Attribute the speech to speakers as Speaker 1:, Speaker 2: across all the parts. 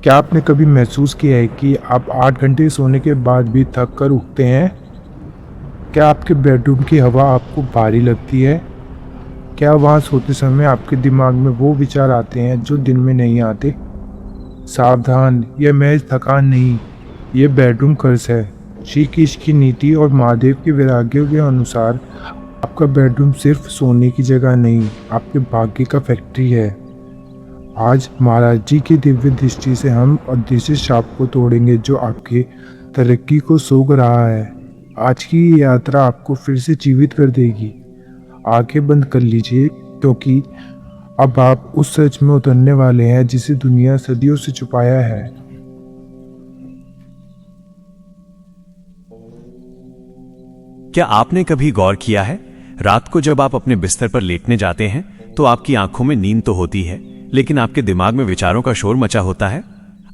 Speaker 1: क्या आपने कभी महसूस किया है कि आप 8 घंटे सोने के बाद भी थक कर उठते हैं? क्या आपके बेडरूम की हवा आपको भारी लगती है? क्या वहाँ सोते समय आपके दिमाग में वो विचार आते हैं जो दिन में नहीं आते? सावधान, यह महज थकान नहीं, ये बेडरूम कर्स है। श्री कृष्ण की नीति और महादेव के वैराग्यों के अनुसार आपका बेडरूम सिर्फ सोने की जगह नहीं, आपके भाग्य का फैक्ट्री है। आज महाराज जी की दिव्य दृष्टि से हम अदृश्य शाप को तोड़ेंगे जो आपके तरक्की को सोख रहा है। आज की ये यात्रा आपको फिर से जीवित कर देगी। आंखें बंद कर लीजिए, क्योंकि अब आप उस सच में उतरने वाले हैं जिसे दुनिया सदियों से छुपाया है।
Speaker 2: क्या आपने कभी गौर किया है, रात को जब आप अपने बिस्तर पर लेटने जाते हैं तो आपकी आंखों में नींद तो होती है, लेकिन आपके दिमाग में विचारों का शोर मचा होता है।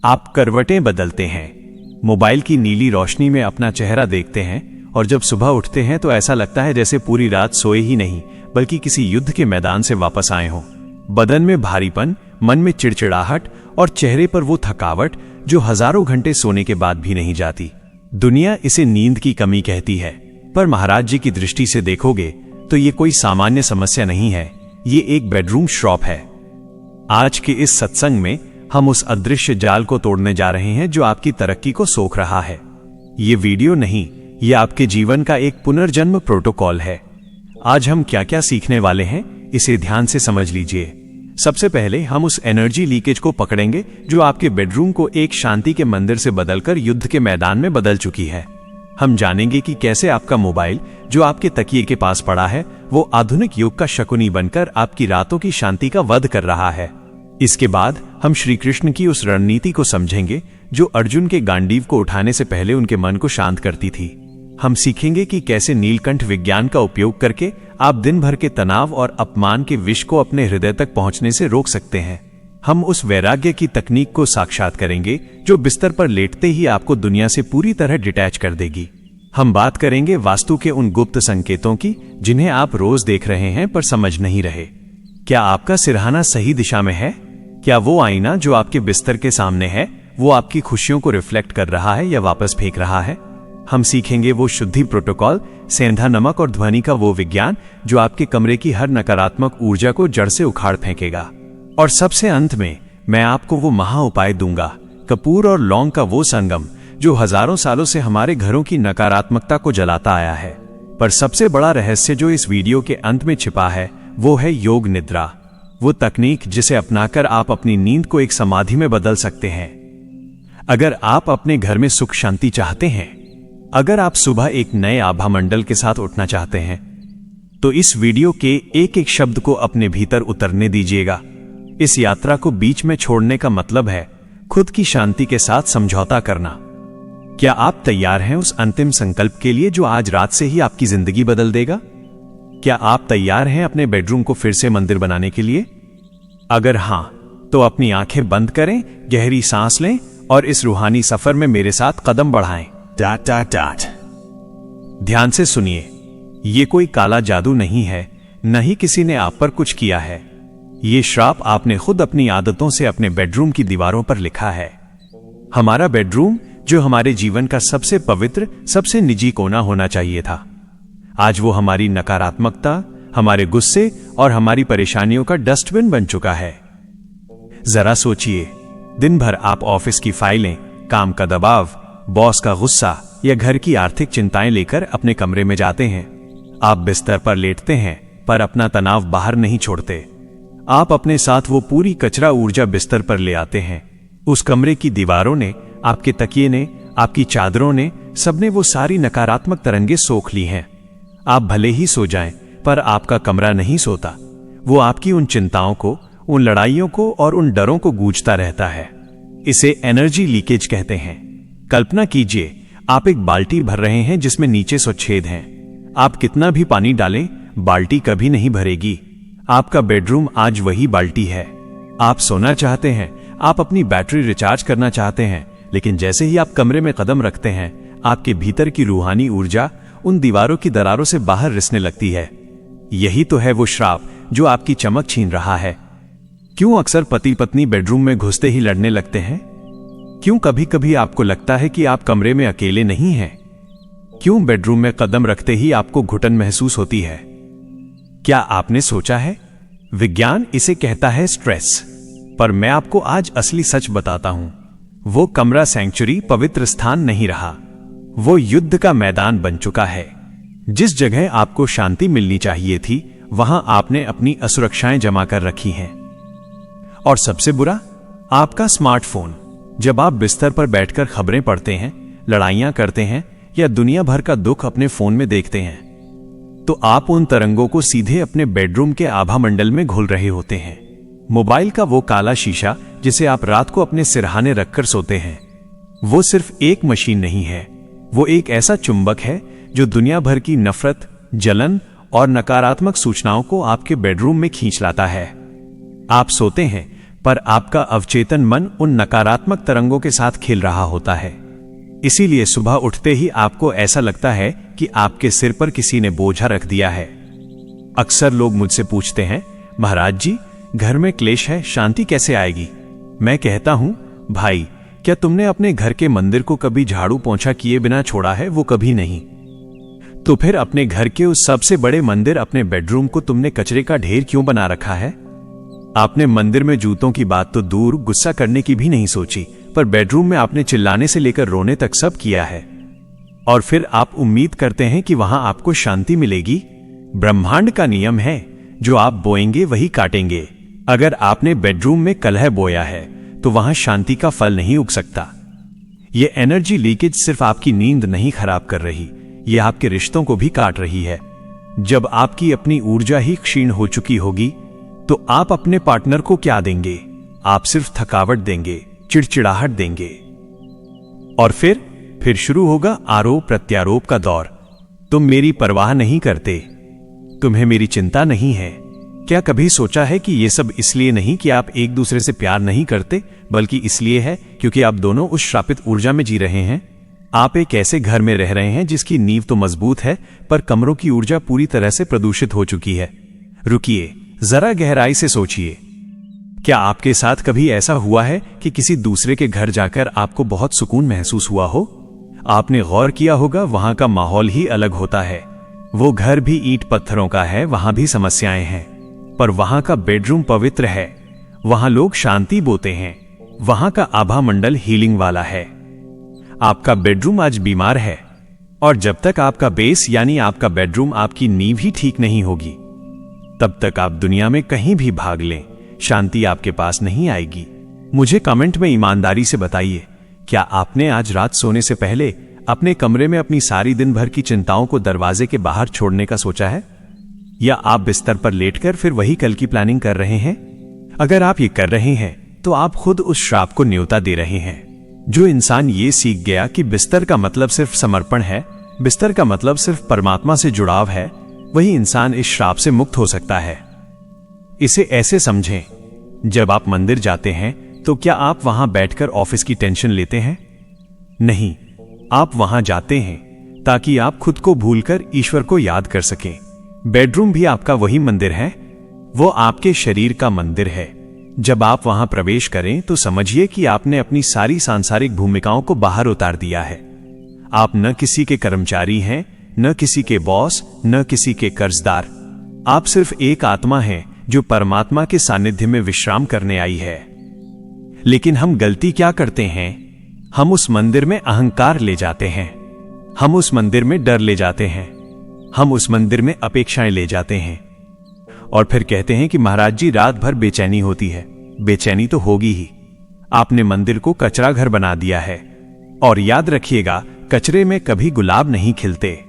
Speaker 2: आप करवटें बदलते हैं, मोबाइल की नीली रोशनी में अपना चेहरा देखते हैं, और जब सुबह उठते हैं तो ऐसा लगता है जैसे पूरी रात सोए ही नहीं, बल्कि किसी युद्ध के मैदान से वापस आए हों। बदन में भारीपन, मन में चिड़चिड़ाहट और चेहरे पर वो थकावट जो हजारों घंटे सोने के बाद भी नहीं जाती। दुनिया इसे नींद की कमी कहती है, पर महाराज जी की दृष्टि से देखोगे तो ये कोई सामान्य समस्या नहीं है, ये एक बेडरूम श्राप है। आज के इस सत्संग में हम उस अदृश्य जाल को तोड़ने जा रहे हैं जो आपकी तरक्की को सोख रहा है। ये वीडियो नहीं, ये आपके जीवन का एक पुनर्जन्म प्रोटोकॉल है। आज हम क्या क्या सीखने वाले हैं, इसे ध्यान से समझ लीजिए। सबसे पहले हम उस एनर्जी लीकेज को पकड़ेंगे जो आपके बेडरूम को एक शांति के मंदिर से बदलकर युद्ध के मैदान में बदल चुकी है। हम जानेंगे कि कैसे आपका मोबाइल जो आपके तकिए के पास पड़ा है वो आधुनिक युग का शकुनी बनकर आपकी रातों की शांति का वध कर रहा है। इसके बाद हम श्री कृष्ण की उस रणनीति को समझेंगे जो अर्जुन के गांडीव को उठाने से पहले उनके मन को शांत करती थी। हम सीखेंगे कि कैसे नीलकंठ विज्ञान का उपयोग करके आप दिन भर के तनाव और अपमान के विष को अपने हृदय तक पहुंचने से रोक सकते हैं। हम उस वैराग्य की तकनीक को साक्षात करेंगे जो बिस्तर पर लेटते ही आपको दुनिया से पूरी तरह डिटैच कर देगी। हम बात करेंगे वास्तु के उन गुप्त संकेतों की जिन्हें आप रोज देख रहे हैं पर समझ नहीं रहे। क्या आपका सिरहाना सही दिशा में है? क्या वो आईना जो आपके बिस्तर के सामने है वो आपकी खुशियों को रिफ्लेक्ट कर रहा है या वापस फेंक रहा है? हम सीखेंगे वो शुद्धि प्रोटोकॉल, सेंधा नमक और ध्वनि का वो विज्ञान जो आपके कमरे की हर नकारात्मक ऊर्जा को जड़ से उखाड़ फेंकेगा। और सबसे अंत में मैं आपको वो महा उपाय दूंगा, कपूर और लौंग का वो संगम जो हजारों सालों से हमारे घरों की नकारात्मकता को जलाता आया है। पर सबसे बड़ा रहस्य जो इस वीडियो के अंत में छिपा है वो है योग निद्रा, वो तकनीक जिसे अपनाकर आप अपनी नींद को एक समाधि में बदल सकते हैं। अगर आप अपने घर में सुख शांति चाहते हैं, अगर आप सुबह एक नए आभा मंडल के साथ उठना चाहते हैं, तो इस वीडियो के एक एक शब्द को अपने भीतर उतरने दीजिएगा। इस यात्रा को बीच में छोड़ने का मतलब है खुद की शांति के साथ समझौता करना। क्या आप तैयार हैं उस अंतिम संकल्प के लिए जो आज रात से ही आपकी जिंदगी बदल देगा? क्या आप तैयार हैं अपने बेडरूम को फिर से मंदिर बनाने के लिए? अगर हां, तो अपनी आंखें बंद करें, गहरी सांस लें और इस रूहानी सफर में मेरे साथ कदम बढ़ाएं। ध्यान से सुनिए, ये कोई काला जादू नहीं है, न ही किसी ने आप पर कुछ किया है। ये श्राप आपने खुद अपनी आदतों से अपने बेडरूम की दीवारों पर लिखा है। हमारा बेडरूम जो हमारे जीवन का सबसे पवित्र, सबसे निजी कोना होना चाहिए था, आज वो हमारी नकारात्मकता, हमारे गुस्से और हमारी परेशानियों का डस्टबिन बन चुका है। जरा सोचिए, दिन भर आप ऑफिस की फाइलें, काम का दबाव, बॉस का गुस्सा या घर की आर्थिक चिंताएं लेकर अपने कमरे में जाते हैं। आप बिस्तर पर लेटते हैं पर अपना तनाव बाहर नहीं छोड़ते। आप अपने साथ वो पूरी कचरा ऊर्जा बिस्तर पर ले आते हैं। उस कमरे की दीवारों ने, आपके तकिए ने, आपकी चादरों ने, सबने वो सारी नकारात्मक तरंगे सोख ली हैं। आप भले ही सो जाएं, पर आपका कमरा नहीं सोता। वो आपकी उन चिंताओं को, उन लड़ाइयों को और उन डरों को गूंजता रहता है। इसे एनर्जी लीकेज कहते हैं। कल्पना कीजिए, आप एक बाल्टी भर रहे हैं जिसमें नीचे 100 छेद हैं। आप कितना भी पानी डालें, बाल्टी कभी नहीं भरेगी। आपका बेडरूम आज वही बाल्टी है। आप सोना चाहते हैं, आप अपनी बैटरी रिचार्ज करना चाहते हैं, लेकिन जैसे ही आप कमरे में कदम रखते हैं, आपके भीतर की रूहानी ऊर्जा उन दीवारों की दरारों से बाहर रिसने लगती है। यही तो है वो श्राप जो आपकी चमक छीन रहा है। क्यों अक्सर पति पत्नी बेडरूम में घुसते ही लड़ने लगते हैं? क्यों कभी कभी आपको लगता है कि आप कमरे में अकेले नहीं हैं? क्यों बेडरूम में कदम रखते ही आपको घुटन महसूस होती है? क्या आपने सोचा है? विज्ञान इसे कहता है स्ट्रेस, पर मैं आपको आज असली सच बताता हूं। वो कमरा सैंक्चुरी पवित्र स्थान नहीं रहा, वो युद्ध का मैदान बन चुका है। जिस जगह आपको शांति मिलनी चाहिए थी, वहां आपने अपनी असुरक्षाएं जमा कर रखी हैं। और सबसे बुरा, आपका स्मार्टफोन। जब आप बिस्तर पर बैठकर खबरें पढ़ते हैं, लड़ाइयां करते हैं या दुनिया भर का दुख अपने फोन में देखते हैं, तो आप उन तरंगों को सीधे अपने बेडरूम के आभा मंडल में घुल रहे होते हैं। मोबाइल का वो काला शीशा जिसे आप रात को अपने सिरहाने रखकर सोते हैं, वो सिर्फ एक मशीन नहीं है, वो एक ऐसा चुंबक है जो दुनिया भर की नफरत, जलन और नकारात्मक सूचनाओं को आपके बेडरूम में खींच लाता है। आप सोते हैं, पर आपका अवचेतन मन उन नकारात्मक तरंगों के साथ खेल रहा होता है। इसीलिए सुबह उठते ही आपको ऐसा लगता है कि आपके सिर पर किसी ने बोझा रख दिया है। अक्सर लोग मुझसे पूछते हैं, महाराज जी, घर में क्लेश है, शांति कैसे आएगी? मैं कहता हूं, भाई, क्या तुमने अपने घर के मंदिर को कभी झाड़ू पोंछा किए बिना छोड़ा है? वो कभी नहीं। तो फिर अपने घर के उस सबसे बड़े मंदिर, अपने बेडरूम को तुमने कचरे का ढेर क्यों बना रखा है? आपने मंदिर में जूतों की बात तो दूर, गुस्सा करने की भी नहीं सोची, पर बेडरूम में आपने चिल्लाने से लेकर रोने तक सब किया है। और फिर आप उम्मीद करते हैं कि वहां आपको शांति मिलेगी। ब्रह्मांड का नियम है, जो आप बोएंगे वही काटेंगे। अगर आपने बेडरूम में कलह बोया है, तो वहां शांति का फल नहीं उग सकता। यह एनर्जी लीकेज सिर्फ आपकी नींद नहीं खराब कर रही, यह आपके रिश्तों को भी काट रही है। जब आपकी अपनी ऊर्जा ही क्षीण हो चुकी होगी, तो आप अपने पार्टनर को क्या देंगे? आप सिर्फ थकावट देंगे, चिड़चिड़ाहट देंगे। और फिर शुरू होगा आरोप प्रत्यारोप का दौर। तुम मेरी परवाह नहीं करते, तुम्हें मेरी चिंता नहीं है। क्या कभी सोचा है कि यह सब इसलिए नहीं कि आप एक दूसरे से प्यार नहीं करते, बल्कि इसलिए है क्योंकि आप दोनों उस श्रापित ऊर्जा में जी रहे हैं? आप एक ऐसे घर में रह रहे हैं जिसकी नींव तो मजबूत है, पर कमरों की ऊर्जा पूरी तरह से प्रदूषित हो चुकी है। रुकिए, जरा गहराई से सोचिए। क्या आपके साथ कभी ऐसा हुआ है कि किसी दूसरे के घर जाकर आपको बहुत सुकून महसूस हुआ हो? आपने गौर किया होगा, वहां का माहौल ही अलग होता है। वो घर भी ईंट पत्थरों का है, वहां भी समस्याएं हैं, पर वहां का बेडरूम पवित्र है। वहां लोग शांति बोते हैं, वहां का आभा मंडल हीलिंग वाला है। आपका बेडरूम आज बीमार है, और जब तक आपका बेस यानी आपका बेडरूम, आपकी नींव ही ठीक नहीं होगी, तब तक आप दुनिया में कहीं भी भाग लें, शांति आपके पास नहीं आएगी। मुझे कमेंट में ईमानदारी से बताइए, क्या आपने आज रात सोने से पहले अपने कमरे में अपनी सारी दिन भर की चिंताओं को दरवाजे के बाहर छोड़ने का सोचा है? या आप बिस्तर पर लेटकर फिर वही कल की प्लानिंग कर रहे हैं? अगर आप ये कर रहे हैं, तो आप खुद उस श्राप को न्योता दे रहे हैं। जो इंसान ये सीख गया कि बिस्तर का मतलब सिर्फ समर्पण है, बिस्तर का मतलब सिर्फ परमात्मा से जुड़ाव है, वही इंसान इस श्राप से मुक्त हो सकता है। इसे ऐसे समझें, जब आप मंदिर जाते हैं, तो क्या आप वहां बैठकर ऑफिस की टेंशन लेते हैं? नहीं, आप वहां जाते हैं ताकि आप खुद को भूलकर ईश्वर को याद कर सकें। बेडरूम भी आपका वही मंदिर है, वो आपके शरीर का मंदिर है। जब आप वहां प्रवेश करें, तो समझिए कि आपने अपनी सारी सांसारिक भूमिकाओं को बाहर उतार दिया है। आप न किसी के कर्मचारी हैं, न किसी के बॉस, न किसी के कर्जदार। आप सिर्फ एक आत्मा हैं जो परमात्मा के सानिध्य में विश्राम करने आई है। लेकिन हम गलती क्या करते हैं? हम उस मंदिर में अहंकार ले जाते हैं, हम उस मंदिर में डर ले जाते हैं, हम उस मंदिर में अपेक्षाएं ले जाते हैं, और फिर कहते हैं कि महाराज जी, रात भर बेचैनी होती है। बेचैनी तो होगी ही, आपने मंदिर को कचरा घर बना दिया है। और याद रखिएगा, कचरे में कभी गुलाब नहीं खिलते।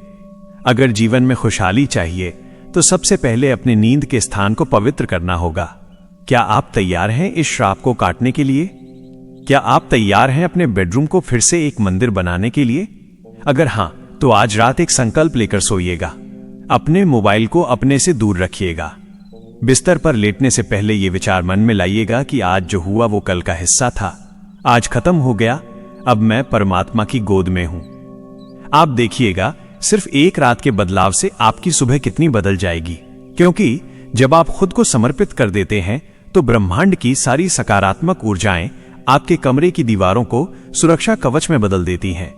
Speaker 2: अगर जीवन में खुशहाली चाहिए, तो सबसे पहले अपने नींद के स्थान को पवित्र करना होगा। क्या आप तैयार हैं इस श्राप को काटने के लिए? क्या आप तैयार हैं अपने बेडरूम को फिर से एक मंदिर बनाने के लिए? अगर हां, तो आज रात एक संकल्प लेकर सोइएगा। अपने मोबाइल को अपने से दूर रखिएगा। बिस्तर पर लेटने से पहले यह विचार मन में लाइएगा कि आज जो हुआ वो कल का हिस्सा था, आज खत्म हो गया, अब मैं परमात्मा की गोद में हूं। आप देखिएगा, सिर्फ एक रात के बदलाव से आपकी सुबह कितनी बदल जाएगी। क्योंकि जब आप खुद को समर्पित कर देते हैं, तो ब्रह्मांड की सारी सकारात्मक ऊर्जाएं आपके कमरे की दीवारों को सुरक्षा कवच में बदल देती हैं।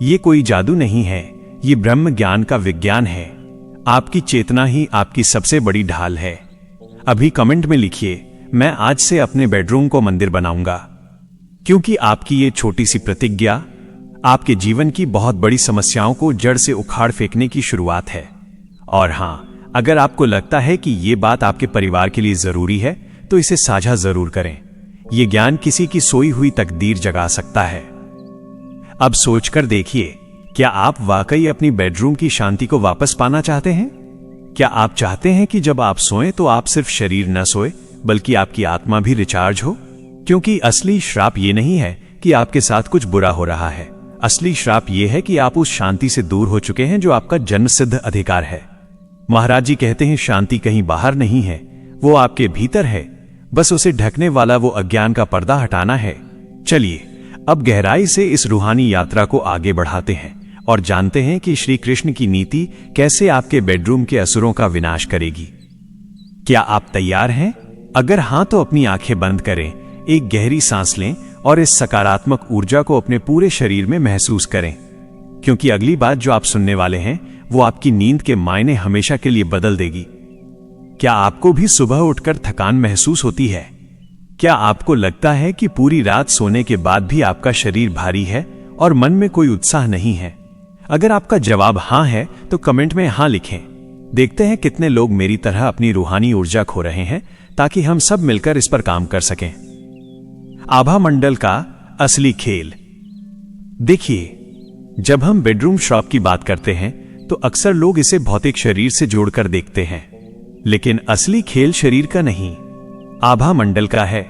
Speaker 2: ये कोई जादू नहीं है, ये ब्रह्म ज्ञान का विज्ञान है। आपकी चेतना ही आपकी सबसे बड़ी ढाल है। अभी कमेंट में लिखिए, मैं आज से अपने बेडरूम को मंदिर बनाऊंगा, क्योंकि आपकी ये छोटी सी प्रतिज्ञा आपके जीवन की बहुत बड़ी समस्याओं को जड़ से उखाड़ फेंकने की शुरुआत है। और हां, अगर आपको लगता है कि ये बात आपके परिवार के लिए जरूरी है तो इसे साझा जरूर करें। ये ज्ञान किसी की सोई हुई तकदीर जगा सकता है। अब सोचकर देखिए, क्या आप वाकई अपनी बेडरूम की शांति को वापस पाना चाहते हैं? क्या आप चाहते हैं कि जब आप सोएं तो आप सिर्फ शरीर न सोए बल्कि आपकी आत्मा भी रिचार्ज हो? क्योंकि असली श्राप ये नहीं है कि आपके साथ कुछ बुरा हो रहा है। असली श्राप ये है कि आप उस शांति से दूर हो चुके हैं जो आपका जन्मसिद्ध अधिकार है। महाराज जी कहते हैं, शांति कहीं बाहर नहीं है, वो आपके भीतर है। बस उसे ढकने वाला वो अज्ञान का पर्दा हटाना है। चलिए अब गहराई से इस रूहानी यात्रा को आगे बढ़ाते हैं और जानते हैं कि श्री कृष्ण की नीति कैसे आपके बेडरूम के असुरों का विनाश करेगी। क्या आप तैयार हैं? अगर हां तो अपनी आंखें बंद करें, एक गहरी सांस लें और इस सकारात्मक ऊर्जा को अपने पूरे शरीर में महसूस करें, क्योंकि अगली बात जो आप सुनने वाले हैं वो आपकी नींद के मायने हमेशा के लिए बदल देगी। क्या आपको भी सुबह उठकर थकान महसूस होती है? क्या आपको लगता है कि पूरी रात सोने के बाद भी आपका शरीर भारी है और मन में कोई उत्साह नहीं है? अगर आपका जवाब हां है तो कमेंट में हां लिखें। देखते हैं कितने लोग मेरी तरह अपनी रूहानी ऊर्जा खो रहे हैं, ताकि हम सब मिलकर इस पर काम कर सकें। आभा मंडल का असली खेल। देखिए, जब हम बेडरूम श्राप की बात करते हैं तो अक्सर लोग इसे भौतिक शरीर से जोड़कर देखते हैं, लेकिन असली खेल शरीर का नहीं, आभा मंडल का है।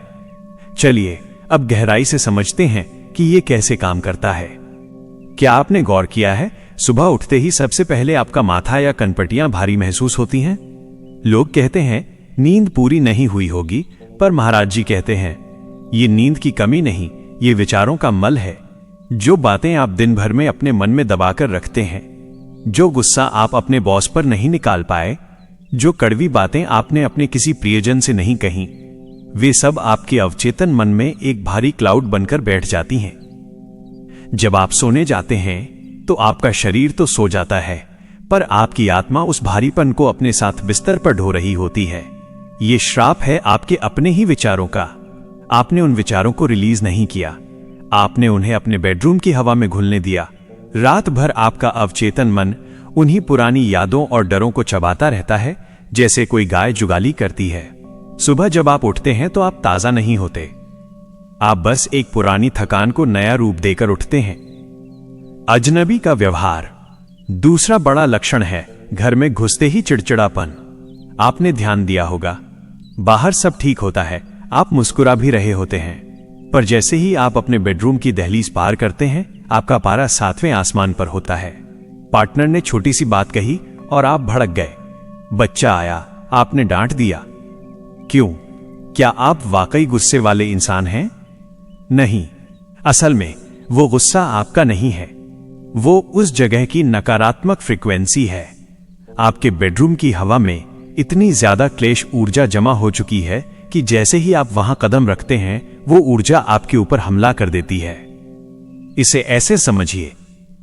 Speaker 2: चलिए अब गहराई से समझते हैं कि यह कैसे काम करता है। क्या आपने गौर किया है, सुबह उठते ही सबसे पहले आपका माथा या कनपटियां भारी महसूस होती हैं? लोग कहते हैं नींद पूरी नहीं हुई होगी, पर महाराज जी कहते हैं ये नींद की कमी नहीं, ये विचारों का मल है। जो बातें आप दिन भर में अपने मन में दबाकर रखते हैं, जो गुस्सा आप अपने बॉस पर नहीं निकाल पाए, जो कड़वी बातें आपने अपने किसी प्रियजन से नहीं कहीं, वे सब आपके अवचेतन मन में एक भारी क्लाउड बनकर बैठ जाती हैं। जब आप सोने जाते हैं तो आपका शरीर तो सो जाता है, पर आपकी आत्मा उस भारीपन को अपने साथ बिस्तर पर ढो रही होती है। ये श्राप है आपके अपने ही विचारों का। आपने उन विचारों को रिलीज नहीं किया, आपने उन्हें अपने बेडरूम की हवा में घुलने दिया। रात भर आपका अवचेतन मन उन्हीं पुरानी यादों और डरों को चबाता रहता है, जैसे कोई गाय जुगाली करती है। सुबह जब आप उठते हैं तो आप ताजा नहीं होते, आप बस एक पुरानी थकान को नया रूप देकर उठते हैं। अजनबी का व्यवहार दूसरा बड़ा लक्षण है। घर में घुसते ही चिड़चिड़ापन। आपने ध्यान दिया होगा, बाहर सब ठीक होता है, आप मुस्कुरा भी रहे होते हैं, पर जैसे ही आप अपने बेडरूम की दहलीज पार करते हैं, आपका पारा 7वें आसमान पर होता है। पार्टनर ने छोटी सी बात कही और आप भड़क गए। बच्चा आया, आपने डांट दिया। क्यों? क्या आप वाकई गुस्से वाले इंसान हैं? नहीं, असल में वो गुस्सा आपका नहीं है, वो उस जगह की नकारात्मक फ्रीक्वेंसी है। आपके बेडरूम की हवा में इतनी ज्यादा क्लेश ऊर्जा जमा हो चुकी है कि जैसे ही आप वहां कदम रखते हैं, वो ऊर्जा आपके ऊपर हमला कर देती है। इसे ऐसे समझिए,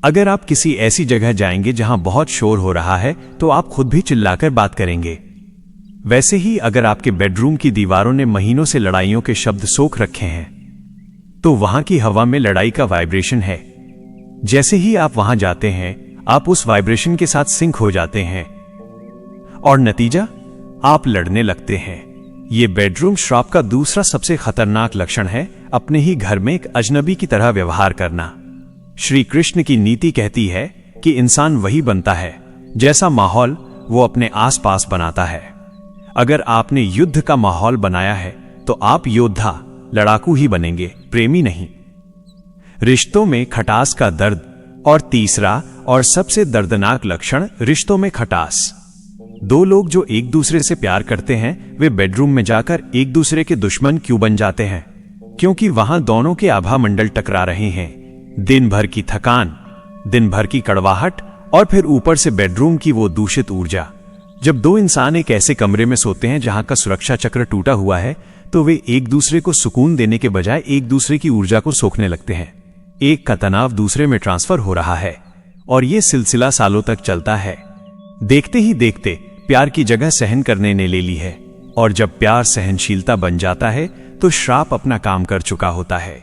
Speaker 2: अगर आप किसी ऐसी जगह जाएंगे जहां बहुत शोर हो रहा है तो आप खुद भी चिल्लाकर बात करेंगे। वैसे ही अगर आपके बेडरूम की दीवारों ने महीनों से लड़ाइयों के शब्द सोख रखे हैं, तो वहां की हवा में लड़ाई का वाइब्रेशन है। जैसे ही आप वहां जाते हैं, आप उस वाइब्रेशन के साथ सिंक हो जाते हैं और नतीजा, आप लड़ने लगते हैं। यह बेडरूम श्राप का दूसरा सबसे खतरनाक लक्षण है, अपने ही घर में एक अजनबी की तरह व्यवहार करना। श्री कृष्ण की नीति कहती है कि इंसान वही बनता है जैसा माहौल वो अपने आसपास बनाता है। अगर आपने युद्ध का माहौल बनाया है तो आप योद्धा, लड़ाकू ही बनेंगे, प्रेमी नहीं। रिश्तों में खटास का दर्द। और तीसरा और सबसे दर्दनाक लक्षण, रिश्तों में खटास। दो लोग जो एक दूसरे से प्यार करते हैं, वे बेडरूम में जाकर एक दूसरे के दुश्मन क्यों बन जाते हैं? क्योंकि वहां दोनों के आभा मंडल टकरा रहे हैं। दिन भर की थकान, दिन भर की कड़वाहट और फिर ऊपर से बेडरूम की वो दूषित ऊर्जा। जब दो इंसान एक ऐसे कमरे में सोते हैं जहां का सुरक्षा चक्र टूटा हुआ है, तो वे एक दूसरे को सुकून देने के बजाय एक दूसरे की ऊर्जा को सोखने लगते हैं। एक का तनाव दूसरे में ट्रांसफर हो रहा है और यह सिलसिला सालों तक चलता है। देखते ही देखते प्यार की जगह सहन करने ने ले ली है, और जब प्यार सहनशीलता बन जाता है तो श्राप अपना काम कर चुका होता है।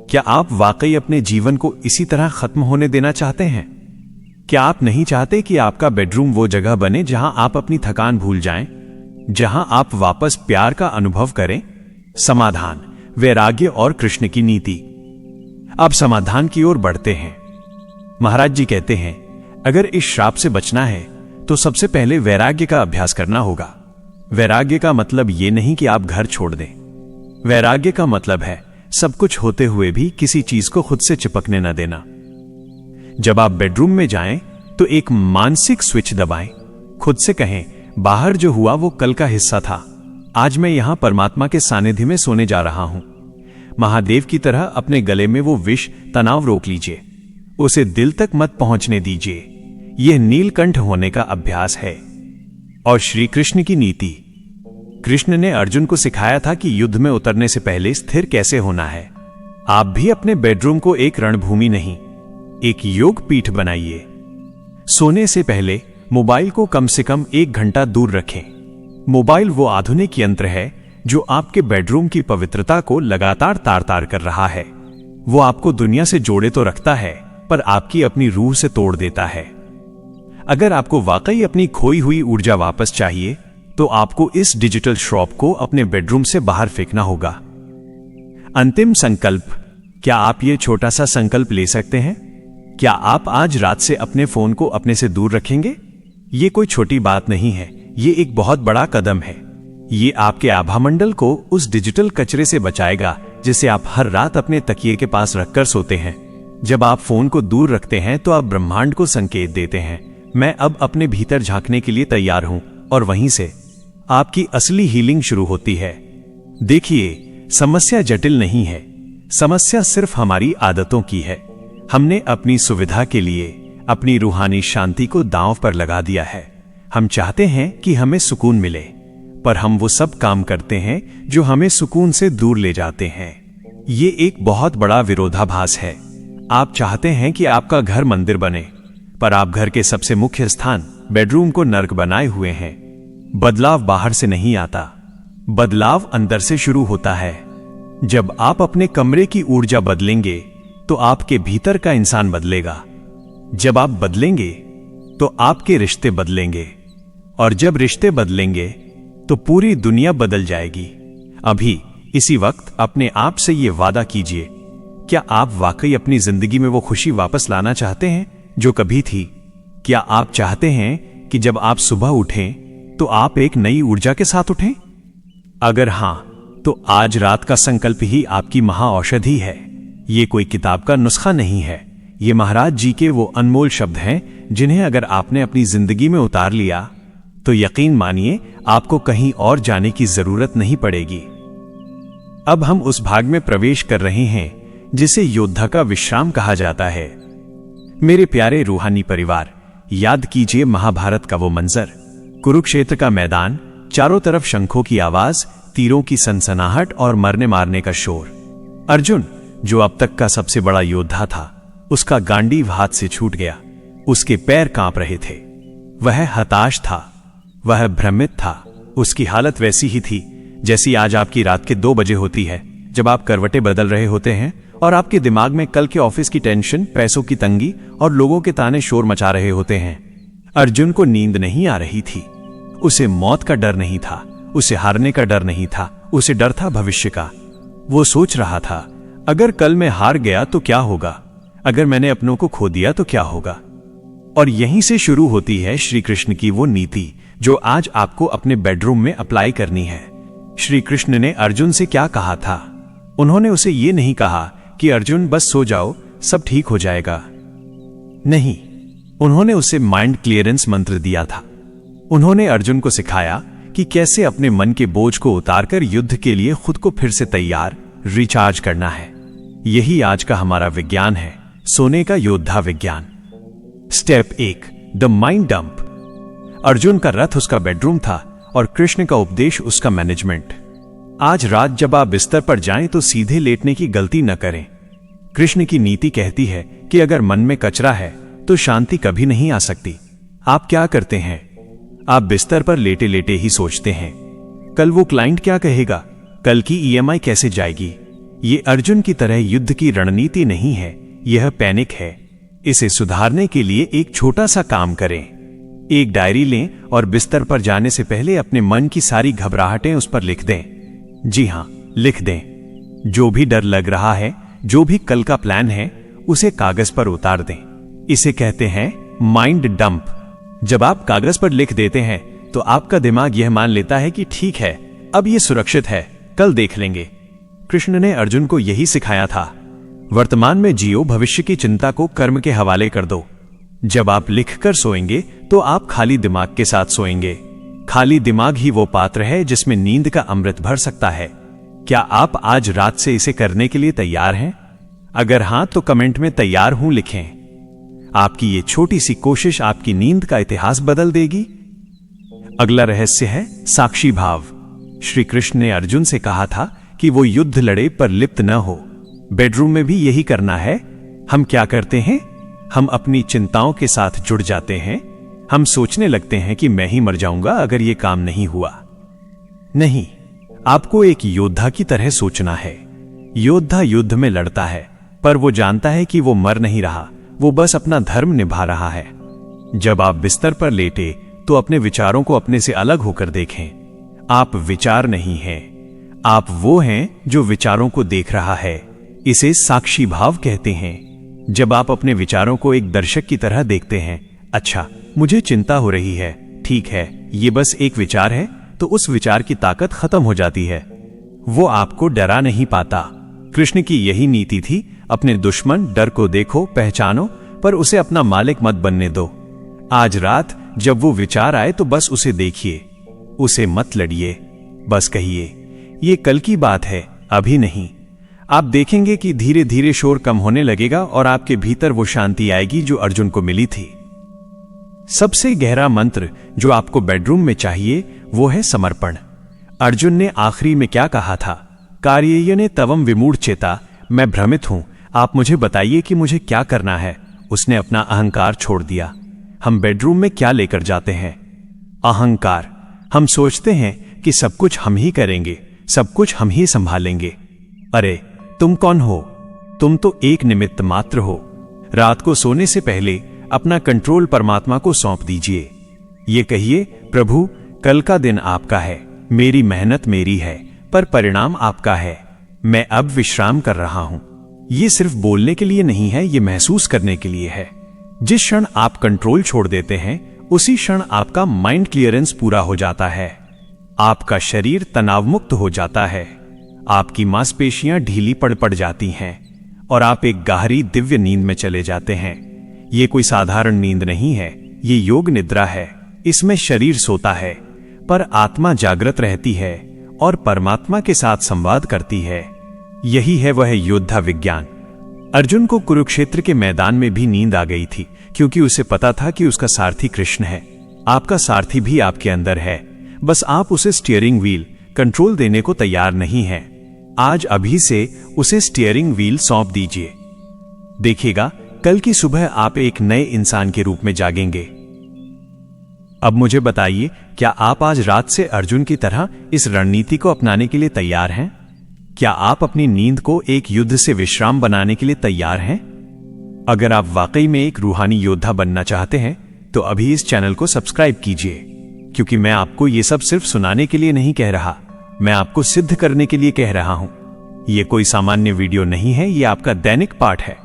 Speaker 2: क्या आप वाकई अपने जीवन को इसी तरह खत्म होने देना चाहते हैं? क्या आप नहीं चाहते कि आपका बेडरूम वो जगह बने जहां आप अपनी थकान भूल जाएं, जहां आप वापस प्यार का अनुभव करें? समाधान, वैराग्य और कृष्ण की नीति। अब समाधान की ओर बढ़ते हैं। महाराज जी कहते हैं, अगर इस श्राप से बचना है तो सबसे पहले वैराग्य का अभ्यास करना होगा। वैराग्य का मतलब यह नहीं कि आप घर छोड़ दें। वैराग्य का मतलब है सब कुछ होते हुए भी किसी चीज को खुद से चिपकने न देना। जब आप बेडरूम में जाएं तो एक मानसिक स्विच दबाएं। खुद से कहें, बाहर जो हुआ वो कल का हिस्सा था, आज मैं यहां परमात्मा के सानिध्य में सोने जा रहा हूं। महादेव की तरह अपने गले में वो विष तनाव रोक लीजिए, उसे दिल तक मत पहुंचने दीजिए। यह नीलकंठ होने का अभ्यास है। और श्री कृष्ण की नीति। कृष्ण ने अर्जुन को सिखाया था कि युद्ध में उतरने से पहले स्थिर कैसे होना है। आप भी अपने बेडरूम को एक रणभूमि नहीं, एक योग पीठ बनाइए। सोने से पहले मोबाइल को कम से कम 1 घंटा दूर रखें। मोबाइल वो आधुनिक यंत्र है जो आपके बेडरूम की पवित्रता को लगातार तार तार कर रहा है। वो आपको दुनिया से जोड़े तो रखता है, पर आपकी अपनी रूह से तोड़ देता है। अगर आपको वाकई अपनी खोई हुई ऊर्जा वापस चाहिए तो आपको इस डिजिटल श्रॉप को अपने बेडरूम से बाहर फेंकना होगा। अंतिम संकल्प। क्या आप ये छोटा सा संकल्प ले सकते हैं? क्या आप आज रात से अपने फोन को अपने से दूर रखेंगे? ये कोई छोटी बात नहीं है, ये एक बहुत बड़ा कदम है। ये आपके आभामंडल को उस डिजिटल कचरे से बचाएगा जिसे आप हर रात अपने तकिए के पास रखकर सोते हैं। जब आप फोन को दूर रखते हैं तो आप ब्रह्मांड को संकेत देते हैं, मैं अब अपने भीतर झांकने के लिए तैयार हूं, और वहीं से आपकी असली हीलिंग शुरू होती है। देखिए, समस्या जटिल नहीं है, समस्या सिर्फ हमारी आदतों की है। हमने अपनी सुविधा के लिए अपनी रूहानी शांति को दांव पर लगा दिया है। हम चाहते हैं कि हमें सुकून मिले, पर हम वो सब काम करते हैं जो हमें सुकून से दूर ले जाते हैं। ये एक बहुत बड़ा विरोधाभास है। आप चाहते हैं कि आपका घर मंदिर बने, पर आप घर के सबसे मुख्य स्थान बेडरूम को नर्क बनाए हुए हैं। बदलाव बाहर से नहीं आता, बदलाव अंदर से शुरू होता है। जब आप अपने कमरे की ऊर्जा बदलेंगे तो आपके भीतर का इंसान बदलेगा। जब आप बदलेंगे तो आपके रिश्ते बदलेंगे, और जब रिश्ते बदलेंगे तो पूरी दुनिया बदल जाएगी। अभी इसी वक्त अपने आप से यह वादा कीजिए, क्या आप वाकई अपनी जिंदगी में वो खुशी वापस लाना चाहते हैं जो कभी थी? क्या आप चाहते हैं कि जब आप सुबह उठें तो आप एक नई ऊर्जा के साथ उठें? अगर हां, तो आज रात का संकल्प ही आपकी महाऔषधि है। ये कोई किताब का नुस्खा नहीं है, ये महाराज जी के वो अनमोल शब्द हैं जिन्हें अगर आपने अपनी जिंदगी में उतार लिया तो यकीन मानिए आपको कहीं और जाने की जरूरत नहीं पड़ेगी। अब हम उस भाग में प्रवेश कर रहे हैं जिसे योद्धा का विश्राम कहा जाता है। मेरे प्यारे रूहानी परिवार, याद कीजिए महाभारत का वो मंजर, कुरुक्षेत्र का मैदान, चारों तरफ शंखों की आवाज, तीरों की सनसनाहट और मरने मारने का शोर। अर्जुन, जो अब तक का सबसे बड़ा योद्धा था, उसका गांडीव हाथ से छूट गया। उसके पैर कांप रहे थे। वह हताश था, वह भ्रमित था। उसकी हालत वैसी ही थी जैसी आज आपकी रात के 2 बजे होती है, जब आप करवटें बदल रहे होते हैं और आपके दिमाग में कल के ऑफिस की टेंशन, पैसों की तंगी और लोगों के ताने शोर मचा रहे होते हैं। अर्जुन को नींद नहीं आ रही थी। उसे मौत का डर नहीं था, उसे हारने का डर नहीं था, उसे डर था भविष्य का। वो सोच रहा था, अगर कल मैं हार गया तो क्या होगा? अगर मैंने अपनों को खो दिया तो क्या होगा? और यहीं से शुरू होती है श्री कृष्ण की वो नीति जो आज आपको अपने बेडरूम में अप्लाई करनी है। श्री कृष्ण ने अर्जुन से क्या कहा था? उन्होंने उसे ये नहीं कहा कि अर्जुन बस सो जाओ, सब ठीक हो जाएगा। नहीं, उन्होंने उसे माइंड क्लियरेंस मंत्र दिया था। उन्होंने अर्जुन को सिखाया कि कैसे अपने मन के बोझ को उतारकर युद्ध के लिए खुद को फिर से तैयार, रिचार्ज करना है। यही आज का हमारा विज्ञान है, सोने का योद्धा विज्ञान। Step 1, the mind dump. Arjun का रथ उसका बेडरूम था और कृष्ण का उपदेश उसका मैनेजमेंट। आज रात जब आप बिस्तर पर जाएं तो सीधे लेटने की गलती न करें। कृष्ण की नीति कहती है कि अगर मन में कचरा है तो शांति कभी नहीं आ सकती। आप क्या करते हैं? आप बिस्तर पर लेटे लेटे ही सोचते हैं, कल वो क्लाइंट क्या कहेगा, कल की ईएमआई कैसे जाएगी। ये अर्जुन की तरह युद्ध की रणनीति नहीं है, यह पैनिक है। इसे सुधारने के लिए एक छोटा सा काम करें। एक डायरी लें और बिस्तर पर जाने से पहले अपने मन की सारी घबराहटें उस पर लिख दें। जी हां, लिख दें। जो भी डर लग रहा है, जो भी कल का प्लान है, उसे कागज पर उतार दें। इसे कहते हैं माइंड डंप। जब आप कागज पर लिख देते हैं तो आपका दिमाग यह मान लेता है कि ठीक है, अब यह सुरक्षित है, कल देख लेंगे। कृष्ण ने अर्जुन को यही सिखाया था। वर्तमान में जियो, भविष्य की चिंता को कर्म के हवाले कर दो। जब आप लिखकर सोएंगे तो आप खाली दिमाग के साथ सोएंगे। खाली दिमाग ही वो पात्र है जिसमें नींद का अमृत भर सकता है। क्या आप आज रात से इसे करने के लिए तैयार हैं? अगर हां तो कमेंट में तैयार हूं लिखें। आपकी ये छोटी सी कोशिश आपकी नींद का इतिहास बदल देगी। अगला रहस्य है साक्षी भाव। श्री कृष्ण ने अर्जुन से कहा था कि वो युद्ध लड़े पर लिप्त न हो। बेडरूम में भी यही करना है। हम क्या करते हैं? हम अपनी चिंताओं के साथ जुड़ जाते हैं। हम सोचने लगते हैं कि मैं ही मर जाऊंगा अगर ये काम नहीं हुआ। नहीं, आपको एक योद्धा की तरह सोचना है। योद्धा युद्ध में लड़ता है, पर वो जानता है कि वो मर नहीं रहा, वो बस अपना धर्म निभा रहा है। जब आप बिस्तर पर लेटे तो अपने विचारों को अपने से अलग होकर देखें। आप विचार नहीं हैं, आप वो हैं जो विचारों को देख रहा है। इसे साक्षी भाव कहते हैं। जब आप अपने विचारों को एक दर्शक की तरह देखते हैं, अच्छा मुझे चिंता हो रही है, ठीक है, ये बस एक विचार है, तो उस विचार की ताकत खत्म हो जाती है। वो आपको डरा नहीं पाता। कृष्ण की यही नीति थी, अपने दुश्मन डर को देखो, पहचानो, पर उसे अपना मालिक मत बनने दो। आज रात जब वो विचार आए तो बस उसे देखिए, उसे मत लड़िए, बस कहिए ये कल की बात है, अभी नहीं। आप देखेंगे कि धीरे धीरे शोर कम होने लगेगा और आपके भीतर वो शांति आएगी जो अर्जुन को मिली थी। सबसे गहरा मंत्र जो आपको बेडरूम में चाहिए वो है समर्पण। अर्जुन ने आखिरी में क्या कहा था? कार्येयने तवम विमूढ़ चेता, मैं भ्रमित हूं, आप मुझे बताइए कि मुझे क्या करना है। उसने अपना अहंकार छोड़ दिया। हम बेडरूम में क्या लेकर जाते हैं? अहंकार। हम सोचते हैं कि सब कुछ हम ही करेंगे, सब कुछ हम ही संभालेंगे। अरे तुम कौन हो? तुम तो एक निमित्त मात्र हो। रात को सोने से पहले अपना कंट्रोल परमात्मा को सौंप दीजिए। ये कहिए, प्रभु कल का दिन आपका है, मेरी मेहनत मेरी है, पर परिणाम आपका है। मैं अब विश्राम कर रहा हूं। ये सिर्फ बोलने के लिए नहीं है, ये महसूस करने के लिए है। जिस क्षण आप कंट्रोल छोड़ देते हैं उसी क्षण आपका माइंड क्लियरेंस पूरा हो जाता है। आपका शरीर तनाव मुक्त हो जाता है, आपकी मांसपेशियां ढीली पड़ जाती हैं और आप एक गहरी दिव्य नींद में चले जाते हैं। ये कोई साधारण नींद नहीं है, ये योग निद्रा है। इसमें शरीर सोता है पर आत्मा जागृत रहती है और परमात्मा के साथ संवाद करती है। यही है वह योद्धा विज्ञान। अर्जुन को कुरुक्षेत्र के मैदान में भी नींद आ गई थी, क्योंकि उसे पता था कि उसका सारथी कृष्ण है। आपका सारथी भी आपके अंदर है, बस आप उसे स्टीयरिंग व्हील, कंट्रोल देने को तैयार नहीं हैं। आज अभी से उसे स्टीयरिंग व्हील सौंप दीजिए। देखिएगा कल की सुबह आप एक नए इंसान के रूप में जागेंगे। अब मुझे बताइए, क्या आप आज रात से अर्जुन की तरह इस रणनीति को अपनाने के लिए तैयार हैं? क्या आप अपनी नींद को एक युद्ध से विश्राम बनाने के लिए तैयार हैं? अगर आप वाकई में एक रूहानी योद्धा बनना चाहते हैं तो अभी इस चैनल को सब्सक्राइब कीजिए, क्योंकि मैं आपको ये सब सिर्फ सुनाने के लिए नहीं कह रहा, मैं आपको सिद्ध करने के लिए कह रहा हूं। यह कोई सामान्य वीडियो नहीं है, यह आपका दैनिक पाठ है।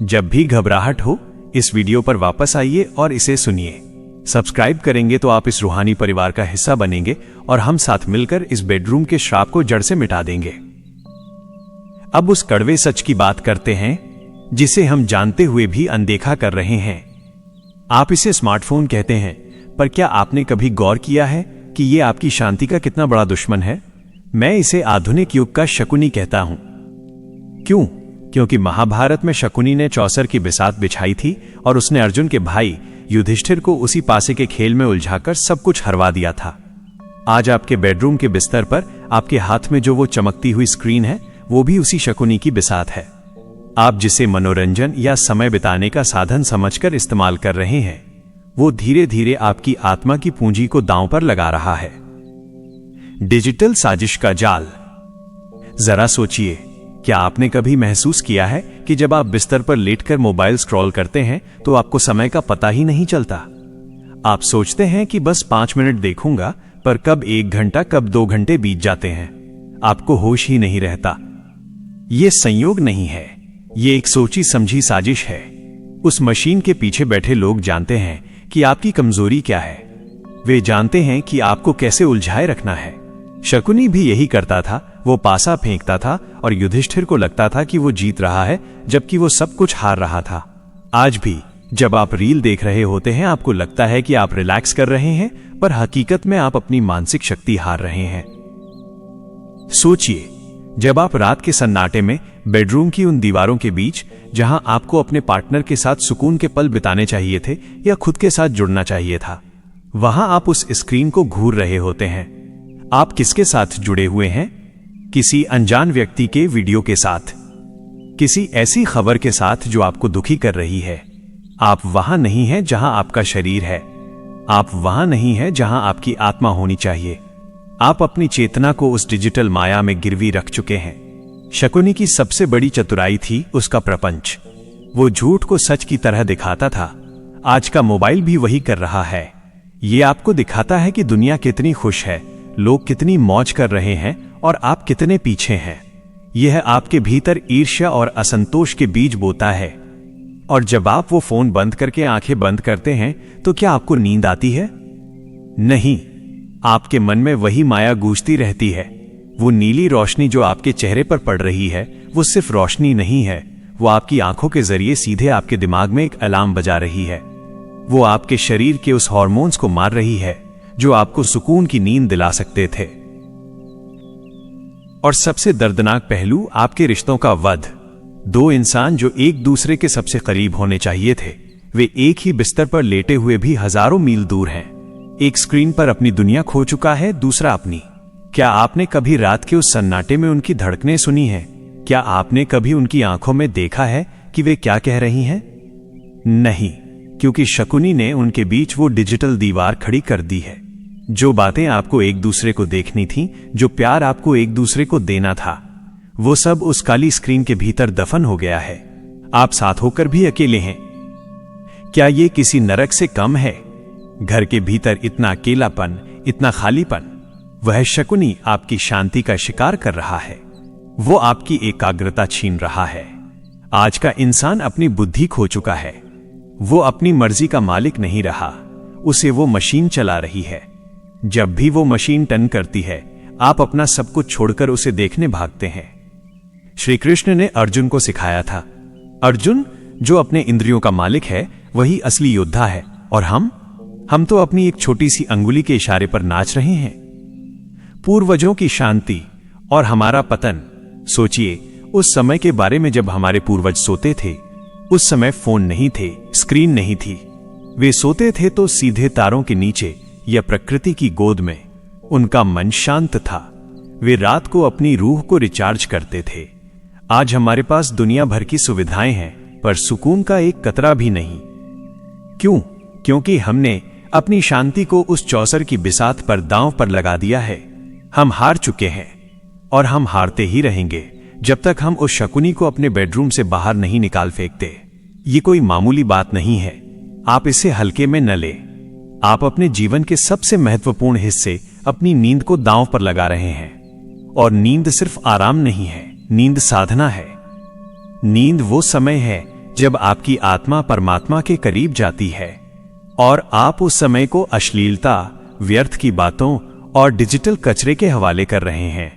Speaker 2: जब भी घबराहट हो इस वीडियो पर वापस आइए और इसे सुनिए। सब्सक्राइब करेंगे तो आप इस रूहानी परिवार का हिस्सा बनेंगे और हम साथ मिलकर इस बेडरूम के श्राप को जड़ से मिटा देंगे। अब उस कड़वे सच की बात करते हैं जिसे हम जानते हुए भी अनदेखा कर रहे हैं। आप इसे स्मार्टफोन कहते हैं, पर क्या आपने कभी गौर किया है कि यह आपकी शांति का कितना बड़ा दुश्मन है? मैं इसे आधुनिक युग का शकुनी कहता हूं। क्यों? क्योंकि महाभारत में शकुनी ने चौसर की बिसात बिछाई थी और उसने अर्जुन के भाई युधिष्ठिर को उसी पासे के खेल में उलझाकर सब कुछ हरवा दिया था। आज आपके बेडरूम के बिस्तर पर आपके हाथ में जो वो चमकती हुई स्क्रीन है, वो भी उसी शकुनी की बिसात है। आप जिसे मनोरंजन या समय बिताने का साधन समझकर इस्तेमाल कर रहे हैं, वो धीरे धीरे आपकी आत्मा की पूंजी को दांव पर लगा रहा है। डिजिटल साजिश का जाल। जरा सोचिए, क्या आपने कभी महसूस किया है कि जब आप बिस्तर पर लेटकर मोबाइल स्क्रॉल करते हैं तो आपको समय का पता ही नहीं चलता? आप सोचते हैं कि बस 5 मिनट देखूंगा, पर कब 1 घंटा, कब 2 घंटे बीत जाते हैं, आपको होश ही नहीं रहता। ये संयोग नहीं है, ये एक सोची समझी साजिश है। उस मशीन के पीछे बैठे लोग जानते हैं कि आपकी कमजोरी क्या है। वे जानते हैं कि आपको कैसे उलझाए रखना है। शकुनी भी यही करता था। वो पासा फेंकता था और युधिष्ठिर को लगता था कि वो जीत रहा है, जबकि वो सब कुछ हार रहा था। आज भी जब आप रील देख रहे होते हैं, आपको लगता है कि आप रिलैक्स कर रहे हैं, पर हकीकत में आप अपनी मानसिक शक्ति हार रहे हैं। सोचिए, जब आप रात के सन्नाटे में बेडरूम की उन दीवारों के बीच, जहां आपको अपने पार्टनर के साथ सुकून के पल बिताने चाहिए थे या खुद के साथ जुड़ना चाहिए था, वहां आप उस स्क्रीन को घूर रहे होते हैं। आप किसके साथ जुड़े हुए हैं? किसी अनजान व्यक्ति के वीडियो के साथ, किसी ऐसी खबर के साथ जो आपको दुखी कर रही है। आप वहां नहीं हैं जहां आपका शरीर है। आप वहां नहीं हैं जहां आपकी आत्मा होनी चाहिए। आप अपनी चेतना को उस डिजिटल माया में गिरवी रख चुके हैं। शकुनी की सबसे बड़ी चतुराई थी उसका प्रपंच। वो झूठ को सच की तरह दिखाता था। आज का मोबाइल भी वही कर रहा है। ये आपको दिखाता है कि दुनिया कितनी खुश है, लोग कितनी मौज कर रहे हैं और आप कितने पीछे हैं। यह आपके भीतर ईर्ष्या और असंतोष के बीज बोता है। और जब आप वो फोन बंद करके आंखें बंद करते हैं, तो क्या आपको नींद आती है? नहीं, आपके मन में वही माया गूंजती रहती है। वो नीली रोशनी जो आपके चेहरे पर पड़ रही है, वो सिर्फ रोशनी नहीं है, वो आपकी आंखों के जरिए सीधे आपके दिमाग में एक अलार्म बजा रही है। वो आपके शरीर के उस हार्मोन्स को मार रही है जो आपको सुकून की नींद दिला सकते थे। और सबसे दर्दनाक पहलू, आपके रिश्तों का वध। 2 इंसान जो एक दूसरे के सबसे करीब होने चाहिए थे, वे एक ही बिस्तर पर लेटे हुए भी हजारों मील दूर हैं। एक स्क्रीन पर अपनी दुनिया खो चुका है, दूसरा अपनी। क्या आपने कभी रात के उस सन्नाटे में उनकी धड़कनें सुनी हैं? क्या आपने कभी उनकी आंखों में देखा है कि वे क्या कह रही हैं? नहीं, क्योंकि शकुनी ने उनके बीच वो डिजिटल दीवार खड़ी कर दी है। जो बातें आपको एक दूसरे को देखनी थी, जो प्यार आपको एक दूसरे को देना था, वो सब उस काली स्क्रीन के भीतर दफन हो गया है। आप साथ होकर भी अकेले हैं। क्या ये किसी नरक से कम है? घर के भीतर इतना अकेलापन, इतना खालीपन। वह शकुनी आपकी शांति का शिकार कर रहा है। वो आपकी एकाग्रता छीन रहा है। आज का इंसान अपनी बुद्धि खो चुका है। वो अपनी मर्जी का मालिक नहीं रहा, उसे वो मशीन चला रही है। जब भी वो मशीन टर्न करती है, आप अपना सब कुछ छोड़कर उसे देखने भागते हैं। श्री कृष्ण ने अर्जुन को सिखाया था, अर्जुन, जो अपने इंद्रियों का मालिक है वही असली योद्धा है, और हम तो अपनी एक छोटी सी अंगुली के इशारे पर नाच रहे हैं। पूर्वजों की शांति और हमारा पतन। सोचिए, उस समय के बारे में जब हमारे पूर्वज सोते थे। उस समय फोन नहीं थे, स्क्रीन नहीं थी। वे सोते थे तो सीधे तारों के नीचे या प्रकृति की गोद में। उनका मन शांत था। वे रात को अपनी रूह को रिचार्ज करते थे। आज हमारे पास दुनिया भर की सुविधाएं हैं, पर सुकून का एक कतरा भी नहीं। क्यों? क्योंकि हमने अपनी शांति को उस चौसर की बिसात पर दांव पर लगा दिया है। हम हार चुके हैं और हम हारते ही रहेंगे जब तक हम उस शकुनी को अपने बेडरूम से बाहर नहीं निकाल फेंकते। ये कोई मामूली बात नहीं है। आप इसे हल्के में न लें। आप अपने जीवन के सबसे महत्वपूर्ण हिस्से, अपनी नींद को दांव पर लगा रहे हैं। और नींद सिर्फ आराम नहीं है, नींद साधना है। नींद वो समय है जब आपकी आत्मा परमात्मा के करीब जाती है और आप उस समय को अश्लीलता, व्यर्थ की बातों और डिजिटल कचरे के हवाले कर रहे हैं।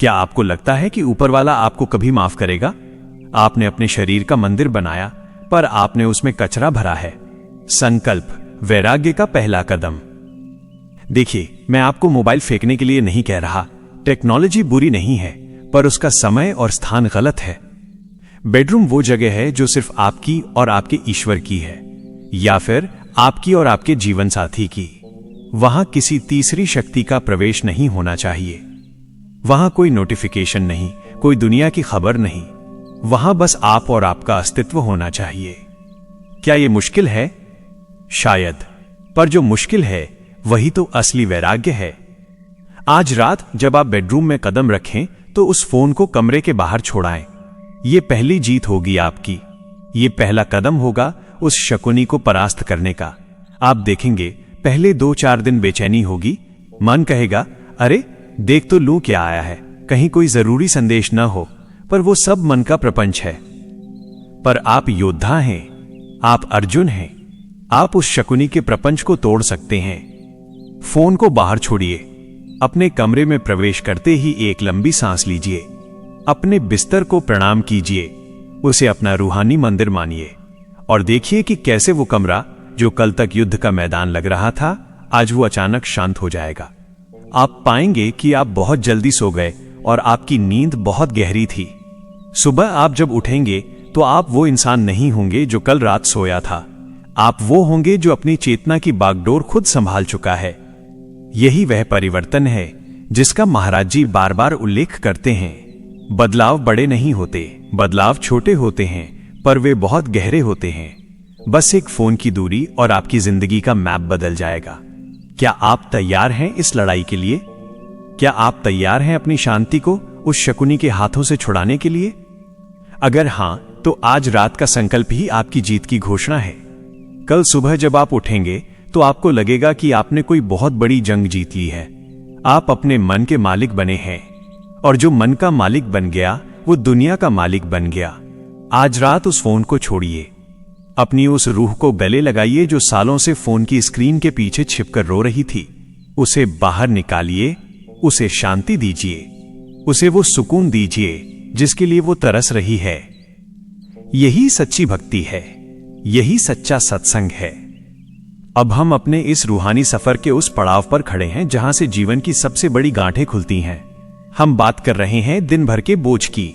Speaker 2: क्या आपको लगता है कि ऊपर वाला आपको कभी माफ करेगा? आपने अपने शरीर का मंदिर बनाया, पर आपने उसमें कचरा भरा है। संकल्प, वैराग्य का पहला कदम। देखिए, मैं आपको मोबाइल फेंकने के लिए नहीं कह रहा। टेक्नोलॉजी बुरी नहीं है, पर उसका समय और स्थान गलत है। बेडरूम वो जगह है जो सिर्फ आपकी और आपके ईश्वर की है, या फिर आपकी और आपके जीवन साथी की। वहां किसी तीसरी शक्ति का प्रवेश नहीं होना चाहिए। वहां कोई नोटिफिकेशन नहीं, कोई दुनिया की खबर नहीं। वहां बस आप और आपका अस्तित्व होना चाहिए। क्या यह मुश्किल है? शायद, पर जो मुश्किल है वही तो असली वैराग्य है। आज रात जब आप बेडरूम में कदम रखें तो उस फोन को कमरे के बाहर छोड़ाएं। यह पहली जीत होगी आपकी। ये पहला कदम होगा उस शकुनी को परास्त करने का। आप देखेंगे पहले 2-4 दिन बेचैनी होगी। मन कहेगा, अरे देख तो लूं क्या आया है, कहीं कोई जरूरी संदेश न हो। पर वो सब मन का प्रपंच है। पर आप योद्धा हैं, आप अर्जुन हैं। आप उस शकुनी के प्रपंच को तोड़ सकते हैं। फोन को बाहर छोड़िए। अपने कमरे में प्रवेश करते ही एक लंबी सांस लीजिए। अपने बिस्तर को प्रणाम कीजिए। उसे अपना रूहानी मंदिर मानिए और देखिए कि कैसे वो कमरा जो कल तक युद्ध का मैदान लग रहा था, आज वो अचानक शांत हो जाएगा। आप पाएंगे कि आप बहुत जल्दी सो गए और आपकी नींद बहुत गहरी थी। सुबह आप जब उठेंगे तो आप वो इंसान नहीं होंगे जो कल रात सोया था। आप वो होंगे जो अपनी चेतना की बागडोर खुद संभाल चुका है। यही वह परिवर्तन है जिसका महाराज जी बार बार उल्लेख करते हैं। बदलाव बड़े नहीं होते, बदलाव छोटे होते हैं, पर वे बहुत गहरे होते हैं। बस एक फोन की दूरी और आपकी जिंदगी का मैप बदल जाएगा। क्या आप तैयार हैं इस लड़ाई के लिए? क्या आप तैयार हैं अपनी शांति को उस शकुनी के हाथों से छुड़ाने के लिए? अगर हां, तो आज रात का संकल्प ही आपकी जीत की घोषणा है। कल सुबह जब आप उठेंगे तो आपको लगेगा कि आपने कोई बहुत बड़ी जंग जीत ली है। आप अपने मन के मालिक बने हैं, और जो मन का मालिक बन गया वो दुनिया का मालिक बन गया। आज रात उस फोन को छोड़िए। अपनी उस रूह को गले लगाइए जो सालों से फोन की स्क्रीन के पीछे छिपकर रो रही थी। उसे बाहर निकालिए, उसे शांति दीजिए, उसे वो सुकून दीजिए जिसके लिए वो तरस रही है। यही सच्ची भक्ति है, यही सच्चा सत्संग है। अब हम अपने इस रूहानी सफर के उस पड़ाव पर खड़े हैं जहां से जीवन की सबसे बड़ी गांठें खुलती हैं। हम बात कर रहे हैं दिन भर के बोझ की।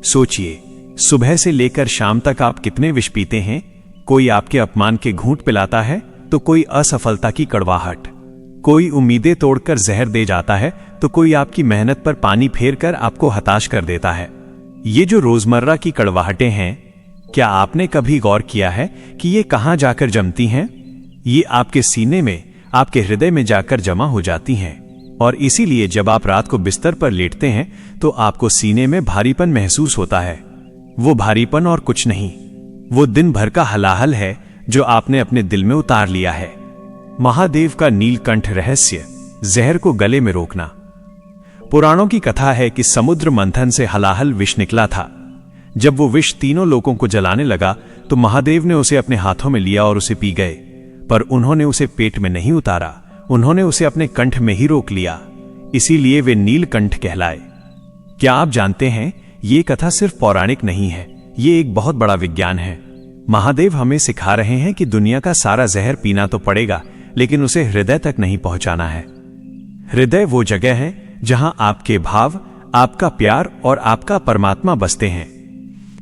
Speaker 2: सोचिए, सुबह से लेकर शाम तक आप कितने विष पीते हैं। कोई आपके अपमान के घूंट पिलाता है तो कोई असफलता की कड़वाहट, कोई उम्मीदें तोड़कर जहर दे जाता है तो कोई आपकी मेहनत पर पानी फेर कर आपको हताश कर देता है। ये जो रोजमर्रा की कड़वाहटें हैं, क्या आपने कभी गौर किया है कि ये कहां जाकर जमती हैं? ये आपके सीने में, आपके हृदय में जाकर जमा हो जाती हैं। और इसीलिए जब आप रात को बिस्तर पर लेटते हैं तो आपको सीने में भारीपन महसूस होता है। वो भारीपन और कुछ नहीं, वो दिन भर का हलाहल है जो आपने अपने दिल में उतार लिया है। महादेव का नीलकंठ रहस्य, जहर को गले में रोकना। पुराणों की कथा है कि समुद्र मंथन से हलाहल विष निकला था। जब वो विष तीनों लोगों को जलाने लगा तो महादेव ने उसे अपने हाथों में लिया और उसे पी गए। पर उन्होंने उसे पेट में नहीं उतारा, उन्होंने उसे अपने कंठ में ही रोक लिया। इसीलिए वे नीलकंठ कहलाए। क्या आप जानते हैं, ये कथा सिर्फ पौराणिक नहीं है, ये एक बहुत बड़ा विज्ञान है। महादेव हमें सिखा रहे हैं कि दुनिया का सारा जहर पीना तो पड़ेगा, लेकिन उसे हृदय तक नहीं पहुंचाना है। हृदय वो जगह है जहां आपके भाव, आपका प्यार और आपका परमात्मा बसते हैं।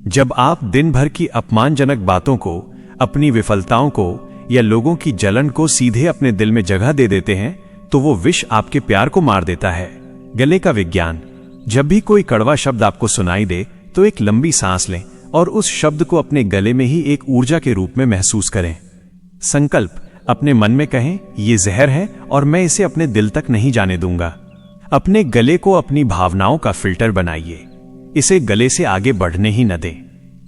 Speaker 2: जब आप दिन भर की अपमानजनक बातों को, अपनी विफलताओं को या लोगों की जलन को सीधे अपने दिल में जगह दे देते हैं तो वो विष आपके प्यार को मार देता है। गले का विज्ञान। जब भी कोई कड़वा शब्द आपको सुनाई दे तो एक लंबी सांस लें और उस शब्द को अपने गले में ही एक ऊर्जा के रूप में महसूस करें। संकल्प अपने मन में कहें, ये जहर है और मैं इसे अपने दिल तक नहीं जाने दूंगा। अपने गले को अपनी भावनाओं का फिल्टर बनाइए। इसे गले से आगे बढ़ने ही न दें,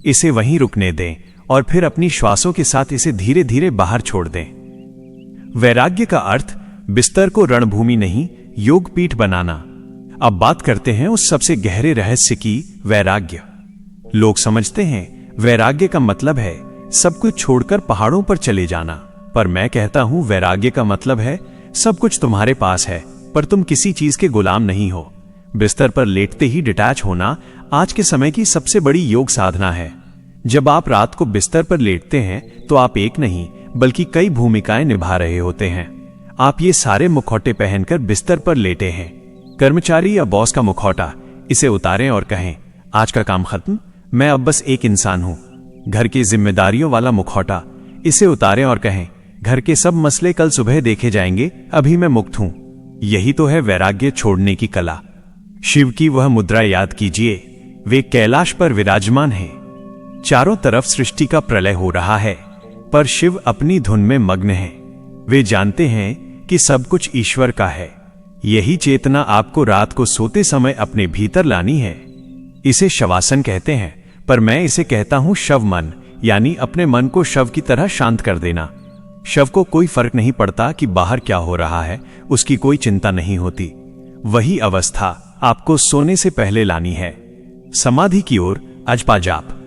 Speaker 2: इसे वहीं रुकने दें और फिर अपनी श्वासों के साथ इसे धीरे धीरे बाहर छोड़ दें। वैराग्य का अर्थ बिस्तर को रणभूमि नहीं, योगपीठ बनाना। अब बात करते हैं उस सबसे गहरे रहस्य की, वैराग्य। लोग समझते हैं वैराग्य का मतलब है सब कुछ छोड़कर पहाड़ों पर चले जाना, पर मैं कहता हूं वैराग्य का मतलब है सब कुछ तुम्हारे पास है पर तुम किसी चीज के गुलाम नहीं हो। बिस्तर पर लेटते ही डिटैच होना आज के समय की सबसे बड़ी योग साधना है। जब आप रात को बिस्तर पर लेटते हैं तो आप एक नहीं बल्कि कई भूमिकाएं निभा रहे होते हैं। आप ये सारे मुखौटे पहनकर बिस्तर पर लेटे हैं। कर्मचारी या बॉस का मुखौटा, इसे उतारें और कहें, आज का काम खत्म, मैं अब बस एक इंसान हूं। घर की जिम्मेदारियों वाला मुखौटा, इसे उतारें और कहें, घर के सब मसले कल सुबह देखे जाएंगे, अभी मैं मुक्त हूं। यही तो है वैराग्य छोड़ने की कला। शिव की वह मुद्रा याद कीजिए, वे कैलाश पर विराजमान हैं। चारों तरफ सृष्टि का प्रलय हो रहा है, पर शिव अपनी धुन में मग्न हैं। वे जानते हैं कि सब कुछ ईश्वर का है। यही चेतना आपको रात को सोते समय अपने भीतर लानी है। इसे शवासन कहते हैं, पर मैं इसे कहता हूं शव मन, यानी अपने मन को शव की तरह शांत कर देना। शव को कोई फर्क नहीं पड़ता कि बाहर क्या हो रहा है, उसकी कोई चिंता नहीं होती। वही अवस्था आपको सोने से पहले लानी है, समाधि की ओर, अजपा जाप।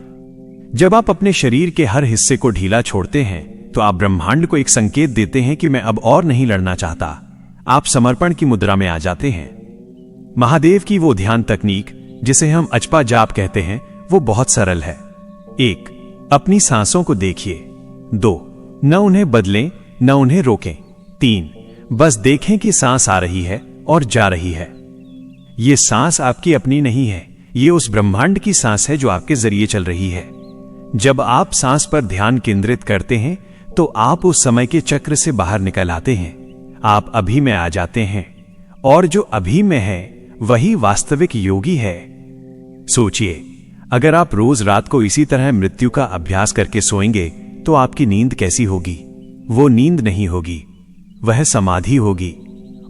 Speaker 2: जब आप अपने शरीर के हर हिस्से को ढीला छोड़ते हैं तो आप ब्रह्मांड को एक संकेत देते हैं कि मैं अब और नहीं लड़ना चाहता। आप समर्पण की मुद्रा में आ जाते हैं। महादेव की वो ध्यान तकनीक जिसे हम अजपा जाप कहते हैं, वो बहुत सरल है। 1. अपनी सांसों को देखिए। 2. न उन्हें बदलें, न उन्हें रोकें। 3. बस देखें कि सांस आ रही है और जा रही है। ये सांस आपकी अपनी नहीं है, ये उस ब्रह्मांड की सांस है जो आपके जरिए चल रही है। जब आप सांस पर ध्यान केंद्रित करते हैं तो आप उस समय के चक्र से बाहर निकल आते हैं। आप अभी में आ जाते हैं, और जो अभी में है वही वास्तविक योगी है। सोचिए, अगर आप रोज रात को इसी तरह मृत्यु का अभ्यास करके सोएंगे तो आपकी नींद कैसी होगी? वो नींद नहीं होगी, वह समाधि होगी।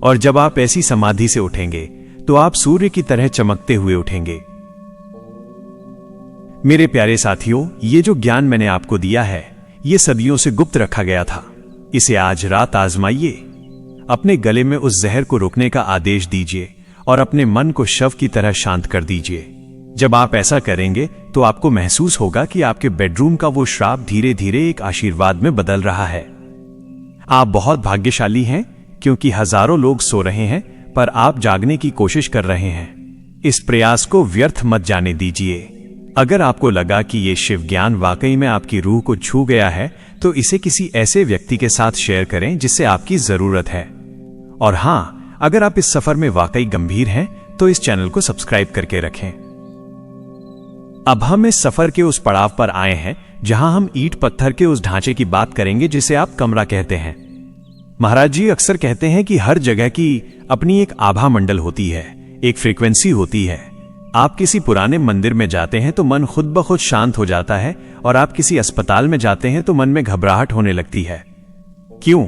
Speaker 2: और जब आप ऐसी समाधि से उठेंगे तो आप सूर्य की तरह चमकते हुए उठेंगे। मेरे प्यारे साथियों, ये जो ज्ञान मैंने आपको दिया है, ये सदियों से गुप्त रखा गया था। इसे आज रात आजमाइए। अपने गले में उस जहर को रोकने का आदेश दीजिए और अपने मन को शव की तरह शांत कर दीजिए। जब आप ऐसा करेंगे तो आपको महसूस होगा कि आपके बेडरूम का वो श्राप धीरे धीरे एक आशीर्वाद में बदल रहा है। आप बहुत भाग्यशाली हैं, क्योंकि हजारों लोग सो रहे हैं पर आप जागने की कोशिश कर रहे हैं। इस प्रयास को व्यर्थ मत जाने दीजिए। अगर आपको लगा कि ये शिव ज्ञान वाकई में आपकी रूह को छू गया है तो इसे किसी ऐसे व्यक्ति के साथ शेयर करें जिससे आपकी जरूरत है। और हां, अगर आप इस सफर में वाकई गंभीर हैं तो इस चैनल को सब्सक्राइब करके रखें। अब हम इस सफर के उस पड़ाव पर आए हैं जहां हम ईंट पत्थर के उस ढांचे की बात करेंगे जिसे आप कमरा कहते हैं। महाराज जी अक्सर कहते हैं कि हर जगह की अपनी एक आभा मंडल होती है, एक फ्रीक्वेंसी होती है। आप किसी पुराने मंदिर में जाते हैं तो मन खुद ब खुद शांत हो जाता है, और आप किसी अस्पताल में जाते हैं तो मन में घबराहट होने लगती है। क्यों?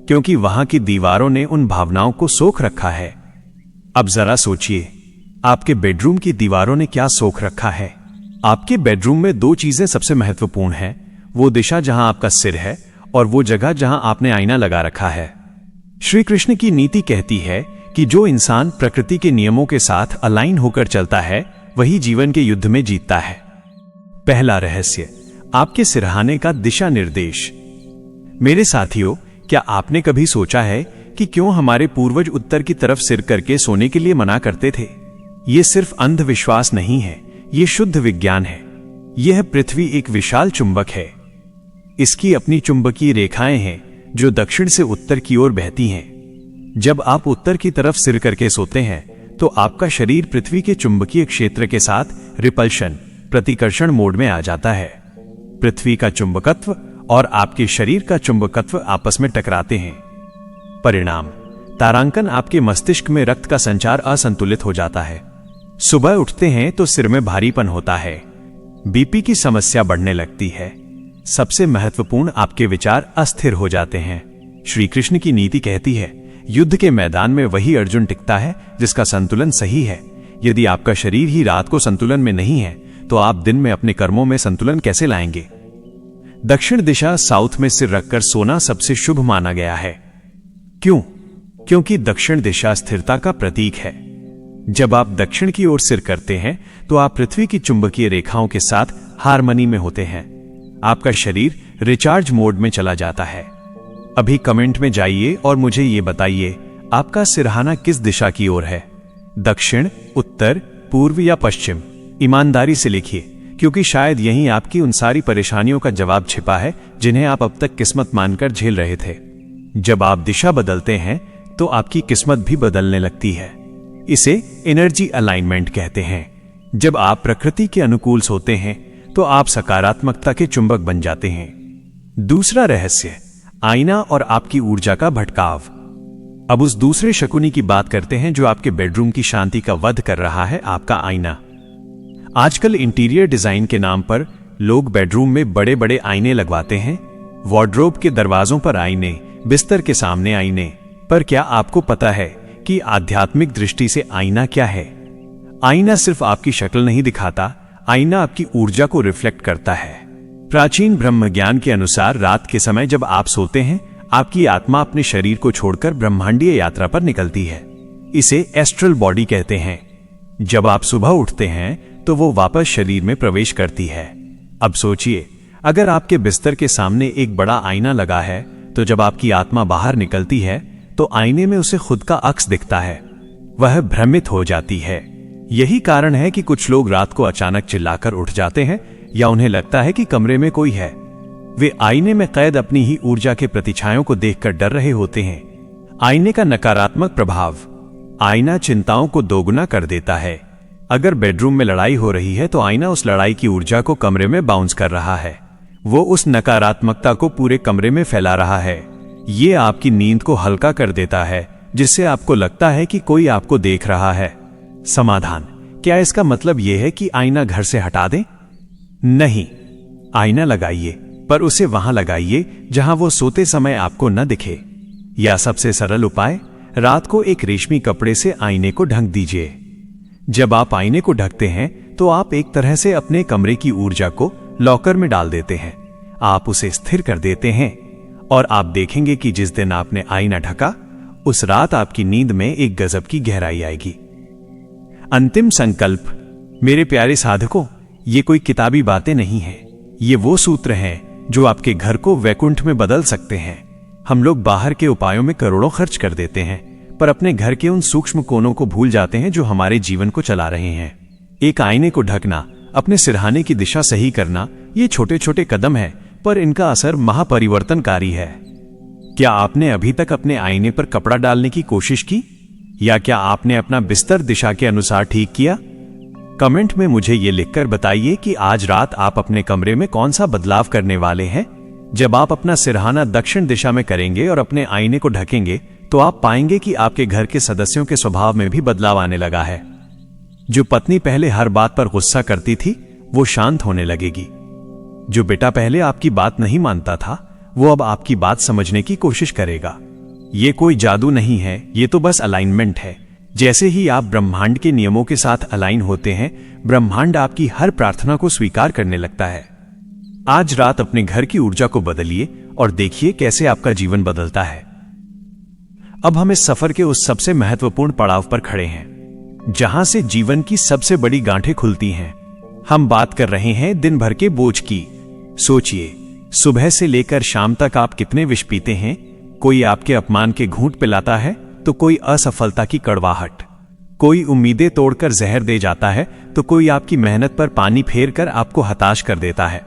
Speaker 2: क्योंकि वहां की दीवारों ने उन भावनाओं को सोख रखा है। अब जरा सोचिए, आपके बेडरूम की दीवारों ने क्या सोख रखा है? आपके बेडरूम में दो चीजें सबसे महत्वपूर्ण हैं, वो दिशा जहां आपका सिर है और वो जगह जहां आपने आईना लगा रखा है। श्री कृष्ण की नीति कहती है कि जो इंसान प्रकृति के नियमों के साथ अलाइन होकर चलता है वही जीवन के युद्ध में जीतता है। पहला रहस्य, आपके सिरहाने का दिशा निर्देश। मेरे साथियों, क्या आपने कभी सोचा है कि क्यों हमारे पूर्वज उत्तर की तरफ सिर करके सोने के लिए मना करते थे? ये सिर्फ अंधविश्वास नहीं है, ये शुद्ध विज्ञान है। यह पृथ्वी एक विशाल चुंबक है। इसकी अपनी चुंबकीय रेखाएं हैं जो दक्षिण से उत्तर की ओर बहती हैं। जब आप उत्तर की तरफ सिर करके सोते हैं तो आपका शरीर पृथ्वी के चुंबकीय क्षेत्र के साथ रिपल्शन, प्रतिकर्षण मोड में आ जाता है। पृथ्वी का चुंबकत्व और आपके शरीर का चुंबकत्व आपस में टकराते हैं। परिणाम, तारांकन, आपके मस्तिष्क में रक्त का संचार असंतुलित हो जाता है। सुबह उठते हैं तो सिर में भारीपन होता है, बीपी की समस्या बढ़ने लगती है। सबसे महत्वपूर्ण, आपके विचार अस्थिर हो जाते हैं। श्री कृष्ण की नीति कहती है, युद्ध के मैदान में वही अर्जुन टिकता है जिसका संतुलन सही है। यदि आपका शरीर ही रात को संतुलन में नहीं है तो आप दिन में अपने कर्मों में संतुलन कैसे लाएंगे? दक्षिण दिशा, साउथ में सिर रखकर सोना सबसे शुभ माना गया है। क्यों? क्योंकि दक्षिण दिशा स्थिरता का प्रतीक है। जब आप दक्षिण की ओर सिर करते हैं तो आप पृथ्वी की चुंबकीय रेखाओं के साथ हार्मनी में होते हैं। आपका शरीर रिचार्ज मोड में चला जाता है। अभी कमेंट में जाइए और मुझे ये बताइए, आपका सिरहाना किस दिशा की ओर है? दक्षिण, उत्तर, पूर्व या पश्चिम? ईमानदारी से लिखिए, क्योंकि शायद यहीं आपकी उन सारी परेशानियों का जवाब छिपा है जिन्हें आप अब तक किस्मत मानकर झेल रहे थे। जब आप दिशा बदलते हैं तो आपकी किस्मत भी बदलने लगती है। इसे एनर्जी अलाइनमेंट कहते हैं। जब आप प्रकृति के अनुकूल सोते हैं तो आप सकारात्मकता के चुंबक बन जाते हैं। दूसरा रहस्य, आईना और आपकी ऊर्जा का भटकाव। अब उस दूसरे शकुनी की बात करते हैं जो आपके बेडरूम की शांति का वध कर रहा है, आपका आईना। आजकल इंटीरियर डिजाइन के नाम पर लोग बेडरूम में बड़े बड़े आईने लगवाते हैं, वार्डरोब के दरवाजों पर आईने, बिस्तर के सामने आईने। पर क्या आपको पता है कि आध्यात्मिक दृष्टि से आईना क्या है? आईना सिर्फ आपकी शक्ल नहीं दिखाता, आईना आपकी ऊर्जा को रिफ्लेक्ट करता है। प्राचीन ब्रह्म ज्ञान के अनुसार रात के समय जब आप सोते हैं, आपकी आत्मा अपने शरीर को छोड़कर ब्रह्मांडीय यात्रा पर निकलती है। इसे एस्ट्रल बॉडी कहते हैं। जब आप सुबह उठते हैं तो वो वापस शरीर में प्रवेश करती है। अब सोचिए, अगर आपके बिस्तर के सामने एक बड़ा आईना लगा है तो जब आपकी आत्मा बाहर निकलती है तो आईने में उसे खुद का अक्स दिखता है। वह भ्रमित हो जाती है। यही कारण है कि कुछ लोग रात को अचानक चिल्लाकर उठ जाते हैं या उन्हें लगता है कि कमरे में कोई है। वे आईने में कैद अपनी ही ऊर्जा के प्रतिछायों को देखकर डर रहे होते हैं। आईने का नकारात्मक प्रभाव। आईना चिंताओं को दोगुना कर देता है। अगर बेडरूम में लड़ाई हो रही है तो आईना उस लड़ाई की ऊर्जा को कमरे में बाउंस कर रहा है। वो उस नकारात्मकता को पूरे कमरे में फैला रहा है। ये आपकी नींद को हल्का कर देता है, जिससे आपको लगता है कि कोई आपको देख रहा है। समाधान। क्या इसका मतलब यह है कि आईना घर से हटा दें? नहीं, आईना लगाइए, पर उसे वहां लगाइए जहां वो सोते समय आपको न दिखे। या सबसे सरल उपाय, रात को एक रेशमी कपड़े से आईने को ढक दीजिए। जब आप आईने को ढकते हैं तो आप एक तरह से अपने कमरे की ऊर्जा को लॉकर में डाल देते हैं। आप उसे स्थिर कर देते हैं और आप देखेंगे कि जिस दिन आपने आईना ढका, उस रात आपकी नींद में एक गजब की गहराई आएगी। अंतिम संकल्प। मेरे प्यारे साधकों, ये कोई किताबी बातें नहीं है। ये वो सूत्र हैं जो आपके घर को वैकुंठ में बदल सकते हैं। हम लोग बाहर के उपायों में करोड़ों खर्च कर देते हैं, पर अपने घर के उन सूक्ष्म कोनों को भूल जाते हैं जो हमारे जीवन को चला रहे हैं। एक आईने को ढकना, अपने सिरहाने की दिशा सही करना, ये छोटे छोटे कदम हैं, पर इनका असर महापरिवर्तनकारी है। क्या आपने अभी तक अपने आईने पर कपड़ा डालने की कोशिश की? या क्या आपने अपना बिस्तर दिशा के अनुसार ठीक किया? कमेंट में मुझे ये लिखकर बताइए कि आज रात आप अपने कमरे में कौन सा बदलाव करने वाले हैं। जब आप अपना सिरहाना दक्षिण दिशा में करेंगे और अपने आईने को ढकेंगे तो आप पाएंगे कि आपके घर के सदस्यों के स्वभाव में भी बदलाव आने लगा है। जो पत्नी पहले हर बात पर गुस्सा करती थी, वो शांत होने लगेगी। जो बेटा पहले आपकी बात नहीं मानता था, वो अब आपकी बात समझने की कोशिश करेगा। ये कोई जादू नहीं है, ये तो बस अलाइनमेंट है। जैसे ही आप ब्रह्मांड के नियमों के साथ अलाइन होते हैं, ब्रह्मांड आपकी हर प्रार्थना को स्वीकार करने लगता है। आज रात अपने घर की ऊर्जा को बदलिए और देखिए कैसे आपका जीवन बदलता है। अब हम इस सफर के उस सबसे महत्वपूर्ण पड़ाव पर खड़े हैं जहां से जीवन की सबसे बड़ी गांठें खुलती हैं। हम बात कर रहे हैं दिन भर के बोझ की। सोचिए, सुबह से लेकर शाम तक आप कितने विष पीते हैं। कोई आपके अपमान के घूंट पिलाता है तो कोई असफलता की कड़वाहट, कोई उम्मीदें तोड़कर जहर दे जाता है तो कोई आपकी मेहनत पर पानी फेर कर आपको हताश कर देता है।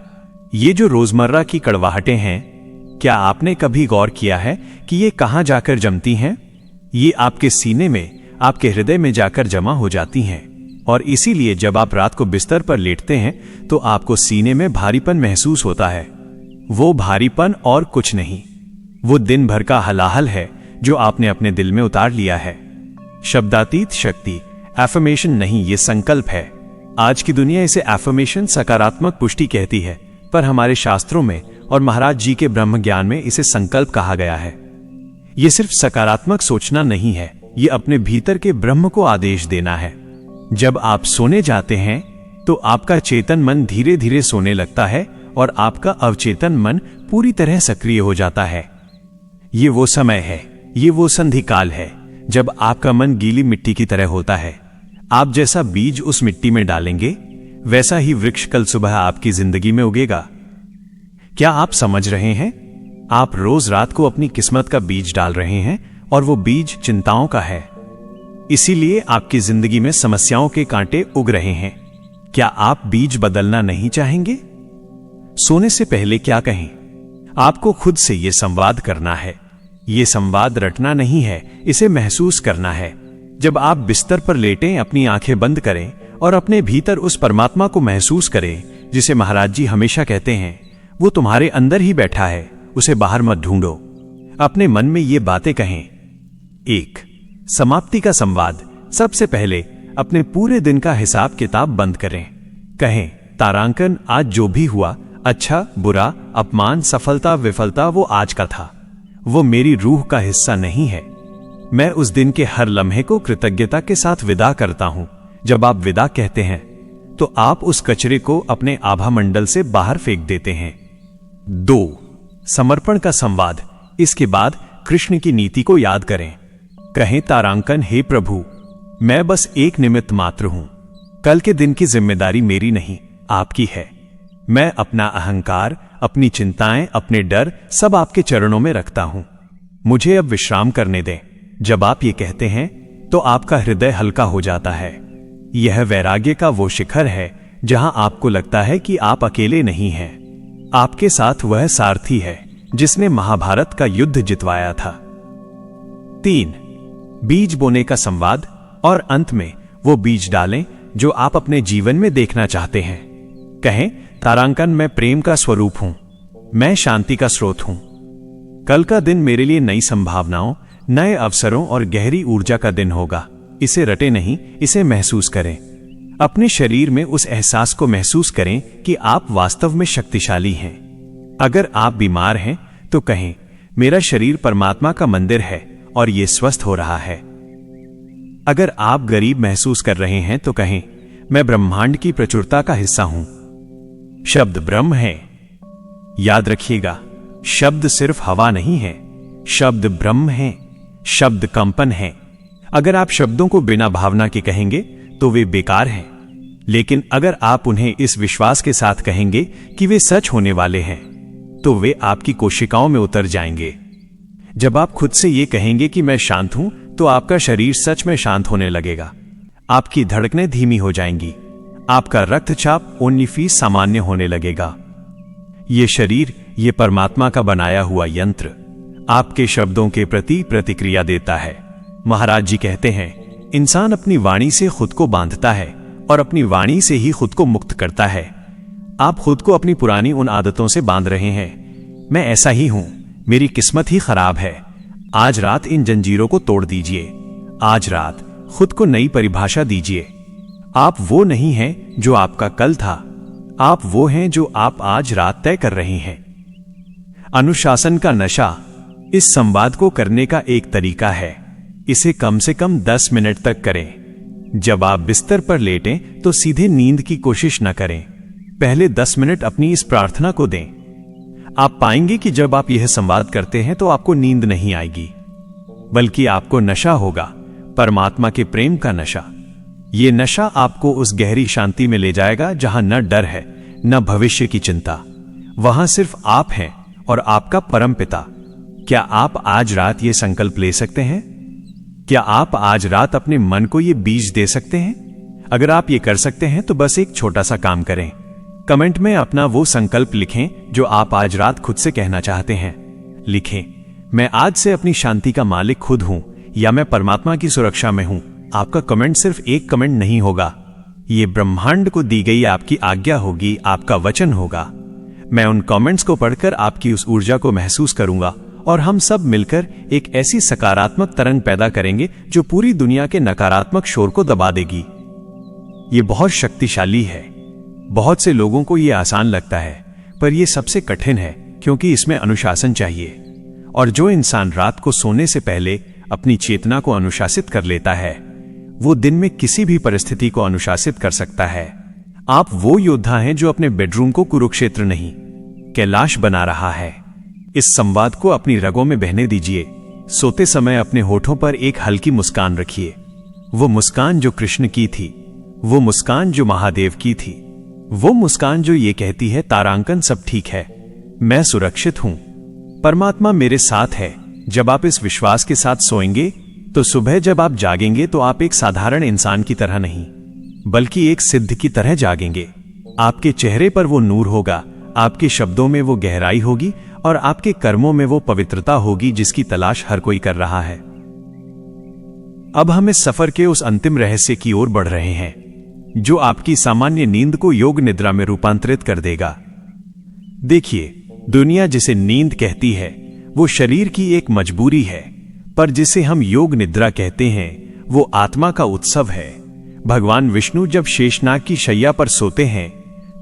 Speaker 2: ये जो रोजमर्रा की कड़वाहटें हैं, क्या आपने कभी गौर किया है कि ये कहां जाकर जमती हैं? ये आपके सीने में, आपके हृदय में जाकर जमा हो जाती हैं। और इसीलिए जब आप रात को बिस्तर पर लेटते हैं तो आपको सीने में भारीपन महसूस होता है। वो भारीपन और कुछ नहीं, वो दिन भर का हलाहल है जो आपने अपने दिल में उतार लिया है। शब्दातीत शक्ति, एफर्मेशन नहीं, ये संकल्प है। आज की दुनिया इसे एफर्मेशन, सकारात्मक पुष्टि कहती है, पर हमारे शास्त्रों में और महाराज जी के ब्रह्म ज्ञान में इसे संकल्प कहा गया है। ये सिर्फ सकारात्मक सोचना नहीं है, ये अपने भीतर के ब्रह्म को आदेश देना है। जब आप सोने जाते हैं तो आपका चेतन मन धीरे धीरे सोने लगता है और आपका अवचेतन मन पूरी तरह सक्रिय हो जाता है। ये वो समय है, ये वो संधिकाल है जब आपका मन गीली मिट्टी की तरह होता है। आप जैसा बीज उस मिट्टी में डालेंगे, वैसा ही वृक्ष कल सुबह आपकी जिंदगी में उगेगा। क्या आप समझ रहे हैं? आप रोज रात को अपनी किस्मत का बीज डाल रहे हैं और वो बीज चिंताओं का है। इसीलिए आपकी जिंदगी में समस्याओं के कांटे उग रहे हैं। क्या आप बीज बदलना नहीं चाहेंगे? सोने से पहले क्या कहें? आपको खुद से यह संवाद करना है। यह संवाद रटना नहीं है, इसे महसूस करना है। जब आप बिस्तर पर लेटें, अपनी आंखें बंद करें और अपने भीतर उस परमात्मा को महसूस करें जिसे महाराज जी हमेशा कहते हैं, वो तुम्हारे अंदर ही बैठा है, उसे बाहर मत ढूंढो। अपने मन में ये बातें कहें। 1. समाप्ति का संवाद। सबसे पहले अपने पूरे दिन का हिसाब किताब बंद करें। कहें, तारांकन, आज जो भी हुआ, अच्छा बुरा, अपमान, सफलता विफलता, वो आज का था। वो मेरी रूह का हिस्सा नहीं है। मैं उस दिन के हर लम्हे को कृतज्ञता के साथ विदा करता हूं। जब आप विदा कहते हैं तो आप उस कचरे को अपने आभा मंडल से बाहर फेंक देते हैं। 2. समर्पण का संवाद। इसके बाद कृष्ण की नीति को याद करें। कहें, तारांकन, हे प्रभु, मैं बस एक निमित्त मात्र हूं। कल के दिन की जिम्मेदारी मेरी नहीं, आपकी है। मैं अपना अहंकार, अपनी चिंताएं, अपने डर सब आपके चरणों में रखता हूं। मुझे अब विश्राम करने दें। जब आप ये कहते हैं तो आपका हृदय हल्का हो जाता है। यह वैराग्य का वो शिखर है जहां आपको लगता है कि आप अकेले नहीं हैं। आपके साथ वह सारथी है जिसने महाभारत का युद्ध जितवाया था। 3. बीज बोने का संवाद। और अंत में वो बीज डालें जो आप अपने जीवन में देखना चाहते हैं। कहें, तारांकन, मैं प्रेम का स्वरूप हूं। मैं शांति का स्रोत हूं। कल का दिन मेरे लिए नई संभावनाओं, नए अवसरों और गहरी ऊर्जा का दिन होगा। इसे रटे नहीं, इसे महसूस करें। अपने शरीर में उस एहसास को महसूस करें कि आप वास्तव में शक्तिशाली हैं। अगर आप बीमार हैं तो कहें, मेरा शरीर परमात्मा का मंदिर है और यह स्वस्थ हो रहा है। अगर आप गरीब महसूस कर रहे हैं तो कहें, मैं ब्रह्मांड की प्रचुरता का हिस्सा हूं। शब्द ब्रह्म है। याद रखिएगा, शब्द सिर्फ हवा नहीं है, शब्द ब्रह्म है, शब्द कंपन है। अगर आप शब्दों को बिना भावना के कहेंगे तो वे बेकार हैं, लेकिन अगर आप उन्हें इस विश्वास के साथ कहेंगे कि वे सच होने वाले हैं तो वे आपकी कोशिकाओं में उतर जाएंगे। जब आप खुद से ये कहेंगे कि मैं शांत हूं तो आपका शरीर सच में शांत होने लगेगा। आपकी धड़कनें धीमी हो जाएंगी। आपका रक्तचाप 19% सामान्य होने लगेगा। ये शरीर, ये परमात्मा का बनाया हुआ यंत्र आपके शब्दों के प्रति प्रतिक्रिया देता है। महाराज जी कहते हैं, इंसान अपनी वाणी से खुद को बांधता है और अपनी वाणी से ही खुद को मुक्त करता है। आप खुद को अपनी पुरानी उन आदतों से बांध रहे हैं। मैं ऐसा ही हूं, मेरी किस्मत ही खराब है। आज रात इन जंजीरों को तोड़ दीजिए। आज रात खुद को नई परिभाषा दीजिए। आप वो नहीं हैं जो आपका कल था, आप वो हैं जो आप आज रात तय कर रहे हैं। अनुशासन का नशा। इस संवाद को करने का एक तरीका है। इसे कम से कम 10 मिनट तक करें। जब आप बिस्तर पर लेटें तो सीधे नींद की कोशिश न करें। पहले 10 मिनट अपनी इस प्रार्थना को दें। आप पाएंगे कि जब आप यह संवाद करते हैं तो आपको नींद नहीं आएगी, बल्कि आपको नशा होगा, परमात्मा के प्रेम का नशा। यह नशा आपको उस गहरी शांति में ले जाएगा जहां न डर है, न भविष्य की चिंता। वहां सिर्फ आप हैं और आपका परम पिता। क्या आप आज रात ये संकल्प ले सकते हैं? क्या आप आज रात अपने मन को ये बीज दे सकते हैं? अगर आप ये कर सकते हैं तो बस एक छोटा सा काम करें। कमेंट में अपना वो संकल्प लिखें जो आप आज रात खुद से कहना चाहते हैं। लिखें, मैं आज से अपनी शांति का मालिक खुद हूं, या मैं परमात्मा की सुरक्षा में हूं। आपका कमेंट सिर्फ एक कमेंट नहीं होगा, ये ब्रह्मांड को दी गई आपकी आज्ञा होगी, आपका वचन होगा। मैं उन कमेंट्स को पढ़कर आपकी उस ऊर्जा को महसूस करूंगा और हम सब मिलकर एक ऐसी सकारात्मक तरंग पैदा करेंगे जो पूरी दुनिया के नकारात्मक शोर को दबा देगी। ये बहुत शक्तिशाली है। बहुत से लोगों को ये आसान लगता है, पर यह सबसे कठिन है क्योंकि इसमें अनुशासन चाहिए। और जो इंसान रात को सोने से पहले अपनी चेतना को अनुशासित कर लेता है, वो दिन में किसी भी परिस्थिति को अनुशासित कर सकता है। आप वो योद्धा हैं जो अपने बेडरूम को कुरुक्षेत्र नहीं, कैलाश बना रहा है। इस संवाद को अपनी रगों में बहने दीजिए। सोते समय अपने होठों पर एक हल्की मुस्कान रखिए। वो मुस्कान जो कृष्ण की थी, वो मुस्कान जो महादेव की थी, वो मुस्कान जो ये कहती है, तारांकन, सब ठीक है, मैं सुरक्षित हूं, परमात्मा मेरे साथ है। जब आप इस विश्वास के साथ सोएंगे तो सुबह जब आप जागेंगे तो आप एक साधारण इंसान की तरह नहीं, बल्कि एक सिद्ध की तरह जागेंगे। आपके चेहरे पर वो नूर होगा, आपके शब्दों में वो गहराई होगी और आपके कर्मों में वो पवित्रता होगी जिसकी तलाश हर कोई कर रहा है। अब हम इस सफर के उस अंतिम रहस्य की ओर बढ़ रहे हैं जो आपकी सामान्य नींद को योग निद्रा में रूपांतरित कर देगा। देखिए, दुनिया जिसे नींद कहती है वो शरीर की एक मजबूरी है, पर जिसे हम योग निद्रा कहते हैं वो आत्मा का उत्सव है। भगवान विष्णु जब शेषनाग की शैया पर सोते हैं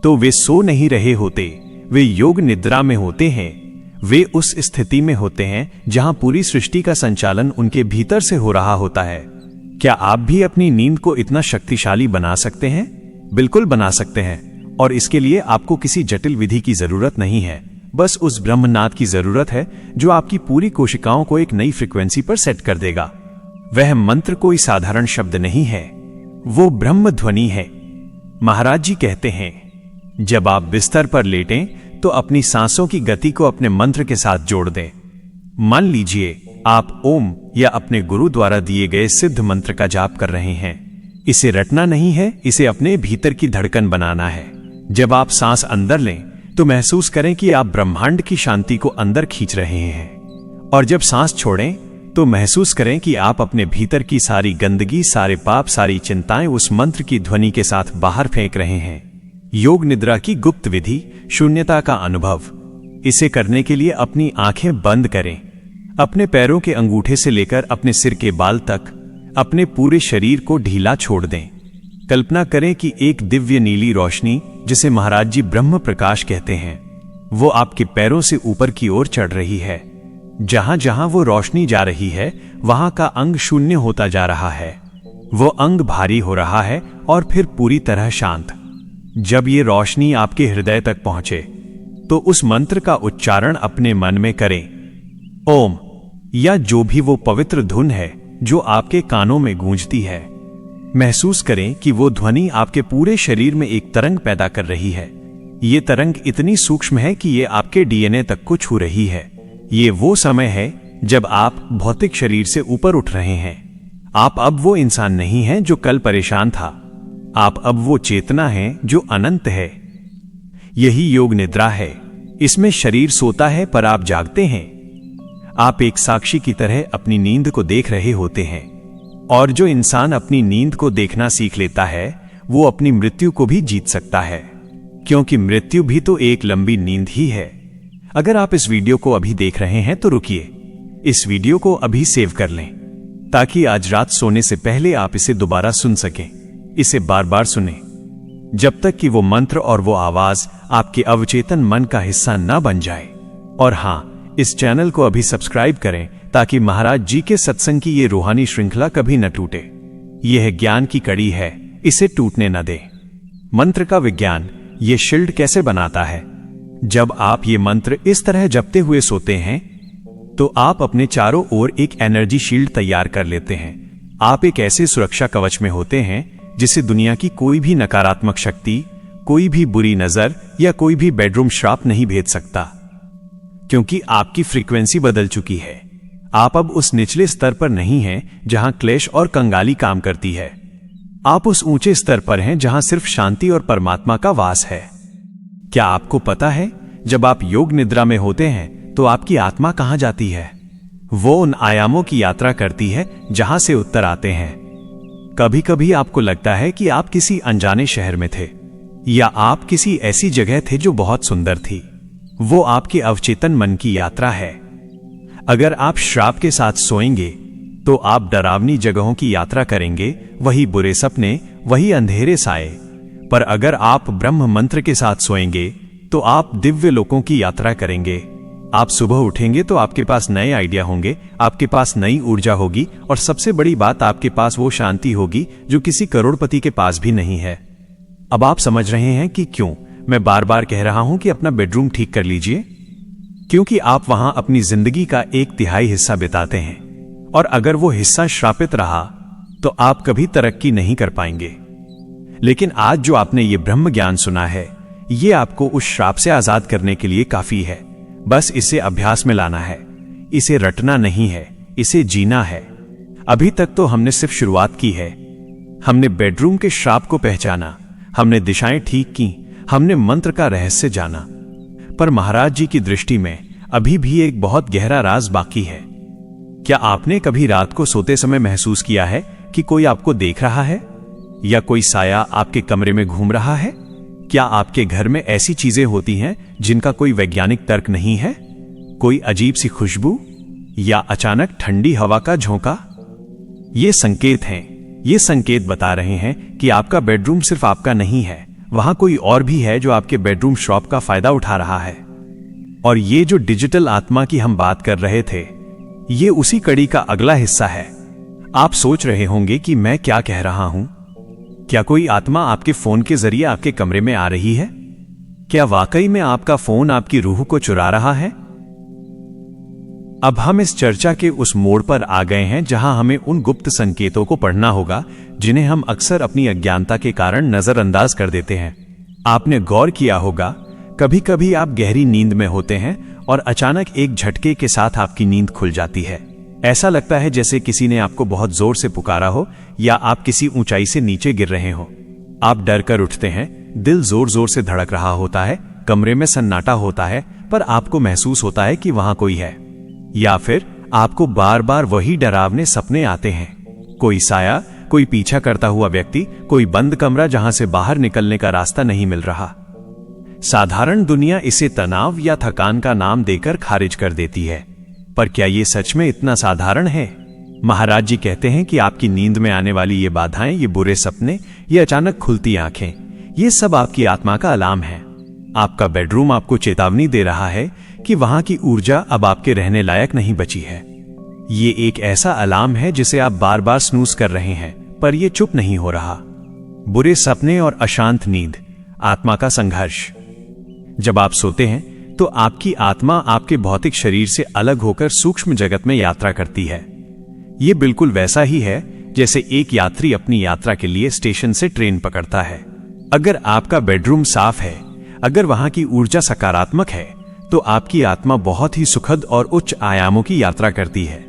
Speaker 2: तो वे सो नहीं रहे होते, वे योग निद्रा में होते हैं। वे उस स्थिति में होते हैं जहां पूरी सृष्टि का संचालन उनके भीतर से हो रहा होता है। क्या आप भी अपनी नींद को इतना शक्तिशाली बना सकते हैं? बिल्कुल बना सकते हैं, और इसके लिए आपको किसी जटिल विधि की जरूरत नहीं है। बस उस ब्रह्मनाद की जरूरत है जो आपकी पूरी कोशिकाओं को एक नई फ्रीक्वेंसी पर सेट कर देगा। वह मंत्र कोई साधारण शब्द नहीं है, वो ब्रह्म ध्वनि है। महाराज जी कहते हैं, जब आप बिस्तर पर लेटें तो अपनी सांसों की गति को अपने मंत्र के साथ जोड़ दें। मान लीजिए आप ओम या अपने गुरु द्वारा दिए गए सिद्ध मंत्र का जाप कर रहे हैं। इसे रटना नहीं है, इसे अपने भीतर की धड़कन बनाना है। जब आप सांस अंदर लें तो महसूस करें कि आप ब्रह्मांड की शांति को अंदर खींच रहे हैं, और जब सांस छोड़ें तो महसूस करें कि आप अपने भीतर की सारी गंदगी, सारे पाप, सारी चिंताएं उस मंत्र की ध्वनि के साथ बाहर फेंक रहे हैं। योग निद्रा की गुप्त विधि, शून्यता का अनुभव। इसे करने के लिए अपनी आंखें बंद करें। अपने पैरों के अंगूठे से लेकर अपने सिर के बाल तक अपने पूरे शरीर को ढीला छोड़ दें। कल्पना करें कि एक दिव्य नीली रोशनी, जिसे महाराज जी ब्रह्म प्रकाश कहते हैं, वो आपके पैरों से ऊपर की ओर चढ़ रही है। जहां जहां वो रोशनी जा रही है वहां का अंग शून्य होता जा रहा है। वो अंग भारी हो रहा है और फिर पूरी तरह शांत। जब ये रोशनी आपके हृदय तक पहुंचे तो उस मंत्र का उच्चारण अपने मन में करें। ओम, या जो भी वो पवित्र धुन है जो आपके कानों में गूंजती है। महसूस करें कि वो ध्वनि आपके पूरे शरीर में एक तरंग पैदा कर रही है। ये तरंग इतनी सूक्ष्म है कि ये आपके डीएनए तक को छू रही है। ये वो समय है जब आप भौतिक शरीर से ऊपर उठ रहे हैं। आप अब वो इंसान नहीं हैं जो कल परेशान था। आप अब वो चेतना हैं जो अनंत है। यही योग निद्रा है। इसमें शरीर सोता है पर आप जागते हैं। आप एक साक्षी की तरह अपनी नींद को देख रहे होते हैं, और जो इंसान अपनी नींद को देखना सीख लेता है वो अपनी मृत्यु को भी जीत सकता है, क्योंकि मृत्यु भी तो एक लंबी नींद ही है। अगर आप इस वीडियो को अभी देख रहे हैं तो रुकिए, इस वीडियो को अभी सेव कर लें ताकि आज रात सोने से पहले आप इसे दोबारा सुन सकें। इसे बार बार सुनें जब तक कि वो मंत्र और वो आवाज आपके अवचेतन मन का हिस्सा न बन जाए। और हां, इस चैनल को अभी सब्सक्राइब करें ताकि महाराज जी के सत्संग की ये रूहानी श्रृंखला कभी न टूटे। यह ज्ञान की कड़ी है, इसे टूटने न दें। मंत्र का विज्ञान ये शील्ड कैसे बनाता है। जब आप ये मंत्र इस तरह जपते हुए सोते हैं तो आप अपने चारों ओर एक एनर्जी शील्ड तैयार कर लेते हैं। आप एक ऐसे सुरक्षा कवच में होते हैं जिसे दुनिया की कोई भी नकारात्मक शक्ति, कोई भी बुरी नजर या कोई भी बेडरूम श्राप नहीं भेज सकता, क्योंकि आपकी फ्रीक्वेंसी बदल चुकी है। आप अब उस निचले स्तर पर नहीं हैं जहां क्लेश और कंगाली काम करती है। आप उस ऊंचे स्तर पर हैं जहां सिर्फ शांति और परमात्मा का वास है। क्या आपको पता है, जब आप योग निद्रा में होते हैं तो आपकी आत्मा कहां जाती है? वो उन आयामों की यात्रा करती है जहां से उत्तर आते हैं। कभी कभी आपको लगता है कि आप किसी अनजाने शहर में थे, या आप किसी ऐसी जगह थे जो बहुत सुंदर थी। वो आपके अवचेतन मन की यात्रा है। अगर आप श्राप के साथ सोएंगे तो आप डरावनी जगहों की यात्रा करेंगे, वही बुरे सपने, वही अंधेरे साए। पर अगर आप ब्रह्म मंत्र के साथ सोएंगे तो आप दिव्य लोकों की यात्रा करेंगे। आप सुबह उठेंगे तो आपके पास नए आइडिया होंगे, आपके पास नई ऊर्जा होगी, और सबसे बड़ी बात, आपके पास वो शांति होगी जो किसी करोड़पति के पास भी नहीं है। अब आप समझ रहे हैं कि क्यों मैं बार बार कह रहा हूं कि अपना बेडरूम ठीक कर लीजिए। क्योंकि आप वहां अपनी जिंदगी का 1/3 हिस्सा बिताते हैं, और अगर वो हिस्सा श्रापित रहा तो आप कभी तरक्की नहीं कर पाएंगे। लेकिन आज जो आपने ये ब्रह्म ज्ञान सुना है, ये आपको उस श्राप से आजाद करने के लिए काफी है। बस इसे अभ्यास में लाना है। इसे रटना नहीं है, इसे जीना है। अभी तक तो हमने सिर्फ शुरुआत की है। हमने बेडरूम के श्राप को पहचाना, हमने दिशाएं ठीक की, हमने मंत्र का रहस्य जाना। पर महाराज जी की दृष्टि में अभी भी एक बहुत गहरा राज बाकी है। क्या आपने कभी रात को सोते समय महसूस किया है कि कोई आपको देख रहा है, या कोई साया आपके कमरे में घूम रहा है? क्या आपके घर में ऐसी चीजें होती हैं जिनका कोई वैज्ञानिक तर्क नहीं है? कोई अजीब सी खुशबू या अचानक ठंडी हवा का झोंका? ये संकेत हैं। ये संकेत बता रहे हैं कि आपका बेडरूम सिर्फ आपका नहीं है, वहां कोई और भी है जो आपके बेडरूम शॉप का फायदा उठा रहा है। और ये जो डिजिटल आत्मा की हम बात कर रहे थे, ये उसी कड़ी का अगला हिस्सा है। आप सोच रहे होंगे कि मैं क्या कह रहा हूं। क्या कोई आत्मा आपके फोन के जरिए आपके कमरे में आ रही है? क्या वाकई में आपका फोन आपकी रूह को चुरा रहा है? अब हम इस चर्चा के उस मोड़ पर आ गए हैं जहां हमें उन गुप्त संकेतों को पढ़ना होगा जिन्हें हम अक्सर अपनी अज्ञानता के कारण नजरअंदाज कर देते हैं। आपने गौर किया होगा, कभी कभी आप गहरी नींद में होते हैं और अचानक एक झटके के साथ आपकी नींद खुल जाती है। ऐसा लगता है जैसे किसी ने आपको बहुत जोर से पुकारा हो या आप किसी ऊंचाई से नीचे गिर रहे हो। आप डर कर उठते हैं, दिल जोर जोर से धड़क रहा होता है, कमरे में सन्नाटा होता है, पर आपको महसूस होता है कि वहां कोई है। या फिर आपको बार बार वही डरावने सपने आते हैं। कोई साया, कोई पीछा करता हुआ व्यक्ति, कोई बंद कमरा जहां से बाहर निकलने का रास्ता नहीं मिल रहा। साधारण दुनिया इसे तनाव या थकान का नाम देकर खारिज कर देती है, पर क्या ये सच में इतना साधारण है? महाराज जी कहते हैं कि आपकी नींद में आने वाली ये बाधाएं, ये बुरे सपने, ये अचानक खुलती आंखें, ये सब आपकी आत्मा का अलार्म है। आपका बेडरूम आपको चेतावनी दे रहा है कि वहां की ऊर्जा अब आपके रहने लायक नहीं बची है। ये एक ऐसा अलार्म है जिसे आप बार बार स्नूज कर रहे हैं, पर यह चुप नहीं हो रहा। बुरे सपने और अशांत नींद, आत्मा का संघर्ष। जब आप सोते हैं तो आपकी आत्मा आपके भौतिक शरीर से अलग होकर सूक्ष्म जगत में यात्रा करती है। यह बिल्कुल वैसा ही है जैसे एक यात्री अपनी यात्रा के लिए स्टेशन से ट्रेन पकड़ता है। अगर आपका बेडरूम साफ है, अगर वहां की ऊर्जा सकारात्मक है, तो आपकी आत्मा बहुत ही सुखद और उच्च आयामों की यात्रा करती है।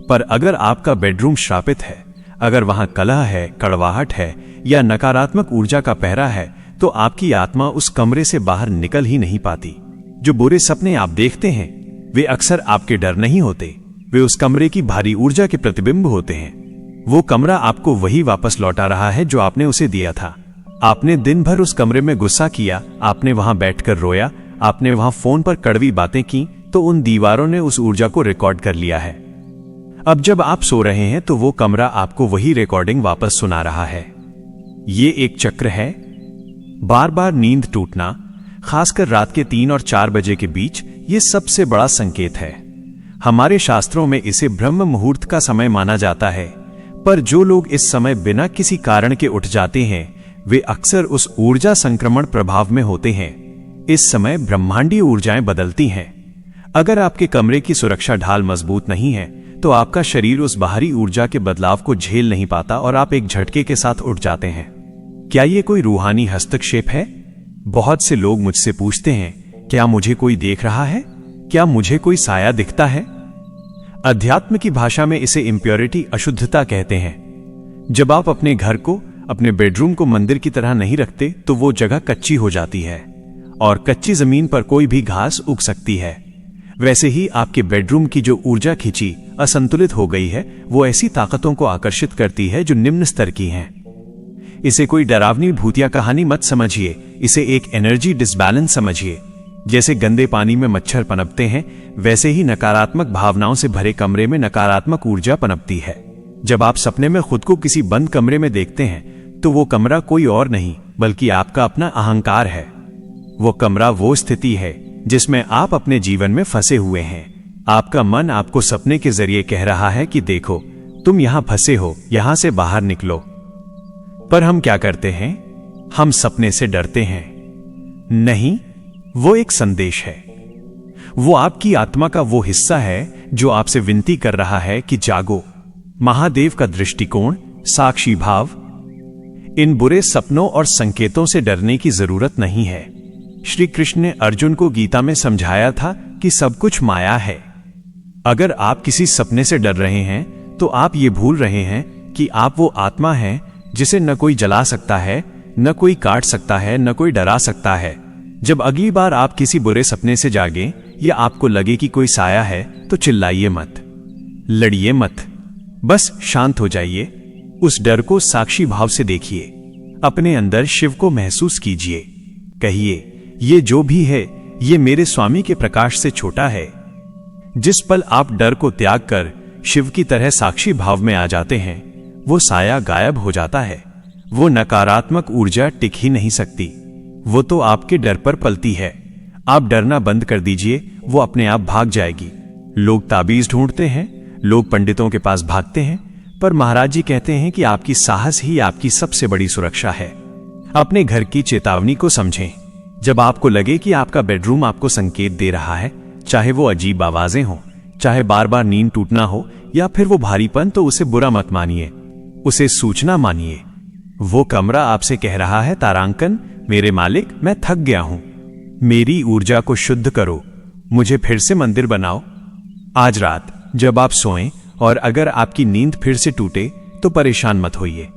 Speaker 2: पर अगर आपका बेडरूम श्रापित है, अगर वहां कलह है, कड़वाहट है या नकारात्मक ऊर्जा का पहरा है, तो आपकी आत्मा उस कमरे से बाहर निकल ही नहीं पाती। जो बुरे सपने आप देखते हैं, वे अक्सर आपके डर नहीं होते, वे उस कमरे की भारी ऊर्जा के प्रतिबिंब होते हैं। वो कमरा आपको वही वापस लौटा रहा है जो आपने उसे दिया था। आपने दिन भर उस कमरे में गुस्सा किया, आपने वहां बैठकर रोया, आपने वहां फोन पर कड़वी बातें की, तो उन दीवारों ने उस ऊर्जा को रिकॉर्ड कर लिया है। अब जब आप सो रहे हैं तो वो कमरा आपको वही रिकॉर्डिंग वापस सुना रहा है। ये एक चक्र है। बार बार नींद टूटना, खासकर रात के 3 और 4 बजे के बीच, ये सबसे बड़ा संकेत है। हमारे शास्त्रों में इसे ब्रह्म मुहूर्त का समय माना जाता है, पर जो लोग इस समय बिना किसी कारण के उठ जाते हैं, वे अक्सर उस ऊर्जा संक्रमण प्रभाव में होते हैं। इस समय ब्रह्मांडीय ऊर्जाएं बदलती हैं। अगर आपके कमरे की सुरक्षा ढाल मजबूत नहीं है, तो आपका शरीर उस बाहरी ऊर्जा के बदलाव को झेल नहीं पाता और आप एक झटके के साथ उठ जाते हैं। क्या ये कोई रूहानी हस्तक्षेप है? बहुत से लोग मुझसे पूछते हैं, क्या मुझे कोई देख रहा है? क्या मुझे कोई साया दिखता है? अध्यात्म की भाषा में इसे इम्प्योरिटी, अशुद्धता कहते हैं। जब आप अपने घर को, अपने बेडरूम को मंदिर की तरह नहीं रखते, तो वो जगह कच्ची हो जाती है और कच्ची जमीन पर कोई भी घास उग सकती है। वैसे ही आपके बेडरूम की जो ऊर्जा खिंची, असंतुलित हो गई है, वो ऐसी ताकतों को आकर्षित करती है जो निम्न स्तर की हैं। इसे कोई डरावनी भूतिया कहानी मत समझिए, इसे एक एनर्जी डिसबैलेंस समझिए। जैसे गंदे पानी में मच्छर पनपते हैं, वैसे ही नकारात्मक भावनाओं से भरे कमरे में नकारात्मक ऊर्जा पनपती है। जब आप सपने में खुद को किसी बंद कमरे में देखते हैं, तो वो कमरा कोई और नहीं बल्कि आपका अपना अहंकार है। वो कमरा वो स्थिति है जिसमें आप अपने जीवन में फंसे हुए हैं। आपका मन आपको सपने के जरिए कह रहा है कि देखो, तुम यहां फंसे हो, यहां से बाहर निकलो। पर हम क्या करते हैं? हम सपने से डरते हैं। नहीं, वो एक संदेश है। वो आपकी आत्मा का वो हिस्सा है जो आपसे विनती कर रहा है कि जागो। महादेव का दृष्टिकोण, साक्षी भाव। इन बुरे सपनों और संकेतों से डरने की जरूरत नहीं है। श्री कृष्ण ने अर्जुन को गीता में समझाया था कि सब कुछ माया है। अगर आप किसी सपने से डर रहे हैं, तो आप ये भूल रहे हैं कि आप वो आत्मा हैं जिसे न कोई जला सकता है, न कोई काट सकता है, न कोई डरा सकता है। जब अगली बार आप किसी बुरे सपने से जागें या आपको लगे कि कोई साया है, तो चिल्लाइए मत, लड़िए मत, बस शांत हो जाइए। उस डर को साक्षी भाव से देखिए। अपने अंदर शिव को महसूस कीजिए। कहिए, ये जो भी है, ये मेरे स्वामी के प्रकाश से छोटा है। जिस पल आप डर को त्याग कर शिव की तरह साक्षी भाव में आ जाते हैं, वो साया गायब हो जाता है। वो नकारात्मक ऊर्जा टिक ही नहीं सकती, वो तो आपके डर पर पलती है। आप डरना बंद कर दीजिए, वो अपने आप भाग जाएगी। लोग ताबीज ढूंढते हैं, लोग पंडितों के पास भागते हैं, पर महाराज जी कहते हैं कि आपकी साहस ही आपकी सबसे बड़ी सुरक्षा है। अपने घर की चेतावनी को समझें। जब आपको लगे कि आपका बेडरूम आपको संकेत दे रहा है, चाहे वो अजीब आवाजें हों, चाहे बार बार नींद टूटना हो या फिर वो भारीपन, तो उसे बुरा मत मानिए, उसे सूचना मानिए। वो कमरा आपसे कह रहा है, तारांकन, मेरे मालिक, मैं थक गया हूं, मेरी ऊर्जा को शुद्ध करो, मुझे फिर से मंदिर बनाओ। आज रात जब आप सोएं और अगर आपकी नींद फिर से टूटे तो परेशान मत होइए।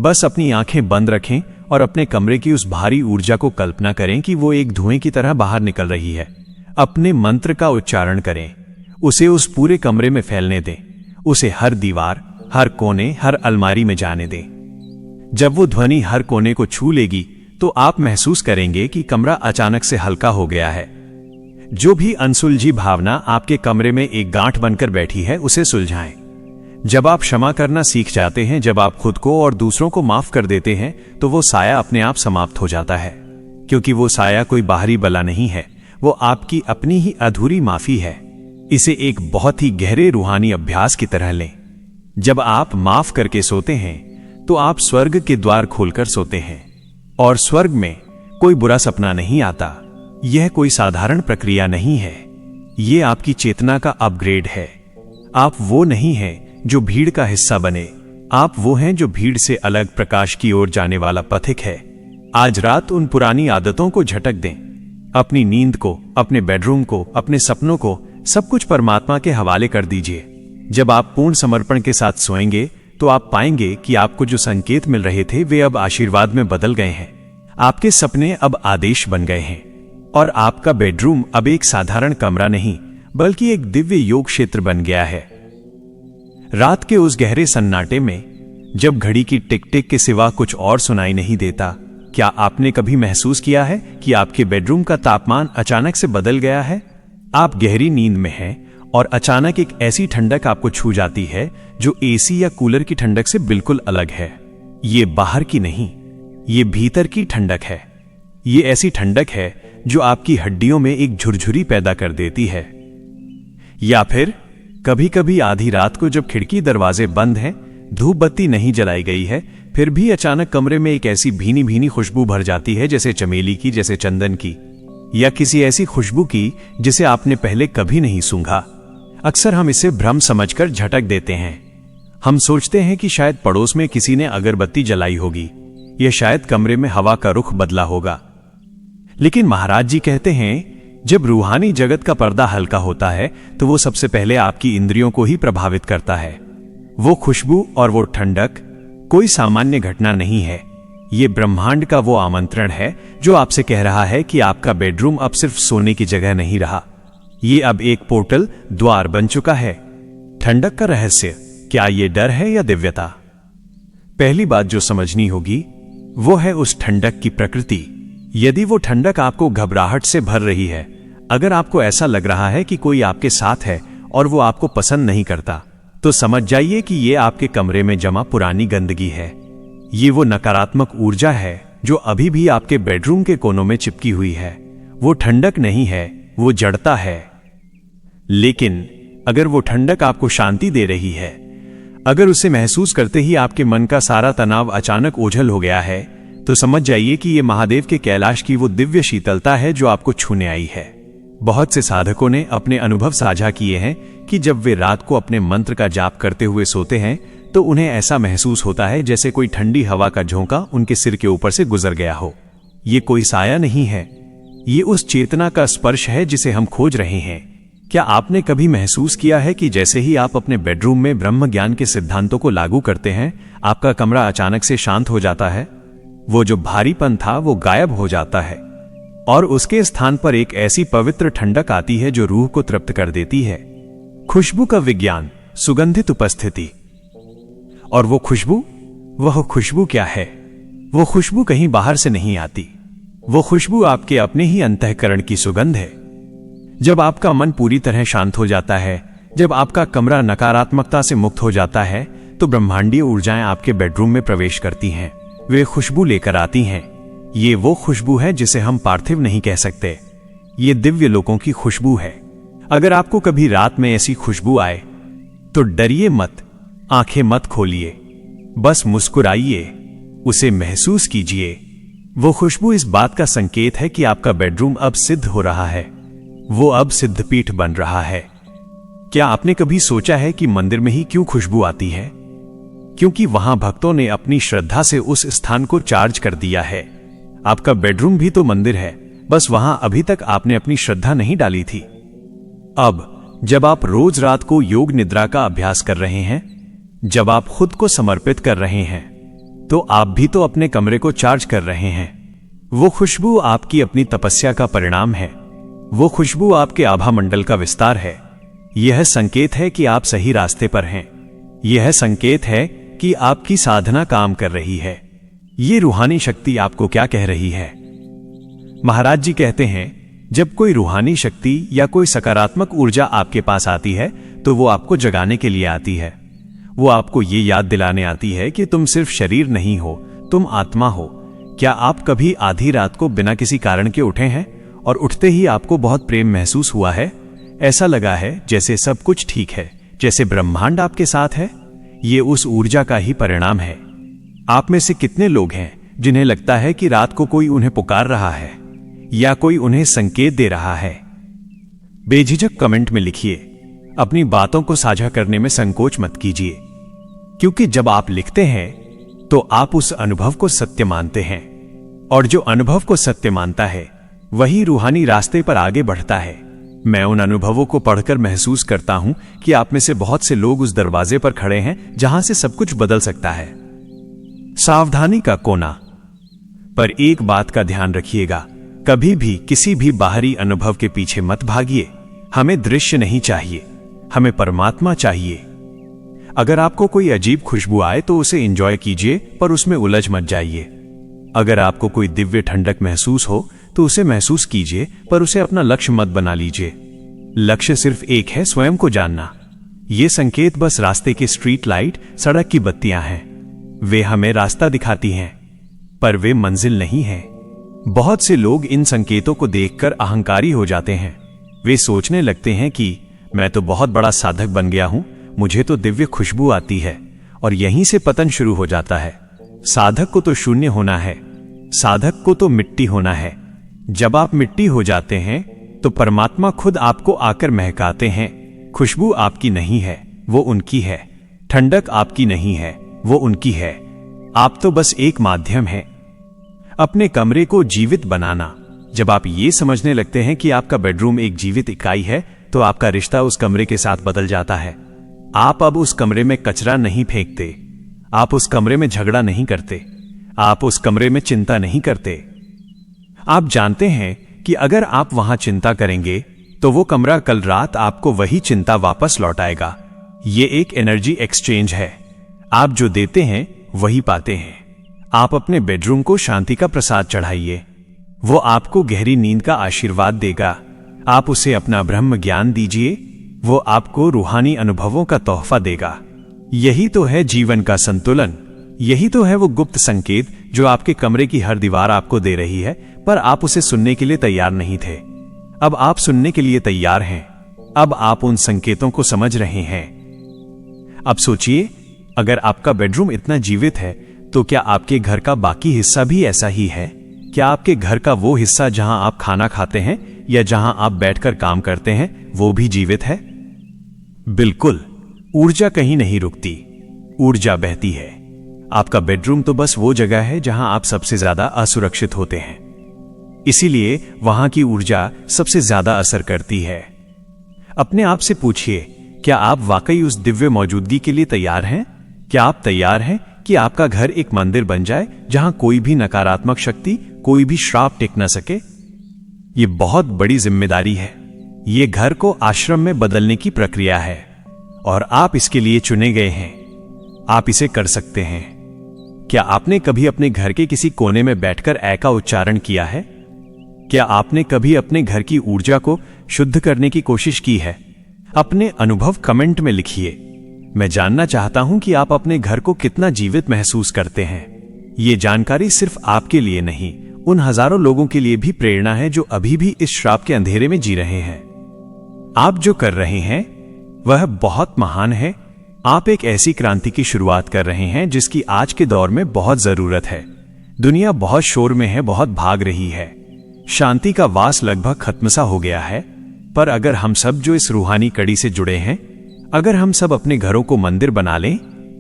Speaker 2: बस अपनी आंखें बंद रखें और अपने कमरे की उस भारी ऊर्जा को कल्पना करें कि वो एक धुएं की तरह बाहर निकल रही है। अपने मंत्र का उच्चारण करें, उसे उस पूरे कमरे में फैलने दें, उसे हर दीवार, हर कोने, हर अलमारी में जाने दें। जब वो ध्वनि हर कोने को छू लेगी तो आप महसूस करेंगे कि कमरा अचानक से हल्का हो गया है। जो भी अनसुलझी भावना आपके कमरे में एक गांठ बनकर बैठी है, उसे सुलझाएं। जब आप क्षमा करना सीख जाते हैं, जब आप खुद को और दूसरों को माफ कर देते हैं, तो वो साया अपने आप समाप्त हो जाता है। क्योंकि वो साया कोई बाहरी बला नहीं है, वो आपकी अपनी ही अधूरी माफी है। इसे एक बहुत ही गहरे रूहानी अभ्यास की तरह लें। जब आप माफ करके सोते हैं तो आप स्वर्ग के द्वार खोलकर सोते हैं, और स्वर्ग में कोई बुरा सपना नहीं आता। यह कोई साधारण प्रक्रिया नहीं है, यह आपकी चेतना का अपग्रेड है। आप वो नहीं हैं जो भीड़ का हिस्सा बने, आप वो हैं जो भीड़ से अलग प्रकाश की ओर जाने वाला पथिक है। आज रात उन पुरानी आदतों को झटक दें। अपनी नींद को, अपने बेडरूम को, अपने सपनों को, सब कुछ परमात्मा के हवाले कर दीजिए। जब आप पूर्ण समर्पण के साथ सोएंगे तो आप पाएंगे कि आपको जो संकेत मिल रहे थे वे अब आशीर्वाद में बदल गए हैं। आपके सपने अब आदेश बन गए हैं, और आपका बेडरूम अब एक साधारण कमरा नहीं बल्कि एक दिव्य योग क्षेत्र बन गया है। रात के उस गहरे सन्नाटे में जब घड़ी की टिक टिक के सिवा कुछ और सुनाई नहीं देता, क्या आपने कभी महसूस किया है कि आपके बेडरूम का तापमान अचानक से बदल गया है? आप गहरी नींद में हैं और अचानक एक ऐसी ठंडक आपको छू जाती है जो एसी या कूलर की ठंडक से बिल्कुल अलग है। ये बाहर की नहीं, ये भीतर की ठंडक है। ये ऐसी ठंडक है जो आपकी हड्डियों में एक झुरझुरी पैदा कर देती है। या फिर कभी कभी आधी रात को जब खिड़की दरवाजे बंद हैं, धूप बत्ती नहीं जलाई गई है, फिर भी अचानक कमरे में एक ऐसी भीनी भीनी खुशबू भर जाती है, जैसे चमेली की, जैसे चंदन की, या किसी ऐसी खुशबू की जिसे आपने पहले कभी नहीं सूंघा। अक्सर हम इसे भ्रम समझकर झटक देते हैं। हम सोचते हैं कि शायद पड़ोस में किसी ने अगरबत्ती जलाई होगी, या शायद कमरे में हवा का रुख बदला होगा। लेकिन महाराज जी कहते हैं, जब रूहानी जगत का पर्दा हल्का होता है तो वो सबसे पहले आपकी इंद्रियों को ही प्रभावित करता है। वो खुशबू और वो ठंडक कोई सामान्य घटना नहीं है। ये ब्रह्मांड का वो आमंत्रण है जो आपसे कह रहा है कि आपका बेडरूम अब सिर्फ सोने की जगह नहीं रहा, ये अब एक पोर्टल, द्वार बन चुका है। ठंडक का रहस्य, क्या ये डर है या दिव्यता? पहली बात जो समझनी होगी वो है उस ठंडक की प्रकृति। यदि वो ठंडक आपको घबराहट से भर रही है, अगर आपको ऐसा लग रहा है कि कोई आपके साथ है और वो आपको पसंद नहीं करता, तो समझ जाइए कि ये आपके कमरे में जमा पुरानी गंदगी है। ये वो नकारात्मक ऊर्जा है जो अभी भी आपके बेडरूम के कोनों में चिपकी हुई है। वो ठंडक नहीं है, वो जड़ता है। लेकिन अगर वो ठंडक आपको शांति दे रही है, अगर उसे महसूस करते ही आपके मन का सारा तनाव अचानक ओझल हो गया है, तो समझ जाइए कि ये महादेव के कैलाश की वो दिव्य शीतलता है जो आपको छूने आई है। बहुत से साधकों ने अपने अनुभव साझा किए हैं कि जब वे रात को अपने मंत्र का जाप करते हुए सोते हैं तो उन्हें ऐसा महसूस होता है जैसे कोई ठंडी हवा का झोंका उनके सिर के ऊपर से गुजर गया हो। ये कोई साया नहीं है, ये उस चेतना का स्पर्श है जिसे हम खोज रहे हैं। क्या आपने कभी महसूस किया है कि जैसे ही आप अपने बेडरूम में ब्रह्म ज्ञान के सिद्धांतों को लागू करते हैं, आपका कमरा अचानक से शांत हो जाता है? वो जो भारीपन था वो गायब हो जाता है और उसके स्थान पर एक ऐसी पवित्र ठंडक आती है जो रूह को तृप्त कर देती है। खुशबू का विज्ञान, सुगंधित उपस्थिति। और वो खुशबू क्या है? वो खुशबू कहीं बाहर से नहीं आती, वो खुशबू आपके अपने ही अंतःकरण की सुगंध है। जब आपका मन पूरी तरह शांत हो जाता है, जब आपका कमरा नकारात्मकता से मुक्त हो जाता है, तो ब्रह्मांडीय ऊर्जाएं आपके बेडरूम में प्रवेश करती हैं। वे खुशबू लेकर आती हैं। ये वो खुशबू है जिसे हम पार्थिव नहीं कह सकते। ये दिव्य लोगों की खुशबू है। अगर आपको कभी रात में ऐसी खुशबू आए तो डरिए मत, आंखें मत खोलिए, बस मुस्कुराइए, उसे महसूस कीजिए। वो खुशबू इस बात का संकेत है कि आपका बेडरूम अब सिद्ध हो रहा है, वो अब सिद्धपीठ बन रहा है। क्या आपने कभी सोचा है कि मंदिर में ही क्यों खुशबू आती है? क्योंकि वहां भक्तों ने अपनी श्रद्धा से उस स्थान को चार्ज कर दिया है। आपका बेडरूम भी तो मंदिर है, बस वहां अभी तक आपने अपनी श्रद्धा नहीं डाली थी। अब जब आप रोज रात को योग निद्रा का अभ्यास कर रहे हैं, जब आप खुद को समर्पित कर रहे हैं, तो आप भी तो अपने कमरे को चार्ज कर रहे हैं। वो खुशबू आपकी अपनी तपस्या का परिणाम है। वो खुशबू आपके आभा मंडल का विस्तार है। यह संकेत है कि आप सही रास्ते पर हैं। यह संकेत है कि आपकी साधना काम कर रही है। ये रूहानी शक्ति आपको क्या कह रही है? महाराज जी कहते हैं, जब कोई रूहानी शक्ति या कोई सकारात्मक ऊर्जा आपके पास आती है तो वो आपको जगाने के लिए आती है। वो आपको ये याद दिलाने आती है कि तुम सिर्फ शरीर नहीं हो, तुम आत्मा हो। क्या आप कभी आधी रात को बिना किसी कारण के उठे हैं और उठते ही आपको बहुत प्रेम महसूस हुआ है? ऐसा लगा है जैसे सब कुछ ठीक है, जैसे ब्रह्मांड आपके साथ है। ये उस ऊर्जा का ही परिणाम है। आप में से कितने लोग हैं जिन्हें लगता है कि रात को कोई उन्हें पुकार रहा है या कोई उन्हें संकेत दे रहा है? बेझिझक कमेंट में लिखिए। अपनी बातों को साझा करने में संकोच मत कीजिए, क्योंकि जब आप लिखते हैं तो आप उस अनुभव को सत्य मानते हैं, और जो अनुभव को सत्य मानता है वही रूहानी रास्ते पर आगे बढ़ता है। मैं उन अनुभवों को पढ़कर महसूस करता हूं कि आप में से बहुत से लोग उस दरवाजे पर खड़े हैं जहां से सब कुछ बदल सकता है। सावधानी का कोना। पर एक बात का ध्यान रखिएगा, कभी भी किसी भी बाहरी अनुभव के पीछे मत भागिए। हमें दृश्य नहीं चाहिए, हमें परमात्मा चाहिए। अगर आपको कोई अजीब खुशबू आए तो उसे एंजॉय कीजिए, पर उसमें उलझ मत जाइए। अगर आपको कोई दिव्य ठंडक महसूस हो तो उसे महसूस कीजिए, पर उसे अपना लक्ष्य मत बना लीजिए। लक्ष्य सिर्फ एक है, स्वयं को जानना। ये संकेत बस रास्ते की स्ट्रीट लाइट, सड़क की बत्तियां हैं। वे हमें रास्ता दिखाती हैं, पर वे मंजिल नहीं हैं। बहुत से लोग इन संकेतों को देखकर अहंकारी हो जाते हैं। वे सोचने लगते हैं कि मैं तो बहुत बड़ा साधक बन गया हूं, मुझे तो दिव्य खुशबू आती है, और यहीं से पतन शुरू हो जाता है। साधक को तो शून्य होना है, साधक को तो मिट्टी होना है। जब आप मिट्टी हो जाते हैं तो परमात्मा खुद आपको आकर महकाते हैं। खुशबू आपकी नहीं है, वो उनकी है। ठंडक आपकी नहीं है, वो उनकी है। आप तो बस एक माध्यम हैं। अपने कमरे को जीवित बनाना। जब आप ये समझने लगते हैं कि आपका बेडरूम एक जीवित इकाई है, तो आपका रिश्ता उस कमरे के साथ बदल जाता है। आप अब उस कमरे में कचरा नहीं फेंकते, आप उस कमरे में झगड़ा नहीं करते, आप उस कमरे में चिंता नहीं करते। आप जानते हैं कि अगर आप वहां चिंता करेंगे तो वो कमरा कल रात आपको वही चिंता वापस लौटाएगा। ये एक एनर्जी एक्सचेंज है। आप जो देते हैं वही पाते हैं। आप अपने बेडरूम को शांति का प्रसाद चढ़ाइए, वो आपको गहरी नींद का आशीर्वाद देगा। आप उसे अपना ब्रह्म ज्ञान दीजिए, वो आपको रूहानी अनुभवों का तोहफा देगा। यही तो है जीवन का संतुलन। यही तो है वो गुप्त संकेत जो आपके कमरे की हर दीवार आपको दे रही है, पर आप उसे सुनने के लिए तैयार नहीं थे। अब आप सुनने के लिए तैयार हैं। अब आप उन संकेतों को समझ रहे हैं। अब सोचिए, अगर आपका बेडरूम इतना जीवित है तो क्या आपके घर का बाकी हिस्सा भी ऐसा ही है? क्या आपके घर का वो हिस्सा जहां आप खाना खाते हैं या जहां आप बैठकर काम करते हैं वो भी जीवित है? बिल्कुल। ऊर्जा कहीं नहीं रुकती, ऊर्जा बहती है। आपका बेडरूम तो बस वो जगह है जहां आप सबसे ज्यादा असुरक्षित होते हैं, इसीलिए वहां की ऊर्जा सबसे ज्यादा असर करती है। अपने आप से पूछिए, क्या आप वाकई उस दिव्य मौजूदगी के लिए तैयार हैं? क्या आप तैयार हैं कि आपका घर एक मंदिर बन जाए जहां कोई भी नकारात्मक शक्ति, कोई भी श्राप टिक न सके? ये बहुत बड़ी जिम्मेदारी है। ये घर को आश्रम में बदलने की प्रक्रिया है और आप इसके लिए चुने गए हैं। आप इसे कर सकते हैं। क्या आपने कभी अपने घर के किसी कोने में बैठकर ऐ का उच्चारण किया है? क्या आपने कभी अपने घर की ऊर्जा को शुद्ध करने की कोशिश की है? अपने अनुभव कमेंट में लिखिए। मैं जानना चाहता हूं कि आप अपने घर को कितना जीवित महसूस करते हैं। ये जानकारी सिर्फ आपके लिए नहीं, उन हजारों लोगों के लिए भी प्रेरणा है जो अभी भी इस श्राप के अंधेरे में जी रहे हैं। आप जो कर रहे हैं वह बहुत महान है। आप एक ऐसी क्रांति की शुरुआत कर रहे हैं जिसकी आज के दौर में बहुत जरूरत है। दुनिया बहुत शोर में है, बहुत भाग रही है। शांति का वास लगभग खत्म सा हो गया है। पर अगर हम सब जो इस रूहानी कड़ी से जुड़े हैं, अगर हम सब अपने घरों को मंदिर बना लें,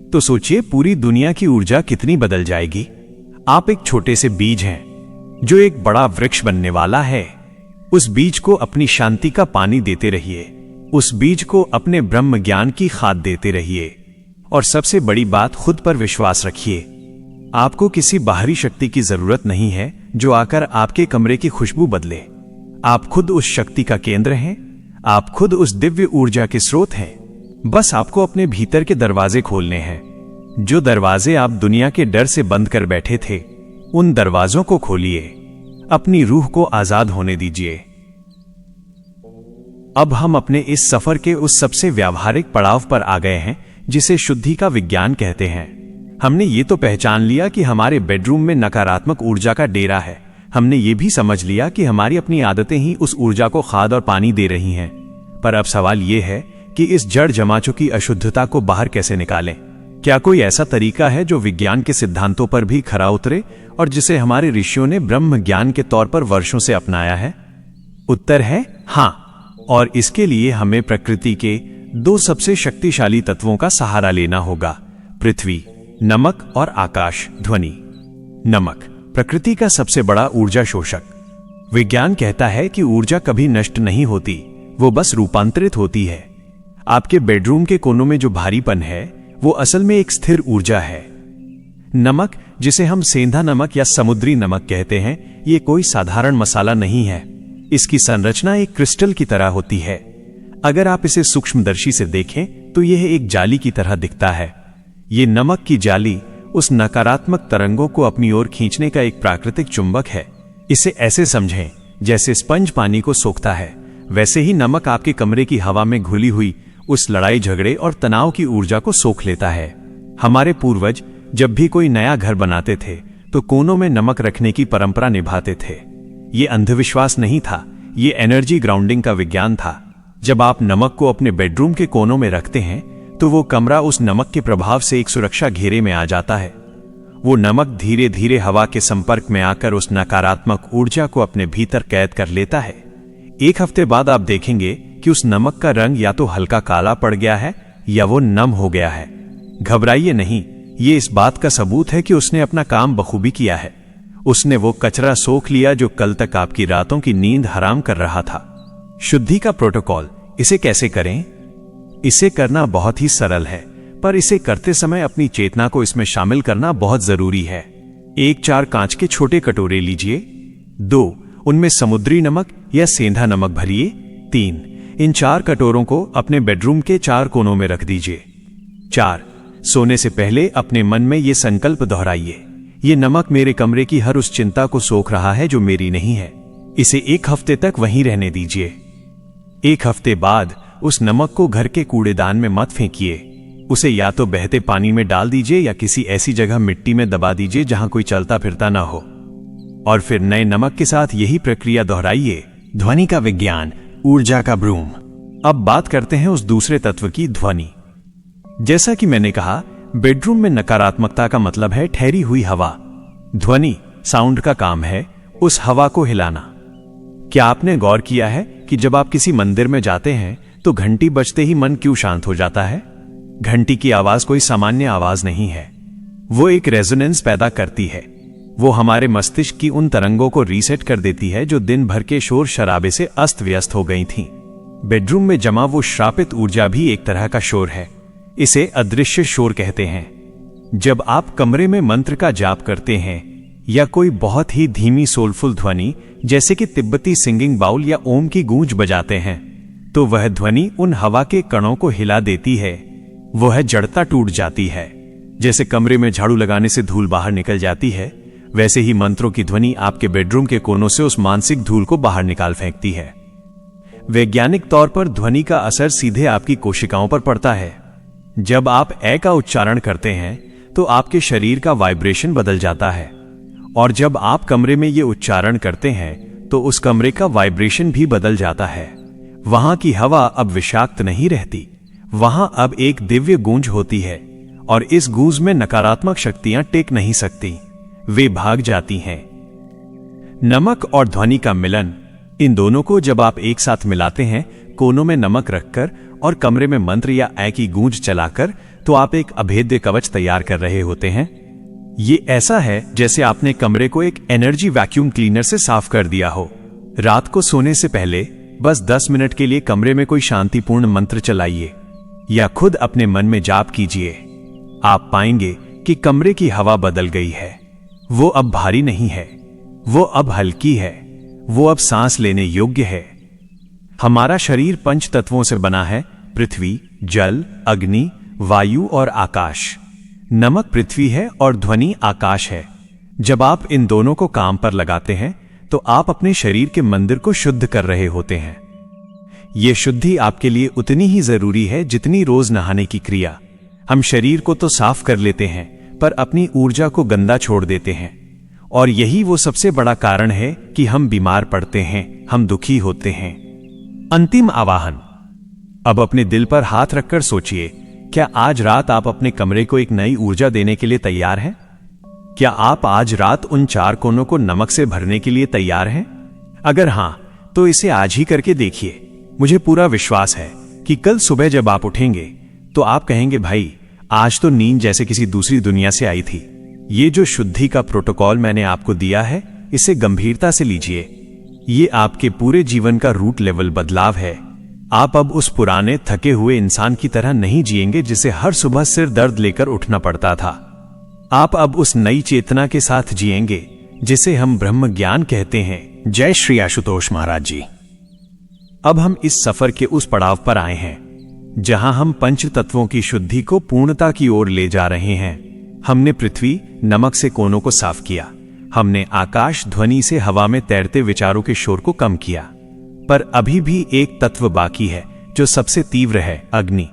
Speaker 2: तो सोचिए पूरी दुनिया की ऊर्जा कितनी बदल जाएगी। आप एक छोटे से बीज हैं जो एक बड़ा वृक्ष बनने वाला है। उस बीज को अपनी शांति का पानी देते रहिए। उस बीज को अपने ब्रह्म ज्ञान की खाद देते रहिए। और सबसे बड़ी बात, खुद पर विश्वास रखिए। आपको किसी बाहरी शक्ति की जरूरत नहीं है जो आकर आपके कमरे की खुशबू बदले। आप खुद उस शक्ति का केंद्र हैं। आप खुद उस दिव्य ऊर्जा के स्रोत हैं। बस आपको अपने भीतर के दरवाजे खोलने हैं। जो दरवाजे आप दुनिया के डर से बंद कर बैठे थे, उन दरवाजों को खोलिए। अपनी रूह को आजाद होने दीजिए। अब हम अपने इस सफर के उस सबसे व्यावहारिक पड़ाव पर आ गए हैं जिसे शुद्धि का विज्ञान कहते हैं। हमने ये तो पहचान लिया कि हमारे बेडरूम में नकारात्मक ऊर्जा का डेरा है। हमने ये भी समझ लिया कि हमारी अपनी आदतें ही उस ऊर्जा को खाद और पानी दे रही हैं। पर अब सवाल ये है कि इस जड़ जमा चुकी अशुद्धता को बाहर कैसे निकालें? क्या कोई ऐसा तरीका है जो विज्ञान के सिद्धांतों पर भी खरा उतरे और जिसे हमारे ऋषियों ने ब्रह्म ज्ञान के तौर पर वर्षों से अपनाया है? उत्तर है हां। और इसके लिए हमें प्रकृति के दो सबसे शक्तिशाली तत्वों का सहारा लेना होगा, पृथ्वी नमक और आकाश ध्वनि। नमक प्रकृति का सबसे बड़ा ऊर्जा शोषक। विज्ञान कहता है कि ऊर्जा कभी नष्ट नहीं होती, वो बस रूपांतरित होती है। आपके बेडरूम के कोनों में जो भारीपन है वो असल में एक स्थिर ऊर्जा है। नमक, जिसे हम सेंधा नमक या समुद्री नमक कहते हैं, ये कोई साधारण मसाला नहीं है। इसकी संरचना एक क्रिस्टल की तरह होती है। अगर आप इसे सूक्ष्मदर्शी से देखें तो यह एक जाली की तरह दिखता है। ये नमक की जाली उस नकारात्मक तरंगों को अपनी ओर खींचने का एक प्राकृतिक चुंबक है। इसे ऐसे समझें जैसे स्पंज पानी को सोखता है, वैसे ही नमक आपके कमरे की हवा में घुली हुई उस लड़ाई झगड़े और तनाव की ऊर्जा को सोख लेता है। हमारे पूर्वज जब भी कोई नया घर बनाते थे तो कोनों में नमक रखने की परंपरा निभाते थे। ये अंधविश्वास नहीं था, ये एनर्जी ग्राउंडिंग का विज्ञान था। जब आप नमक को अपने बेडरूम के कोनों में रखते हैं तो वो कमरा उस नमक के प्रभाव से एक सुरक्षा घेरे में आ जाता है। वो नमक धीरे धीरे हवा के संपर्क में आकर उस नकारात्मक ऊर्जा को अपने भीतर कैद कर लेता है। एक हफ्ते बाद आप देखेंगे कि उस नमक का रंग या तो हल्का काला पड़ गया है या वो नम हो गया है। घबराइए नहीं, ये इस बात का सबूत है कि उसने अपना काम बखूबी किया है। उसने वो कचरा सोख लिया जो कल तक आपकी रातों की नींद हराम कर रहा था। शुद्धि का प्रोटोकॉल, इसे कैसे करें? इसे करना बहुत ही सरल है, पर इसे करते समय अपनी चेतना को इसमें शामिल करना बहुत जरूरी है। 1-4 कांच के छोटे कटोरे लीजिए। 2, उनमें समुद्री नमक या सेंधा नमक भरिए। 3, इन 4 कटोरों को अपने बेडरूम के 4 कोनों में रख दीजिए। 4, सोने से पहले अपने मन में ये संकल्प दोहराइए, ये नमक मेरे कमरे की हर उस चिंता को सोख रहा है जो मेरी नहीं है। इसे 1 हफ्ते तक वहीं रहने दीजिए। 1 हफ्ते बाद उस नमक को घर के कूड़ेदान में मत फेंकिए। उसे या तो बहते पानी में डाल दीजिए या किसी ऐसी जगह मिट्टी में दबा दीजिए जहां कोई चलता फिरता ना हो। और फिर नए नमक के साथ यही प्रक्रिया दोहराइए। ध्वनि का विज्ञान, ऊर्जा का ब्रूम। अब बात करते हैं उस दूसरे तत्व की, ध्वनि। जैसा कि मैंने कहा, बेडरूम में नकारात्मकता का मतलब है ठहरी हुई हवा। ध्वनि, साउंड का काम है उस हवा को हिलाना। क्या आपने गौर किया है कि जब आप किसी मंदिर में जाते हैं तो घंटी बजते ही मन क्यों शांत हो जाता है? घंटी की आवाज कोई सामान्य आवाज नहीं है, वो एक रेजोनेंस पैदा करती है। वो हमारे मस्तिष्क की उन तरंगों को रीसेट कर देती है जो दिन भर के शोर शराबे से अस्त व्यस्त हो गई थीं। बेडरूम में जमा वो श्रापित ऊर्जा भी एक तरह का शोर है। इसे अदृश्य शोर कहते हैं। जब आप कमरे में मंत्र का जाप करते हैं या कोई बहुत ही धीमी सोलफुल ध्वनि जैसे कि तिब्बती सिंगिंग बाउल या ओम की गूंज बजाते हैं, तो वह ध्वनि उन हवा के कणों को हिला देती है। वह जड़ता टूट जाती है। जैसे कमरे में झाड़ू लगाने से धूल बाहर निकल जाती है, वैसे ही मंत्रों की ध्वनि आपके बेडरूम के कोनों से उस मानसिक धूल को बाहर निकाल फेंकती है। वैज्ञानिक तौर पर ध्वनि का असर सीधे आपकी कोशिकाओं पर पड़ता है। जब आप ए का उच्चारण करते हैं तो आपके शरीर का वाइब्रेशन बदल जाता है, और जब आप कमरे में ये उच्चारण करते हैं तो उस कमरे का वाइब्रेशन भी बदल जाता है। वहां की हवा अब विषाक्त नहीं रहती, वहां अब एक दिव्य गूंज होती है, और इस गूंज में नकारात्मक शक्तियां टेक नहीं सकती, वे भाग जाती हैं। नमक और ध्वनि का मिलन, इन दोनों को जब आप एक साथ मिलाते हैं, कोनों में नमक रखकर और कमरे में मंत्र या ए की गूंज चलाकर, तो आप एक अभेद्य कवच तैयार कर रहे होते हैं। ये ऐसा है जैसे आपने कमरे को एक एनर्जी वैक्यूम क्लीनर से साफ कर दिया हो। रात को सोने से पहले बस 10 मिनट के लिए कमरे में कोई शांतिपूर्ण मंत्र चलाइए या खुद अपने मन में जाप कीजिए। आप पाएंगे कि कमरे की हवा बदल गई है। वो अब भारी नहीं है, वो अब हल्की है, वो अब सांस लेने योग्य है। हमारा शरीर 5 तत्वों से बना है: पृथ्वी, जल, अग्नि, वायु और आकाश। नमक पृथ्वी है और ध्वनि आकाश है। जब आप इन दोनों को काम पर लगाते हैं तो आप अपने शरीर के मंदिर को शुद्ध कर रहे होते हैं। यह शुद्धि आपके लिए उतनी ही जरूरी है जितनी रोज नहाने की क्रिया। हम शरीर को तो साफ कर लेते हैं पर अपनी ऊर्जा को गंदा छोड़ देते हैं, और यही वो सबसे बड़ा कारण है कि हम बीमार पड़ते हैं, हम दुखी होते हैं। अंतिम आवाहन। अब अपने दिल पर हाथ रखकर सोचिए, क्या आज रात आप अपने कमरे को एक नई ऊर्जा देने के लिए तैयार हैं? क्या आप आज रात उन 4 कोनों को नमक से भरने के लिए तैयार हैं? अगर हां, तो इसे आज ही करके देखिए। मुझे पूरा विश्वास है कि कल सुबह जब आप उठेंगे तो आप कहेंगे, भाई आज तो नींद जैसे किसी दूसरी दुनिया से आई थी। ये जो शुद्धि का प्रोटोकॉल मैंने आपको दिया है, इसे गंभीरता से लीजिए। ये आपके पूरे जीवन का रूट लेवल बदलाव है। आप अब उस पुराने थके हुए इंसान की तरह नहीं जिएंगे जिसे हर सुबह सिर दर्द लेकर उठना पड़ता था। आप अब उस नई चेतना के साथ जिएंगे जिसे हम ब्रह्म ज्ञान कहते हैं। जय श्री आशुतोष महाराज जी। अब हम इस सफर के उस पड़ाव पर आए हैं जहां हम 5 तत्वों की शुद्धि को पूर्णता की ओर ले जा रहे हैं। हमने पृथ्वी, नमक से कोनों को साफ किया। हमने आकाश, ध्वनि से हवा में तैरते विचारों के शोर को कम किया। पर अभी भी एक तत्व बाकी है जो सबसे तीव्र है, अग्नि।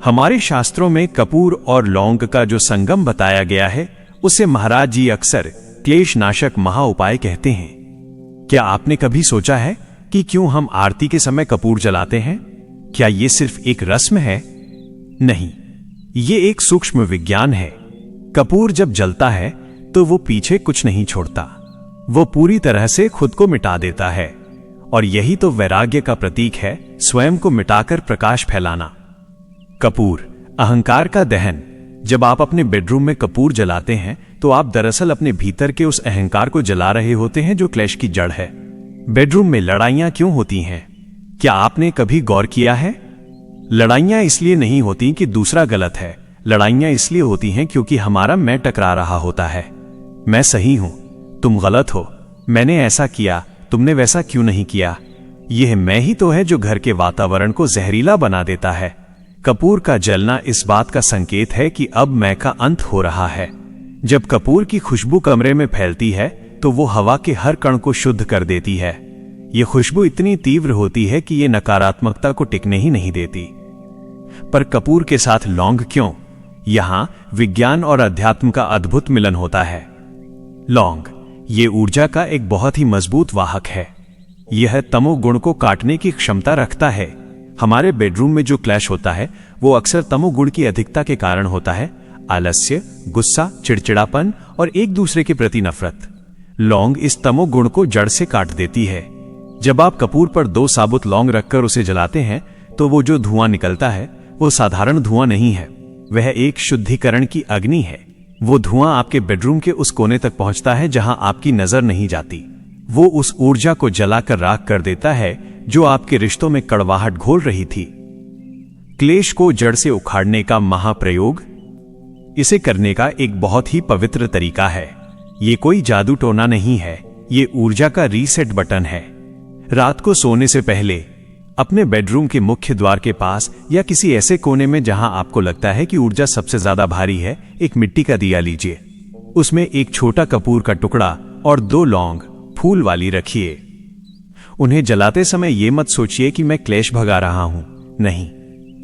Speaker 2: हमारे शास्त्रों में कपूर और लौंग का जो संगम बताया गया है, उसे महाराज जी अक्सर क्लेश नाशक महा उपाय कहते हैं। क्या आपने कभी सोचा है कि क्यों हम आरती के समय कपूर जलाते हैं? क्या यह सिर्फ एक रस्म है? नहीं, ये एक सूक्ष्म विज्ञान है। कपूर जब जलता है तो वो पीछे कुछ नहीं छोड़ता, वो पूरी तरह से खुद को मिटा देता है। और यही तो वैराग्य का प्रतीक है, स्वयं को मिटाकर प्रकाश फैलाना। कपूर, अहंकार का दहन। जब आप अपने बेडरूम में कपूर जलाते हैं तो आप दरअसल अपने भीतर के उस अहंकार को जला रहे होते हैं जो क्लेश की जड़ है। बेडरूम में लड़ाइयां क्यों होती हैं? क्या आपने कभी गौर किया है? लड़ाइयां इसलिए नहीं होती कि दूसरा गलत है, लड़ाइयां इसलिए होती हैं क्योंकि हमारा मैं टकरा रहा होता है। मैं सही हूं, तुम गलत हो, मैंने ऐसा किया, तुमने वैसा क्यों नहीं किया। यह मैं ही तो है जो घर के वातावरण को जहरीला बना देता है। कपूर का जलना इस बात का संकेत है कि अब मैं का अंत हो रहा है। जब कपूर की खुशबू कमरे में फैलती है तो वो हवा के हर कण को शुद्ध कर देती है। ये खुशबू इतनी तीव्र होती है कि ये नकारात्मकता को टिकने ही नहीं देती। पर कपूर के साथ लौंग क्यों? यहां विज्ञान और अध्यात्म का अद्भुत मिलन होता है। लौंग, ये ऊर्जा का एक बहुत ही मजबूत वाहक है। यह तमोगुण को काटने की क्षमता रखता है। हमारे बेडरूम में जो क्लैश होता है वो अक्सर तमोगुण की अधिकता के कारण होता है। आलस्य, गुस्सा, चिड़चिड़ापन और एक दूसरे के प्रति नफरत। लौंग इस तमोगुण को जड़ से काट देती है। जब आप कपूर पर 2 साबुत लौंग रखकर उसे जलाते हैं तो वो जो धुआं निकलता है वो साधारण धुआं नहीं है, वह एक शुद्धिकरण की अग्नि है। वो धुआं आपके बेडरूम के उस कोने तक पहुंचता है जहां आपकी नजर नहीं जाती। वो उस ऊर्जा को जलाकर राख कर देता है जो आपके रिश्तों में कड़वाहट घोल रही थी। क्लेश को जड़ से उखाड़ने का महाप्रयोग, इसे करने का एक बहुत ही पवित्र तरीका है। ये कोई जादू टोना नहीं है, ये ऊर्जा का रीसेट बटन है। रात को सोने से पहले अपने बेडरूम के मुख्य द्वार के पास या किसी ऐसे कोने में जहां आपको लगता है कि ऊर्जा सबसे ज्यादा भारी है, एक मिट्टी का दिया लीजिए। उसमें एक छोटा कपूर का टुकड़ा और 2 लौंग फूल वाली रखिए। उन्हें जलाते समय ये मत सोचिए कि मैं क्लेश भगा रहा हूं, नहीं,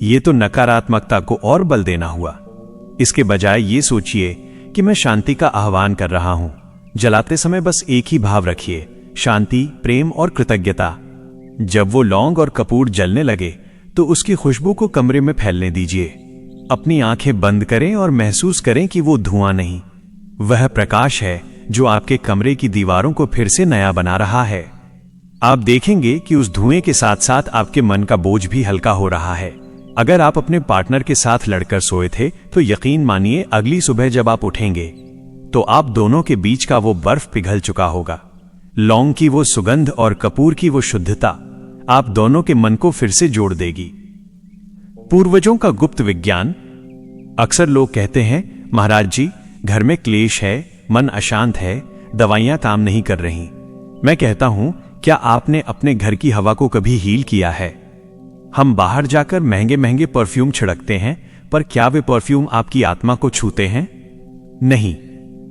Speaker 2: ये तो नकारात्मकता को और बल देना हुआ। इसके बजाय ये सोचिए कि मैं शांति का आह्वान कर रहा हूं। जलाते समय बस एक ही भाव रखिए, शांति, प्रेम और कृतज्ञता। जब वो लौंग और कपूर जलने लगे तो उसकी खुशबू को कमरे में फैलने दीजिए। अपनी आंखें बंद करें और महसूस करें कि वो धुआं नहीं, वह प्रकाश है जो आपके कमरे की दीवारों को फिर से नया बना रहा है। आप देखेंगे कि उस धुएं के साथ साथ आपके मन का बोझ भी हल्का हो रहा है। अगर आप अपने पार्टनर के साथ लड़कर सोए थे तो यकीन मानिए अगली सुबह जब आप उठेंगे तो आप दोनों के बीच का वो बर्फ पिघल चुका होगा। लौंग की वो सुगंध और कपूर की वो शुद्धता आप दोनों के मन को फिर से जोड़ देगी। पूर्वजों का गुप्त विज्ञान। अक्सर लोग कहते हैं, महाराज जी, घर में क्लेश है, मन अशांत है, दवाइयां काम नहीं कर रही। मैं कहता हूं, क्या आपने अपने घर की हवा को कभी हील किया है? हम बाहर जाकर महंगे महंगे परफ्यूम छिड़कते हैं, पर क्या वे परफ्यूम आपकी आत्मा को छूते हैं? नहीं,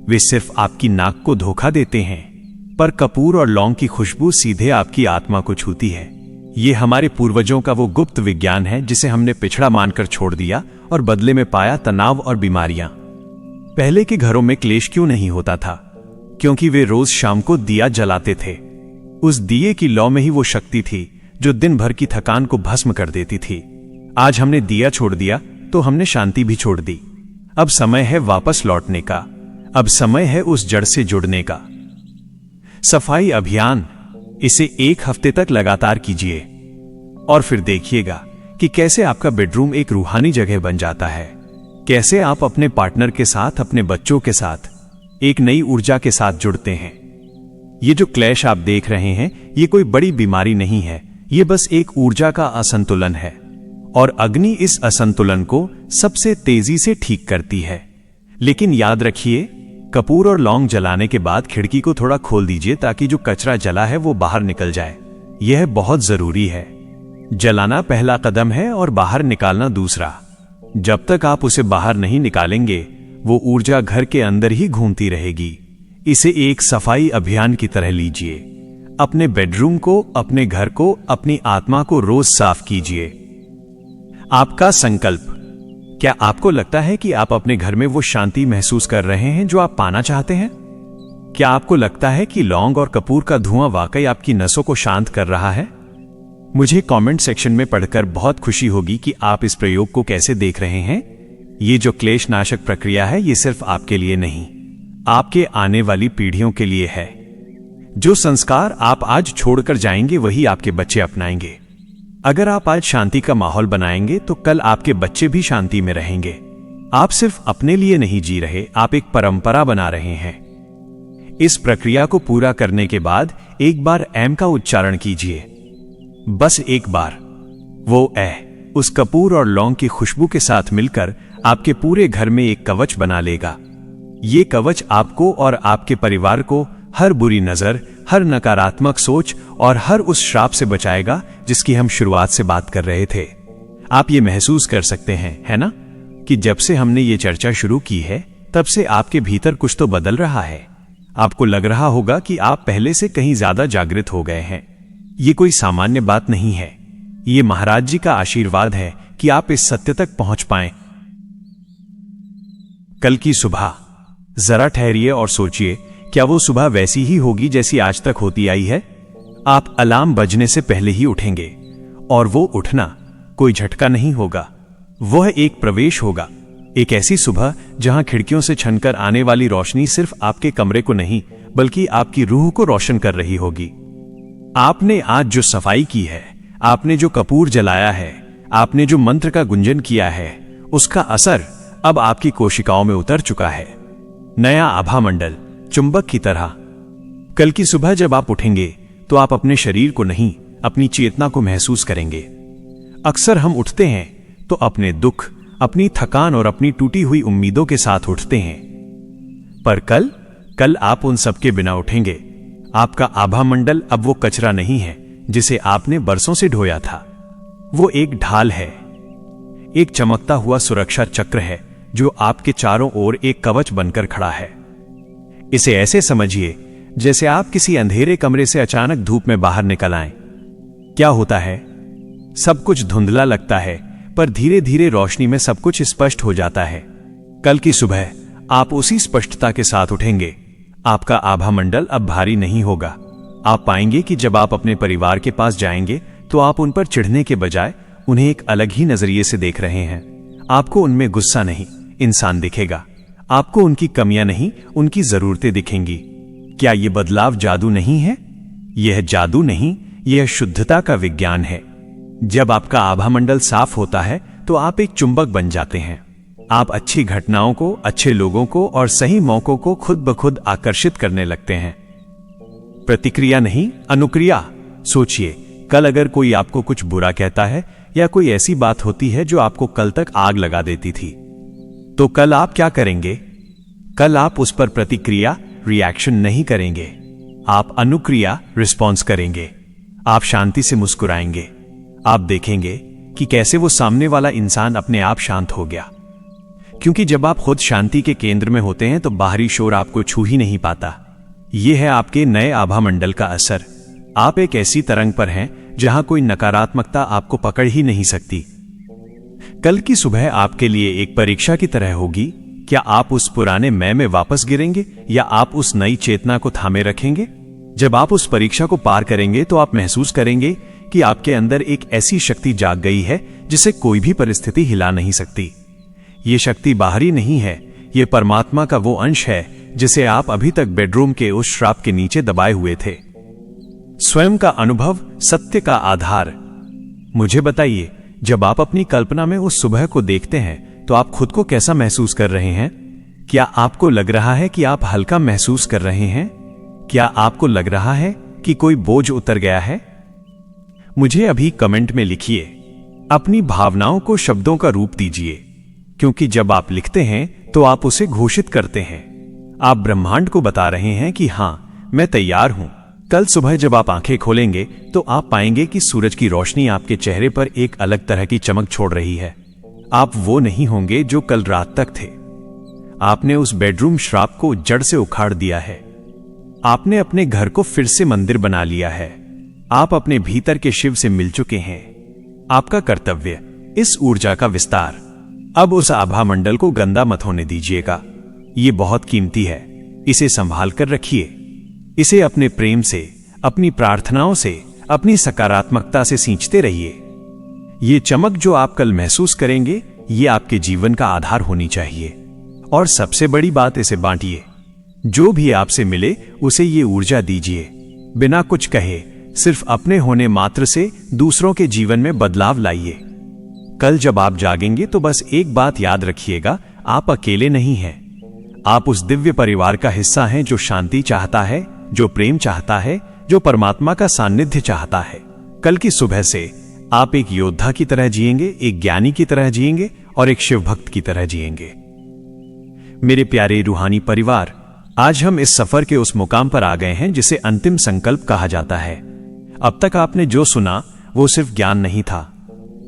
Speaker 2: वे सिर्फ आपकी नाक को धोखा देते हैं। पर कपूर और लौंग की खुशबू सीधे आपकी आत्मा को छूती है। ये हमारे पूर्वजों का वो गुप्त विज्ञान है जिसे हमने पिछड़ा मानकर छोड़ दिया और बदले में पाया तनाव और बीमारियां। पहले के घरों में क्लेश क्यों नहीं होता था? क्योंकि वे रोज शाम को दिया जलाते थे। उस दिए की लौ में ही वो शक्ति थी जो दिन भर की थकान को भस्म कर देती थी। आज हमने दिया छोड़ दिया तो हमने शांति भी छोड़ दी। अब समय है वापस लौटने का। अब समय है उस जड़ से जुड़ने का। सफाई अभियान, इसे 1 हफ्ते तक लगातार कीजिए और फिर देखिएगा कि कैसे आपका बेडरूम एक रूहानी जगह बन जाता है। कैसे आप अपने पार्टनर के साथ, अपने बच्चों के साथ एक नई ऊर्जा के साथ जुड़ते हैं। ये जो क्लैश आप देख रहे हैं, ये कोई बड़ी बीमारी नहीं है, ये बस एक ऊर्जा का असंतुलन है और अग्नि इस असंतुलन को सबसे तेजी से ठीक करती है। लेकिन याद रखिए, कपूर और लौंग जलाने के बाद खिड़की को थोड़ा खोल दीजिए ताकि जो कचरा जला है वो बाहर निकल जाए। यह बहुत जरूरी है। जलाना पहला कदम है और बाहर निकालना दूसरा। जब तक आप उसे बाहर नहीं निकालेंगे, वो ऊर्जा घर के अंदर ही घूमती रहेगी। इसे एक सफाई अभियान की तरह लीजिए। अपने बेडरूम को, अपने घर को, अपनी आत्मा को रोज साफ कीजिए। आपका संकल्प। क्या आपको लगता है कि आप अपने घर में वो शांति महसूस कर रहे हैं जो आप पाना चाहते हैं? क्या आपको लगता है कि लौंग और कपूर का धुआं वाकई आपकी नसों को शांत कर रहा है? मुझे कमेंट सेक्शन में पढ़कर बहुत खुशी होगी कि आप इस प्रयोग को कैसे देख रहे हैं। ये जो क्लेश नाशक प्रक्रिया है, ये सिर्फ आपके लिए नहीं, आपके आने वाली पीढ़ियों के लिए है। जो संस्कार आप आज छोड़कर जाएंगे वही आपके बच्चे अपनाएंगे। अगर आप आज शांति का माहौल बनाएंगे तो कल आपके बच्चे भी शांति में रहेंगे। आप सिर्फ अपने लिए नहीं जी रहे, आप एक परंपरा बना रहे हैं। इस प्रक्रिया को पूरा करने के बाद एक बार एम का उच्चारण कीजिए, बस एक बार। वो उस कपूर और लौंग की खुशबू के साथ मिलकर आपके पूरे घर में एक कवच बना लेगा। ये कवच आपको और आपके परिवार को हर बुरी नजर, हर नकारात्मक सोच और हर उस श्राप से बचाएगा जिसकी हम शुरुआत से बात कर रहे थे। आप ये महसूस कर सकते हैं, है ना, कि जब से हमने ये चर्चा शुरू की है तब से आपके भीतर कुछ तो बदल रहा है। आपको लग रहा होगा कि आप पहले से कहीं ज्यादा जागृत हो गए हैं। ये कोई सामान्य बात नहीं है, ये महाराज जी का आशीर्वाद है कि आप इस सत्य तक पहुंच पाएं। कल की सुबह जरा ठहरिए और सोचिए, क्या वो सुबह वैसी ही होगी जैसी आज तक होती आई है? आप अलार्म बजने से पहले ही उठेंगे और वो उठना कोई झटका नहीं होगा, वह एक प्रवेश होगा। एक ऐसी सुबह जहां खिड़कियों से छनकर आने वाली रोशनी सिर्फ आपके कमरे को नहीं बल्कि आपकी रूह को रोशन कर रही होगी। आपने आज जो सफाई की है, आपने जो कपूर जलाया है, आपने जो मंत्र का गुंजन किया है, उसका असर अब आपकी कोशिकाओं में उतर चुका है। नया आभा मंडल चुंबक की तरह। कल की सुबह जब आप उठेंगे तो आप अपने शरीर को नहीं, अपनी चेतना को महसूस करेंगे। अक्सर हम उठते हैं तो अपने दुख, अपनी थकान और अपनी टूटी हुई उम्मीदों के साथ उठते हैं, पर कल आप उन सब के बिना उठेंगे। आपका आभा मंडल अब वो कचरा नहीं है जिसे आपने बरसों से ढोया था। वो एक ढाल है, एक चमकता हुआ सुरक्षा चक्र है जो आपके चारों ओर एक कवच बनकर खड़ा है। इसे ऐसे समझिए जैसे आप किसी अंधेरे कमरे से अचानक धूप में बाहर निकल आए। क्या होता है, सब कुछ धुंधला लगता है, पर धीरे धीरे रोशनी में सब कुछ स्पष्ट हो जाता है। कल की सुबह आप उसी स्पष्टता के साथ उठेंगे। आपका आभा मंडल अब भारी नहीं होगा। आप पाएंगे कि जब आप अपने परिवार के पास जाएंगे तो आप उन पर चिढ़ने के बजाय उन्हें एक अलग ही नजरिए से देख रहे हैं। आपको उनमें गुस्सा नहीं, इंसान दिखेगा। आपको उनकी कमियां नहीं, उनकी जरूरतें दिखेंगी। क्या यह बदलाव जादू नहीं है? यह जादू नहीं, यह शुद्धता का विज्ञान है। जब आपका आभा मंडल साफ होता है तो आप एक चुंबक बन जाते हैं। आप अच्छी घटनाओं को, अच्छे लोगों को और सही मौकों को खुद ब खुद आकर्षित करने लगते हैं। प्रतिक्रिया नहीं, अनुक्रिया। सोचिए, कल अगर कोई आपको कुछ बुरा कहता है या कोई ऐसी बात होती है जो आपको कल तक आग लगा देती थी, तो कल आप क्या करेंगे? कल आप उस पर प्रतिक्रिया, रिएक्शन नहीं करेंगे। आप अनुक्रिया, रिस्पॉन्स करेंगे। आप शांति से मुस्कुराएंगे। आप देखेंगे कि कैसे वो सामने वाला इंसान अपने आप शांत हो गया। क्योंकि जब आप खुद शांति के केंद्र में होते हैं तो बाहरी शोर आपको छू ही नहीं पाता। यह है आपके नए आभा मंडल का असर। आप एक ऐसी तरंग पर हैं जहां कोई नकारात्मकता आपको पकड़ ही नहीं सकती। कल की सुबह आपके लिए एक परीक्षा की तरह होगी। क्या आप उस पुराने मैं में वापस गिरेंगे या आप उस नई चेतना को थामे रखेंगे? जब आप उस परीक्षा को पार करेंगे तो आप महसूस करेंगे कि आपके अंदर एक ऐसी शक्ति जाग गई है जिसे कोई भी परिस्थिति हिला नहीं सकती। ये शक्ति बाहरी नहीं है, ये परमात्मा का वो अंश है जिसे आप अभी तक बेडरूम के उस श्राप के नीचे दबाए हुए थे। स्वयं का अनुभव, सत्य का आधार। मुझे बताइए, जब आप अपनी कल्पना में उस सुबह को देखते हैं तो आप खुद को कैसा महसूस कर रहे हैं? क्या आपको लग रहा है कि आप हल्का महसूस कर रहे हैं? क्या आपको लग रहा है कि कोई बोझ उतर गया है? मुझे अभी कमेंट में लिखिए। अपनी भावनाओं को शब्दों का रूप दीजिए, क्योंकि जब आप लिखते हैं तो आप उसे घोषित करते हैं। आप ब्रह्मांड को बता रहे हैं कि हां, मैं तैयार हूं। कल सुबह जब आप आंखें खोलेंगे तो आप पाएंगे कि सूरज की रोशनी आपके चेहरे पर एक अलग तरह की चमक छोड़ रही है। आप वो नहीं होंगे जो कल रात तक थे। आपने उस बेडरूम श्राप को जड़ से उखाड़ दिया है। आपने अपने घर को फिर से मंदिर बना लिया है। आप अपने भीतर के शिव से मिल चुके हैं। आपका कर्तव्य इस ऊर्जा का विस्तार। अब उस आभा मंडल को गंदा मत होने दीजिएगा। ये बहुत कीमती है। इसे संभाल कर रखिए। इसे अपने प्रेम से, अपनी प्रार्थनाओं से, अपनी सकारात्मकता से सींचते रहिए। ये चमक जो आप कल महसूस करेंगे, ये आपके जीवन का आधार होनी चाहिए। और सबसे बड़ी बात, इसे बांटिए। जो भी आपसे मिले उसे ये ऊर्जा दीजिए। बिना कुछ कहे, सिर्फ अपने होने मात्र से दूसरों के जीवन में बदलाव लाइए। कल जब आप जागेंगे तो बस एक बात याद रखिएगा, आप अकेले नहीं हैं। आप उस दिव्य परिवार का हिस्सा हैं जो शांति चाहता है, जो प्रेम चाहता है, जो परमात्मा का सानिध्य चाहता है। कल की सुबह से आप एक योद्धा की तरह जिएंगे, एक ज्ञानी की तरह जिएंगे और एक शिव भक्त की तरह जिएंगे। मेरे प्यारे रूहानी परिवार, आज हम इस सफर के उस मुकाम पर आ गए हैं जिसे अंतिम संकल्प कहा जाता है। अब तक आपने जो सुना वो सिर्फ ज्ञान नहीं था,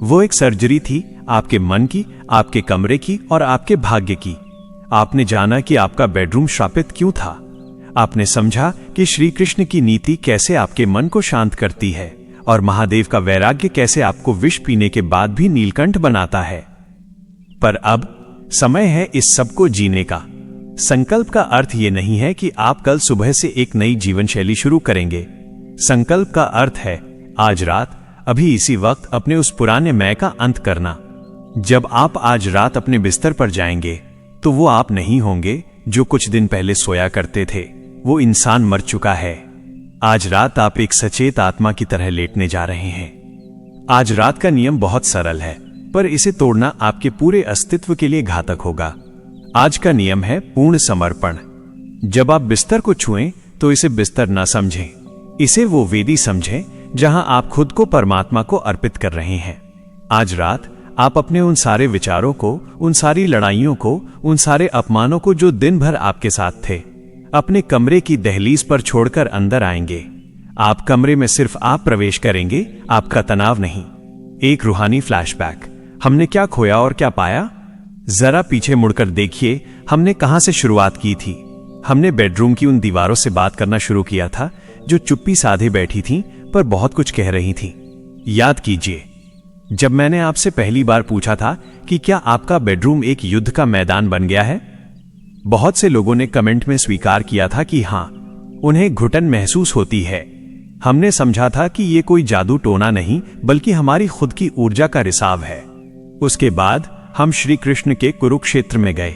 Speaker 2: वो एक सर्जरी थी आपके मन की, आपके कमरे की और आपके भाग्य की। आपने जाना कि आपका बेडरूम श्रापित क्यों था। आपने समझा कि श्री कृष्ण की नीति कैसे आपके मन को शांत करती है और महादेव का वैराग्य कैसे आपको विष पीने के बाद भी नीलकंठ बनाता है। पर अब समय है इस सब को जीने का। संकल्प का अर्थ यह नहीं है कि आप कल सुबह से एक नई जीवन शैली शुरू करेंगे। संकल्प का अर्थ है आज रात, अभी इसी वक्त अपने उस पुराने मैं का अंत करना। जब आप आज रात अपने बिस्तर पर जाएंगे तो वो आप नहीं होंगे जो कुछ दिन पहले सोया करते थे। वो इंसान मर चुका है। आज रात आप एक सचेत आत्मा की तरह लेटने जा रहे हैं। आज रात का नियम बहुत सरल है, पर इसे तोड़ना आपके पूरे अस्तित्व के लिए घातक होगा। आज का नियम है पूर्ण समर्पण। जब आप बिस्तर को छुएं तो इसे बिस्तर ना समझें, इसे वो वेदी समझें जहां आप खुद को परमात्मा को अर्पित कर रहे हैं। आज रात आप अपने उन सारे विचारों को, उन सारी लड़ाइयों को, उन सारे अपमानों को जो दिन भर आपके साथ थे, अपने कमरे की दहलीज पर छोड़कर अंदर आएंगे। आप कमरे में सिर्फ आप प्रवेश करेंगे, आपका तनाव नहीं। एक रूहानी फ्लैशबैक। हमने क्या खोया और क्या पाया? जरा पीछे मुड़कर देखिए, हमने कहां से शुरुआत की थी। हमने बेडरूम की उन दीवारों से बात करना शुरू किया था जो चुप्पी साधे बैठी थीं पर बहुत कुछ कह रही थीं। याद कीजिए, जब मैंने आपसे पहली बार पूछा था कि क्या आपका बेडरूम एक युद्ध का मैदान बन गया है, बहुत से लोगों ने कमेंट में स्वीकार किया था कि हां, उन्हें घुटन महसूस होती है। हमने समझा था कि ये कोई जादू टोना नहीं बल्कि हमारी खुद की ऊर्जा का रिसाव है। उसके बाद हम श्री कृष्ण के कुरुक्षेत्र में गए।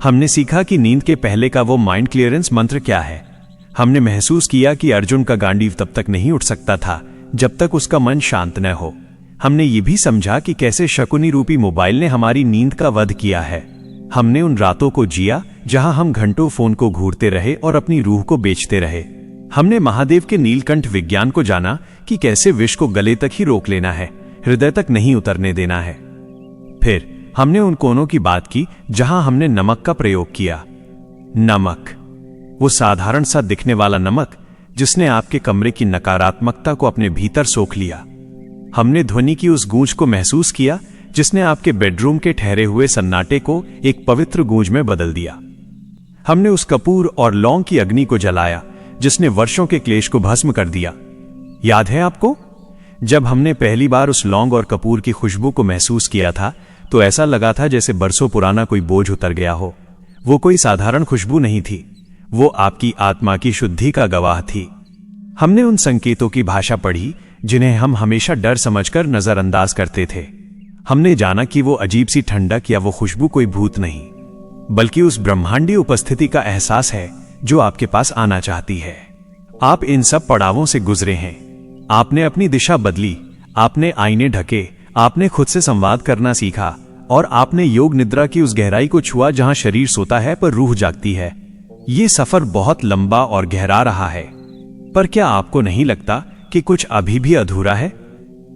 Speaker 2: हमने सीखा कि नींद के पहले का वो माइंड क्लियरेंस मंत्र क्या है। हमने महसूस किया कि अर्जुन का गांडीव तब तक नहीं उठ सकता था जब तक उसका मन शांत न हो। हमने ये भी समझा कि कैसे शकुनी रूपी मोबाइल ने हमारी नींद का वध किया है। हमने उन रातों को जिया जहां हम घंटों फोन को घूरते रहे और अपनी रूह को बेचते रहे। हमने महादेव के नीलकंठ विज्ञान को जाना कि कैसे विष को गले तक ही रोक लेना है, हृदय तक नहीं उतरने देना है। फिर हमने उन कोनों की बात की जहां हमने नमक का प्रयोग किया। नमक, वो साधारण सा दिखने वाला नमक जिसने आपके कमरे की नकारात्मकता को अपने भीतर सोख लिया। हमने ध्वनि की उस गूंज को महसूस किया जिसने आपके बेडरूम के ठहरे हुए सन्नाटे को एक पवित्र गूंज में बदल दिया। हमने उस कपूर और लौंग की अग्नि को जलाया जिसने वर्षों के क्लेश को भस्म कर दिया। याद है आपको, जब हमने पहली बार उस लौंग और कपूर की खुशबू को महसूस किया था तो ऐसा लगा था जैसे बरसों पुराना कोई बोझ उतर गया हो। वो कोई साधारण खुशबू नहीं थी, वो आपकी आत्मा की शुद्धि का गवाह थी। हमने उन संकेतों की भाषा पढ़ी जिन्हें हम हमेशा डर समझकर नजरअंदाज करते थे। हमने जाना कि वो अजीब सी ठंडक या वो खुशबू कोई भूत नहीं बल्कि उस ब्रह्मांडीय उपस्थिति का एहसास है जो आपके पास आना चाहती है। आप इन सब पड़ावों से गुजरे हैं। आपने अपनी दिशा बदली, आपने आईने ढके, आपने खुद से संवाद करना सीखा और आपने योग निद्रा की उस गहराई को छुआ जहां शरीर सोता है पर रूह जागती है। ये सफर बहुत लंबा और गहरा रहा है, पर क्या आपको नहीं लगता कि कुछ अभी भी अधूरा है?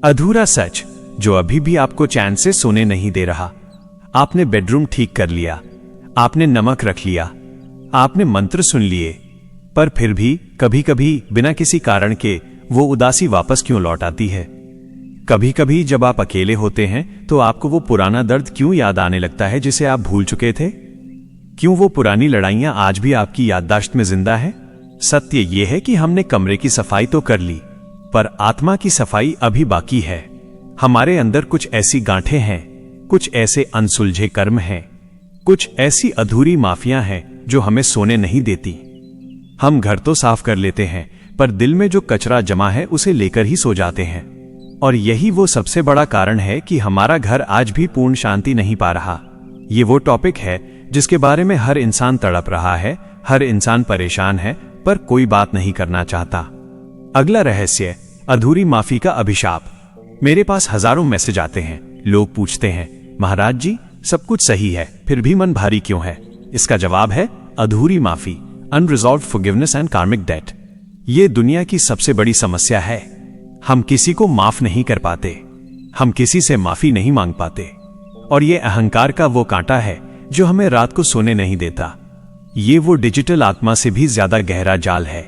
Speaker 2: अधूरा सच जो अभी भी आपको चैन से सोने नहीं दे रहा। आपने बेडरूम ठीक कर लिया, आपने नमक रख लिया, आपने मंत्र सुन लिए, पर फिर भी कभी कभी बिना किसी कारण के वो उदासी वापस क्यों लौट आती है? कभी कभी जब आप अकेले होते हैं तो आपको वो पुराना दर्द क्यों याद आने लगता है जिसे आप भूल चुके थे? क्यों वो पुरानी लड़ाइयां आज भी आपकी याददाश्त में जिंदा है? सत्य ये है कि हमने कमरे की सफाई तो कर ली, पर आत्मा की सफाई अभी बाकी है। हमारे अंदर कुछ ऐसी गांठें हैं, कुछ ऐसे अनसुलझे कर्म हैं, कुछ ऐसी अधूरी माफियां हैं जो हमें सोने नहीं देती। हम घर तो साफ कर लेते हैं, पर दिल में जो कचरा जमा है उसे लेकर ही सो जाते हैं। और यही वो सबसे बड़ा कारण है कि हमारा घर आज भी पूर्ण शांति नहीं पा रहा। ये वो टॉपिक है जिसके बारे में हर इंसान तड़प रहा है, हर इंसान परेशान है, पर कोई बात नहीं करना चाहता। अगला रहस्य, अधूरी माफी का अभिशाप। मेरे पास हजारों मैसेज आते हैं। लोग पूछते हैं, महाराज जी सब कुछ सही है फिर भी मन भारी क्यों है? इसका जवाब है अधूरी माफी, अनरिजॉल्व्ड फॉरगिवनेस एंड कार्मिक डेट। ये दुनिया की सबसे बड़ी समस्या है। हम किसी को माफ नहीं कर पाते, हम किसी से माफी नहीं मांग पाते, और ये अहंकार का वो कांटा है जो हमें रात को सोने नहीं देता। ये वो डिजिटल आत्मा से भी ज्यादा गहरा जाल है।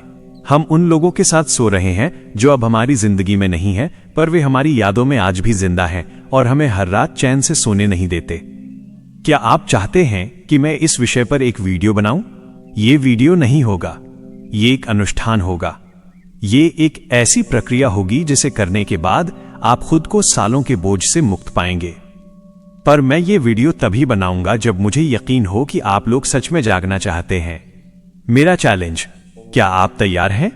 Speaker 2: हम उन लोगों के साथ सो रहे हैं जो अब हमारी जिंदगी में नहीं है, पर वे हमारी यादों में आज भी जिंदा हैं और हमें हर रात चैन से सोने नहीं देते। क्या आप चाहते हैं कि मैं इस विषय पर एक वीडियो बनाऊं? ये वीडियो नहीं होगा, ये एक अनुष्ठान होगा। ये एक ऐसी प्रक्रिया होगी जिसे करने के बाद आप खुद को सालों के बोझ से मुक्त पाएंगे। पर मैं ये वीडियो तभी बनाऊंगा जब मुझे यकीन हो कि आप लोग सच में जागना चाहते हैं। मेरा चैलेंज, क्या आप तैयार हैं?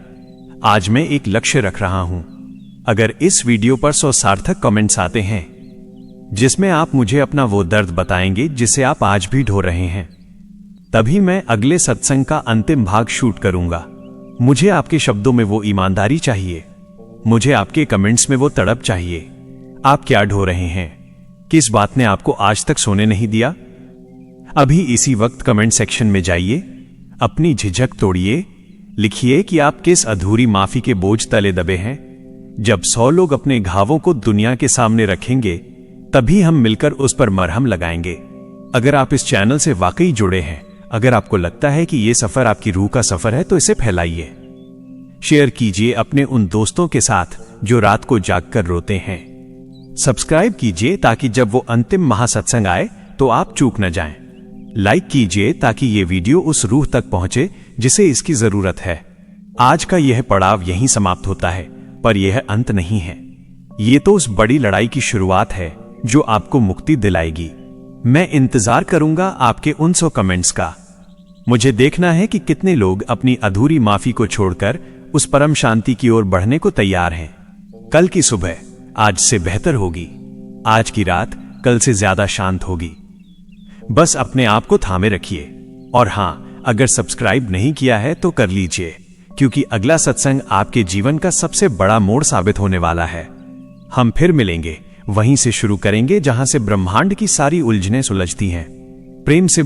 Speaker 2: आज मैं एक लक्ष्य रख रहा हूं। अगर इस वीडियो पर 100 सार्थक कमेंट्स आते हैं जिसमें आप मुझे अपना वो दर्द बताएंगे जिसे आप आज भी ढो रहे हैं, तभी मैं अगले सत्संग का अंतिम भाग शूट करूंगा। मुझे आपके शब्दों में वो ईमानदारी चाहिए, मुझे आपके कमेंट्स में वो तड़प चाहिए। आप क्या ढो रहे हैं? किस बात ने आपको आज तक सोने नहीं दिया? अभी इसी वक्त कमेंट सेक्शन में जाइए, अपनी झिझक तोड़िए, लिखिए कि आप किस अधूरी माफी के बोझ तले दबे हैं। जब 100 लोग अपने घावों को दुनिया के सामने रखेंगे, तभी हम मिलकर उस पर मरहम लगाएंगे। अगर आप इस चैनल से वाकई जुड़े हैं, अगर आपको लगता है कि यह सफर आपकी रूह का सफर है, तो इसे फैलाइए, शेयर कीजिए अपने उन दोस्तों के साथ जो रात को जागकर रोते हैं। सब्सक्राइब कीजिए ताकि जब वो अंतिम महासत्संग आए तो आप चूक न जाएं। लाइक कीजिए ताकि ये वीडियो उस रूह तक पहुंचे जिसे इसकी जरूरत है। आज का यह पड़ाव यहीं समाप्त होता है, पर यह अंत नहीं है। ये तो उस बड़ी लड़ाई की शुरुआत है जो आपको मुक्ति दिलाएगी। मैं इंतजार करूंगा आपके उन 100 कमेंट्स का। मुझे देखना है कि कितने लोग अपनी अधूरी माफी को छोड़कर उस परम शांति की ओर बढ़ने को तैयार हैं। कल की सुबह आज से बेहतर होगी। आज की रात कल से ज्यादा शांत होगी। बस अपने आप को थामे रखिए। और हां, अगर सब्सक्राइब नहीं किया है तो कर लीजिए, क्योंकि अगला सत्संग आपके जीवन का सबसे बड़ा मोड़ साबित होने वाला है। हम फिर मिलेंगे, वहीं से शुरू करेंगे जहां से ब्रह्मांड की सारी उलझनें सुलझती हैं। प्रेम से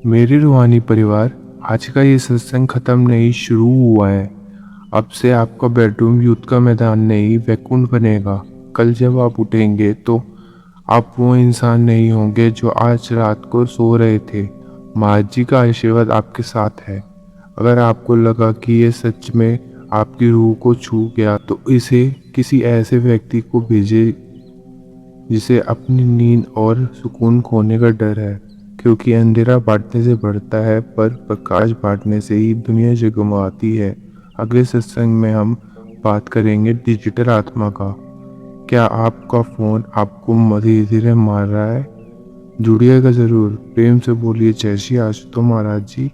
Speaker 1: मेरे रूहानी परिवार, आज का ये सत्संग खत्म नहीं, शुरू हुआ है। अब से आपका बेडरूम युद्ध का मैदान नहीं, वैकुंठ बनेगा। कल जब आप उठेंगे तो आप वो इंसान नहीं होंगे जो आज रात को सो रहे थे। माँ जी का आशीर्वाद आपके साथ है। अगर आपको लगा कि ये सच में आपकी रूह को छू गया तो इसे किसी ऐसे व्यक्ति को भेजे जिसे अपनी नींद और सुकून खोने का डर है, क्योंकि अंधेरा बांटने से बढ़ता है पर प्रकाश बांटने से ही दुनिया जगमगाती है। अगले सत्संग में हम बात करेंगे डिजिटल आत्मा का। क्या आपका फोन आपको धीरे धीरे मार रहा है? जुड़िएगा जरूर। प्रेम से बोलिए जय श्री आशुतोष महाराज जी।